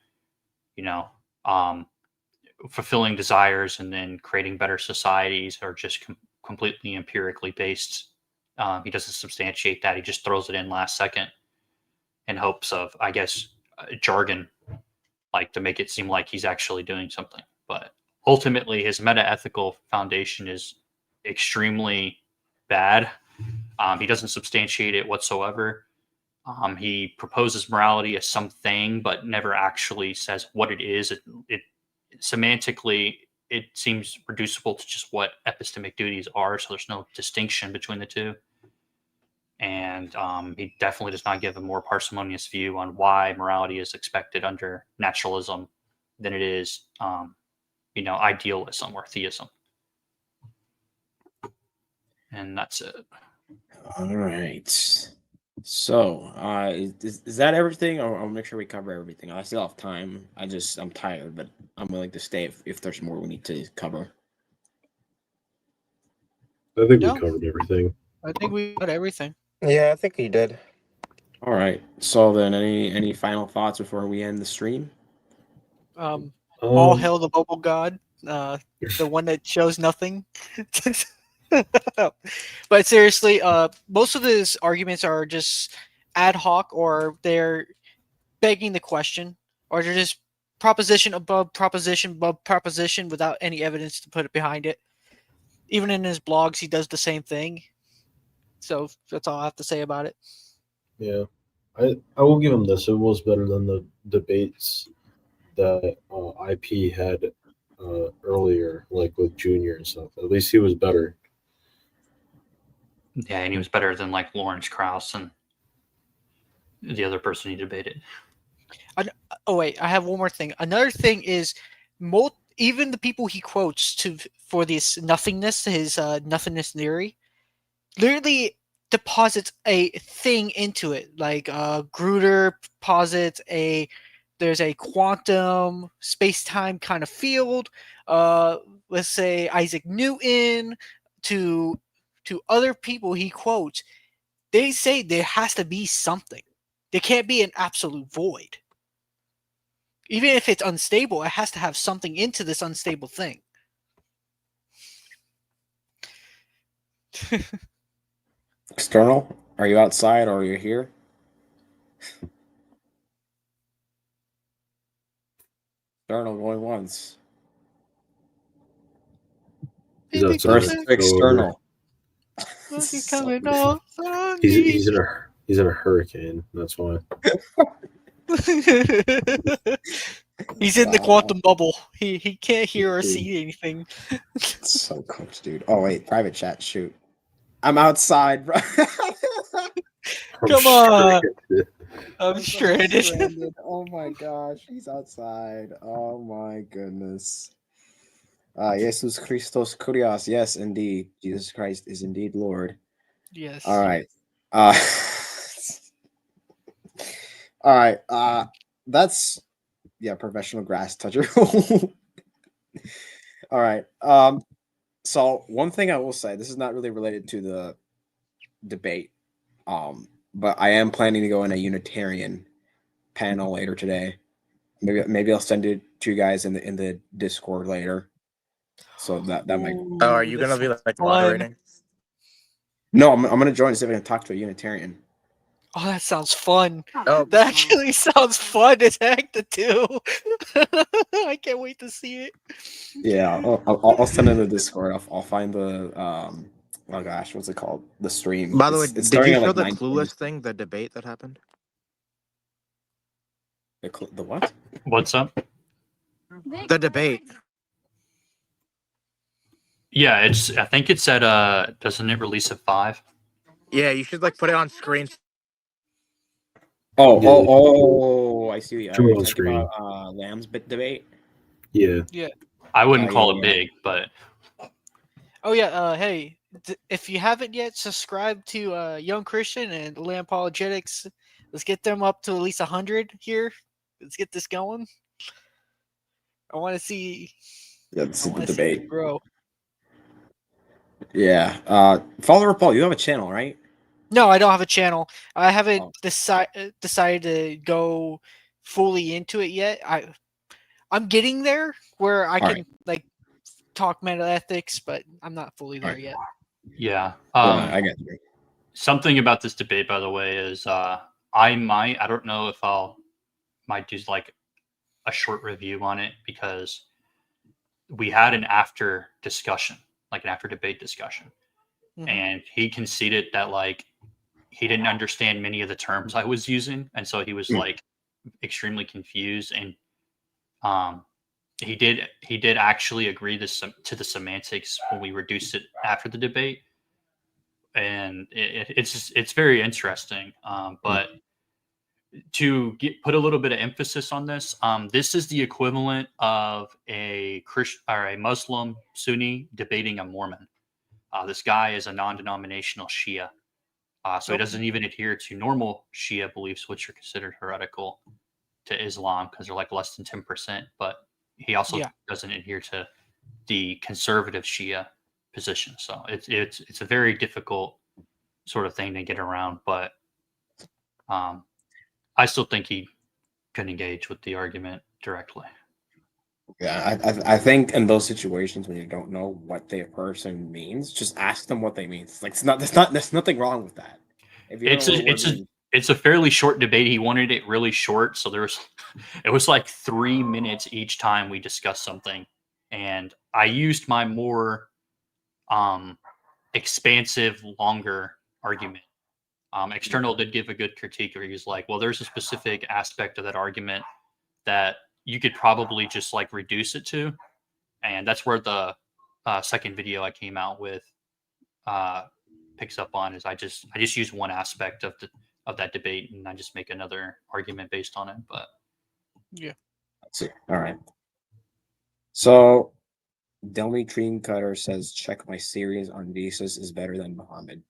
fulfilling desires and then creating better societies are just completely empirically based. He doesn't substantiate that. He just throws it in last second in hopes of, I guess, jargon, like to make it seem like he's actually doing something. But ultimately, his meta-ethical foundation is extremely bad. He doesn't substantiate it whatsoever. He proposes morality as something, but never actually says what it is. It semantically, it seems reducible to just what epistemic duties are. So there's no distinction between the two. And he definitely does not give a more parsimonious view on why morality is expected under naturalism than it is, idealism or theism. And that's it. All right. So, is that everything? I'll make sure we cover everything. I still have time. I'm tired, but I'm willing to stay if there's more we need to cover. I think No. we covered everything. I think we got everything. Yeah, I think he did. All right. So then, any final thoughts before we end the stream? All hail the bubble god, the one that shows nothing. But seriously, most of his arguments are just ad hoc, or they're begging the question, or they're just proposition above proposition without any evidence to put it behind it. Even in his blogs, he does the same thing. So that's all I have to say about it. Yeah, I will give him this. It was better than the debates that IP had earlier, like with Junior and stuff. At least he was better. Yeah, and he was better than like Lawrence Krauss and the other person he debated. Oh wait, I have one more thing. Another thing is, even the people he quotes for this nothingness, his nothingness theory, literally deposits a thing into it. Like Gruder posits there's a quantum space-time kind of field. Let's say Isaac Newton, to other people he quotes, they say there has to be something. There can't be an absolute void. Even if it's unstable, it has to have something into this unstable thing. External? Are you outside or are you here? External going once. He's outside. First external. He's coming off. He's in a hurricane. That's why. He's in the quantum bubble. He can't hear or see anything. So close, dude. Oh wait, private chat. Shoot, I'm outside, bro. Come on. I'm stranded. Oh my gosh, he's outside. Oh my goodness. Jesus Christos Kurios. Yes, indeed. Jesus Christ is indeed Lord. Yes. All right. All right. That's professional grass toucher. All right. So one thing I will say, this is not really related to the debate. But I am planning to go in a Unitarian panel later today. Maybe I'll send it to you guys in the Discord later. So that might. Oh, are you gonna be like moderating? No, I'm gonna join and see if I can talk to a Unitarian. Oh, that sounds fun. Oh, That actually sounds fun as heck to do. I can't wait to see it. Yeah, I'll send it in the Discord. I'll find the oh gosh, what's it called? The stream. By the way, It's did starting you at show like the 9:30. Clueless thing, the debate that happened? The what? What's up? The debate. Yeah, I think it's at doesn't it release at 5? Yeah, you should like put it on screen. Oh! I see. Show it on Talking screen. about Lamb's bit debate. Yeah. I wouldn't Oh, call yeah, it yeah. big, but Oh yeah, hey, if you haven't yet, subscribe to Young Christian and LAMBApologetics. Let's get them up to at least 100 here. Let's get this going. I want to see. Yeah, this I is the want to see debate. it grow. Yeah. Follower Paul, you have a channel, right? No, I don't have a channel. I haven't Oh. decided to go fully into it yet. I'm getting there where I can like talk meta ethics, but I'm not fully there yet. yeah. Yeah, I get you. Something about this debate, by the way, is I don't know if might do like a short review on it, because we had an after discussion, like an after debate discussion, and he conceded that like he didn't understand many of the terms I was using, and so he was like extremely confused, and he did actually agree to the semantics when we reduced it after the debate, and it's very interesting. But to put a little bit of emphasis on this, this is the equivalent of a Christian or a Muslim Sunni debating a Mormon. This guy is a non-denominational Shia, so he doesn't even adhere to normal Shia beliefs, which are considered heretical to Islam because they're like less than 10%. But he also doesn't adhere to the conservative Shia position. So it's a very difficult sort of thing to get around. But I still think he can engage with the argument directly. Yeah, I think in those situations when you don't know what the person means, just ask them what they mean. It's like there's nothing wrong with that. If you don't know what it means. It's a fairly short debate. He wanted it really short, so it was like 3 minutes each time we discussed something, and I used my more expansive, longer argument. External did give a good critique where he was like, well, there's a specific aspect of that argument that you could probably just like reduce it to, and that's where the second video I came out with picks up on. Is I just use one aspect of that debate, and I just make another argument based on it. But yeah, let's see. All right. So Delmy Cream Cutter says, check my series on Jesus is better than Muhammad.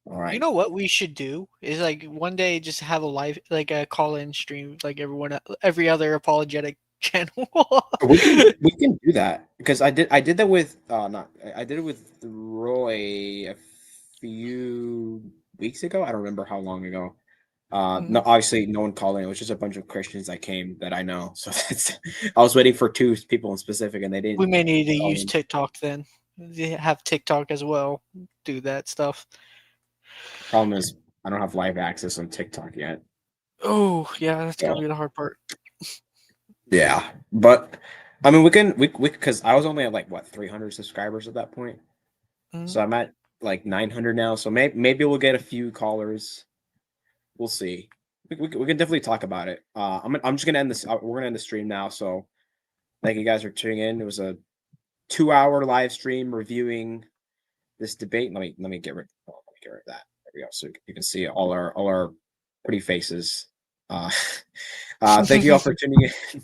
All right. you know what we should do is like one day just have a live, like a call-in stream, like every other apologetic channel. we can do that because I did that with I did it with Roy a few weeks ago. I don't remember how long ago. No, obviously no one called in. It was just a bunch of Christians that came that I know. So I was waiting for 2 people in specific, and they didn't. We may need to use TikTok then. They have TikTok as well. Do that stuff. Problem is, I don't have live access on TikTok yet. Oh yeah, that's gonna be the hard part. Yeah, but I mean, we because I was only at like what 300 subscribers at that point, so I'm at like 900 now. So maybe we'll get a few callers. We'll see. We can definitely talk about it. I'm just gonna end this. We're gonna end the stream now. So thank you guys for tuning in. It was a 2-hour live stream reviewing this debate. Let me get rid of that. There we go. So you can see all our pretty faces. Thank you all for tuning in.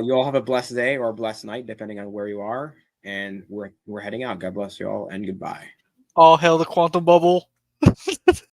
You all have a blessed day or a blessed night, depending on where you are. And we're heading out. God bless you all, and goodbye. All hail the quantum bubble.